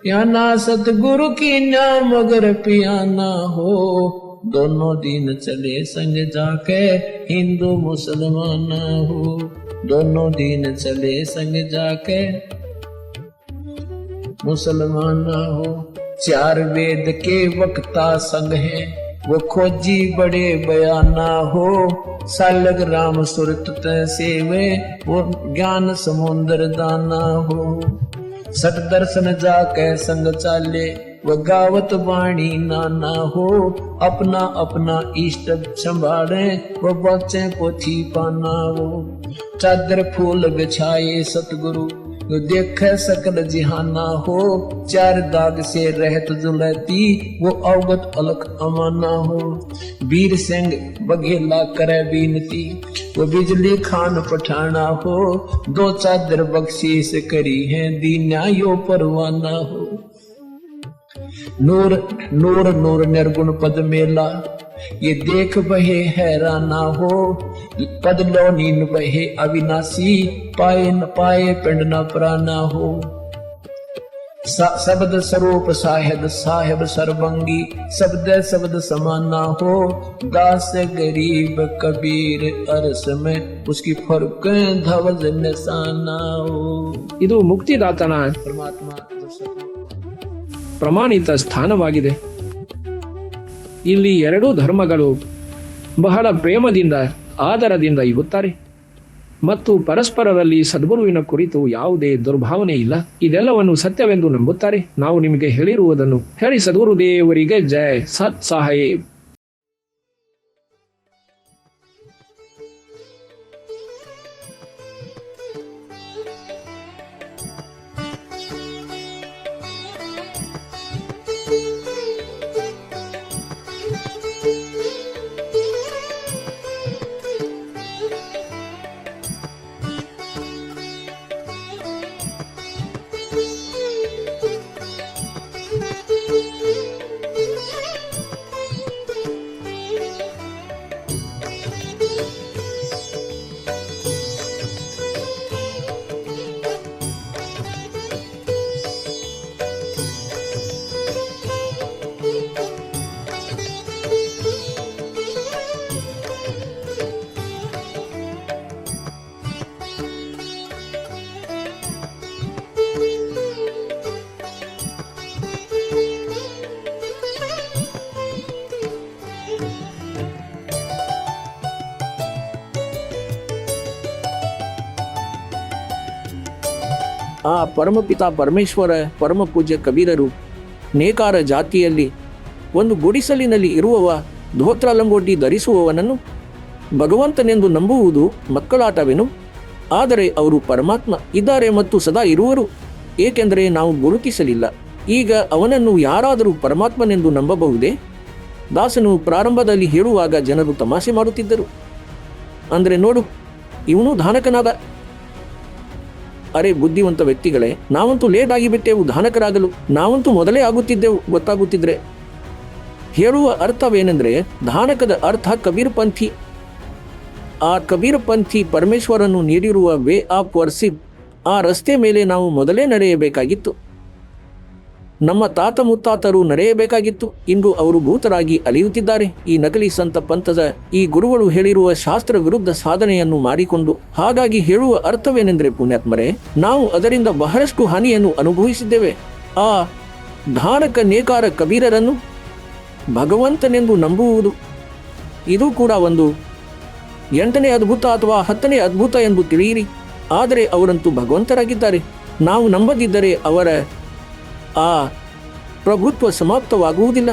पियाना सतगुरु कीन्या मगर पियाना हो, दोनों दीन चले संग जाके हिंदू मुसलमाना हो, दोनों दीन चले संग जाके मुसलमाना हो। चार वेद के वक्ता संग हैं वो खोजी बड़े बयाना हो, सालग राम सुरत सेवे वो ज्ञान समुद्र दाना हो। सट दर्शन जाके संग चाले वो गावत वाणी नाना हो, अपना अपना इष्ट संभाले वो बचे पोथी पाना हो। चादर फूल बिछाए सतगुरु जो देख सकल जिहाना हो, चार दाग से रहत जुलती वो अवगत अलख अमाना हो। वीर सिंह बघेला करे बीनती वो बिजली खान पठाना हो, दो चादर बख्शीश करी है दीन्या यो परवाना हो। नूर नूर नूर निर्गुण पद मेला ये देख बहे हैराना हो, पद लो नीन बहे अविनाशी पाए न पाए पिंड न प्राना हो। शब्द स्वरूप साहेब साहेब सर्वंगी शब्द शब्द समाना हो दास गरीब कबीर अरस में उसकी फर्क धवज निशाना हो. ಇದು ಮುಕ್ತಿದಾತನ ಪರಮಾತ್ಮ ಪ್ರಮಾಣಿತ ಸ್ಥಾನವಾಗಿದೆ. ಇಲ್ಲಿ ಎರಡೂ ಧರ್ಮಗಳು ಬಹಳ ಪ್ರೇಮದಿಂದ ಆದರದಿಂದ ಇರುತ್ತಾರೆ ಮತ್ತು ಪರಸ್ಪರರಲ್ಲಿ ಸದ್ಗುರುವಿನ ಕುರಿತು ಯಾವುದೇ ದುರ್ಭಾವನೆ ಇಲ್ಲ. ಇದೆಲ್ಲವನ್ನು ಸತ್ಯವೆಂದು ನಂಬುತ್ತಾರೆ. ನಾವು ನಿಮಗೆ ಹೇಳಿರುವುದನ್ನು ಹೇಳಿ ಸದ್ಗುರುದೇವರಿಗೆ ಜೈ. ಸತ್ ಸಾಹೇಬ್. ಆ ಪರಮಪಿತ ಪರಮೇಶ್ವರ ಪರಮ ಪೂಜ್ಯ ಕಬೀರರು ನೇಕಾರ ಜಾತಿಯಲ್ಲಿ ಒಂದು ಗುಡಿಸಲಿನಲ್ಲಿ ಇರುವವ ಧೋತ್ರ ಲಂಗೋಟಿ ಧರಿಸುವವನನ್ನು ಭಗವಂತನೆಂದು ನಂಬುವುದು ಮಕ್ಕಳಾಟವೇನು? ಆದರೆ ಅವರು ಪರಮಾತ್ಮ ಇದ್ದಾರೆ ಮತ್ತು ಸದಾ ಇರುವರು, ಏಕೆಂದರೆ ನಾವು ಗುರುತಿಸಲಿಲ್ಲ. ಈಗ ಅವನನ್ನು ಯಾರಾದರೂ ಪರಮಾತ್ಮನೆಂದು ನಂಬಬಹುದೇ? ದಾಸನು ಪ್ರಾರಂಭದಲ್ಲಿ ಹೇಳುವಾಗ ಜನರು ತಮಾಷೆ ಮಾಡುತ್ತಿದ್ದರು. ಅಂದರೆ ನೋಡು, ಇವನು ಧಾನಕನಾದ. ಅರೆ ಬುದ್ಧಿವಂತ ವ್ಯಕ್ತಿಗಳೇ, ನಾವಂತೂ ಲೇಟ್ ಆಗಿಬಿಟ್ಟೆವು ಧಾನಕರಾಗಲು. ನಾವಂತೂ ಮೊದಲೇ ಆಗುತ್ತಿದ್ದೆವು ಗೊತ್ತಾಗುತ್ತಿದ್ರೆ. ಹೇಳುವ ಅರ್ಥವೇನೆಂದರೆ, ಧಾನಕದ ಅರ್ಥ ಕಬೀರ್ ಪಂಥಿ. ಆ ಕಬೀರ್ ಪಂಥಿ ಪರಮೇಶ್ವರನು ನೀಡಿರುವ ವೇ ಆಫ್ ವರ್ಶಿಪ್, ಆ ರಸ್ತೆ ಮೇಲೆ ನಾವು ಮೊದಲೇ ನಡೆಯಬೇಕಾಗಿತ್ತು. ನಮ್ಮ ತಾತ ಮುತ್ತಾತರು ನಡೆಯಬೇಕಾಗಿತ್ತು. ಇಂದು ಅವರು ಭೂತರಾಗಿ ಅಲಿಯುತ್ತಿದ್ದಾರೆ. ಈ ನಕಲಿ ಸಂತ ಪಂಥದ ಈ ಗುರುಗಳು ಹೇಳಿರುವ ಶಾಸ್ತ್ರ ವಿರುದ್ಧ ಸಾಧನೆಯನ್ನು ಮಾಡಿಕೊಂಡು. ಹಾಗಾಗಿ ಹೇಳುವ ಅರ್ಥವೇನೆಂದರೆ ಪುಣ್ಯಾತ್ಮರೇ, ನಾವು ಅದರಿಂದ ಬಹಳಷ್ಟು ಹಾನಿಯನ್ನು ಅನುಭವಿಸಿದ್ದೇವೆ. ಆ ಧಾನಕ ನೇಕಾರ ಕಬೀರರನ್ನು ಭಗವಂತನೆಂದು ನಂಬುವುದು ಇದು ಕೂಡ ಒಂದು 8ನೇ ಅದ್ಭುತ ಅಥವಾ 10ನೇ ಅದ್ಭುತ ಎಂದು ತಿಳಿಯಿರಿ. ಆದರೆ ಅವರಂತೂ ಭಗವಂತರಾಗಿದ್ದಾರೆ. ನಾವು ನಂಬದಿದ್ದರೆ ಅವರ ಆ ಪ್ರಭುತ್ವ ಸಮಾಪ್ತವಾಗುವುದಿಲ್ಲ.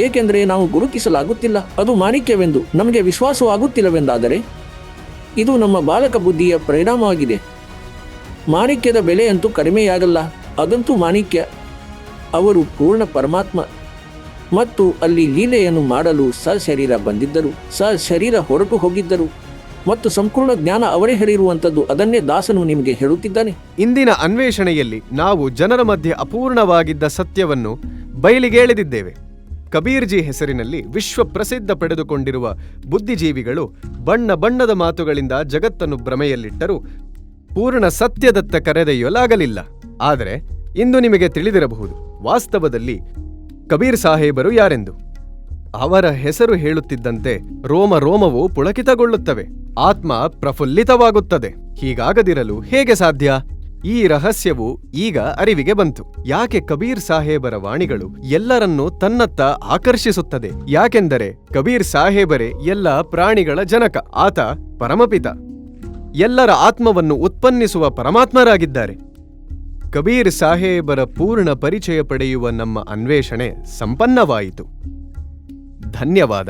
ಏಕೆಂದರೆ ನಾವು ಗುರುತಿಸಲಾಗುತ್ತಿಲ್ಲ. ಅದು ಮಾಣಿಕ್ಯವೆಂದು ನಮಗೆ ವಿಶ್ವಾಸವಾಗುತ್ತಿಲ್ಲವೆಂದಾದರೆ ಇದು ನಮ್ಮ ಬಾಲಕ ಬುದ್ಧಿಯ ಪರಿಣಾಮವಾಗಿದೆ. ಮಾಣಿಕ್ಯದ ಬೆಲೆಯಂತೂ ಕಡಿಮೆಯಾಗಲ್ಲ. ಅದಂತೂ ಮಾಣಿಕ್ಯ. ಅವರು ಪೂರ್ಣ ಪರಮಾತ್ಮ ಮತ್ತು ಅಲ್ಲಿ ಲೀಲೆಯನ್ನು ಮಾಡಲು ಸಶರೀರ ಬಂದಿದ್ದರು, ಸಶರೀರ ಹೊರಟು ಹೋಗಿದ್ದರು ಮತ್ತು ಸಂಪೂರ್ಣ ಜ್ಞಾನ ಅವರೇ ಹೇಳಿರುವಂಥದ್ದು. ಅದನ್ನೇ ದಾಸನು ನಿಮಗೆ ಹೇಳುತ್ತಿದ್ದಾನೆ. ಇಂದಿನ ಅನ್ವೇಷಣೆಯಲ್ಲಿ ನಾವು ಜನರ ಮಧ್ಯೆ ಅಪೂರ್ಣವಾಗಿದ್ದ ಸತ್ಯವನ್ನು ಬಯಲಿಗೆಳೆದಿದ್ದೇವೆ. ಕಬೀರ್ಜಿ ಹೆಸರಿನಲ್ಲಿ ವಿಶ್ವ ಪ್ರಸಿದ್ಧ ಪಡೆದುಕೊಂಡಿರುವ ಬುದ್ಧಿಜೀವಿಗಳು ಬಣ್ಣ ಬಣ್ಣದ ಮಾತುಗಳಿಂದ ಜಗತ್ತನ್ನು ಭ್ರಮೆಯಲ್ಲಿಟ್ಟರೂ ಪೂರ್ಣ ಸತ್ಯದತ್ತ ಕರೆದೊಯ್ಯಲಾಗಲಿಲ್ಲ. ಆದರೆ ಇಂದು ನಿಮಗೆ ತಿಳಿದಿರಬಹುದು, ವಾಸ್ತವದಲ್ಲಿ ಕಬೀರ್ ಸಾಹೇಬರು ಯಾರೆಂದು. ಅವರ ಹೆಸರು ಹೇಳುತ್ತಿದ್ದಂತೆ ರೋಮ ರೋಮವು ಪುಳಕಿತಗೊಳ್ಳುತ್ತವೆ, ಆತ್ಮ ಪ್ರಫುಲ್ಲಿತವಾಗುತ್ತದೆ. ಹೀಗಾಗದಿರಲು ಹೇಗೆ ಸಾಧ್ಯ? ಈ ರಹಸ್ಯವು ಈಗ ಅರಿವಿಗೆ ಬಂತು. ಯಾಕೆ ಕಬೀರ್ ಸಾಹೇಬರ ವಾಣಿಗಳು ಎಲ್ಲರನ್ನೂ ತನ್ನತ್ತ ಆಕರ್ಷಿಸುತ್ತದೆ? ಯಾಕೆಂದರೆ ಕಬೀರ್ ಸಾಹೇಬರೇ ಎಲ್ಲ ಪ್ರಾಣಿಗಳ ಜನಕ. ಆತ ಪರಮಪಿತ, ಎಲ್ಲರ ಆತ್ಮವನ್ನು ಉತ್ಪನ್ನಿಸುವ ಪರಮಾತ್ಮರಾಗಿದ್ದಾರೆ. ಕಬೀರ್ ಸಾಹೇಬರ ಪೂರ್ಣ ಪರಿಚಯ ಪಡೆಯುವ ನಮ್ಮ ಅನ್ವೇಷಣೆ ಸಂಪನ್ನವಾಯಿತು. ಧನ್ಯವಾದ.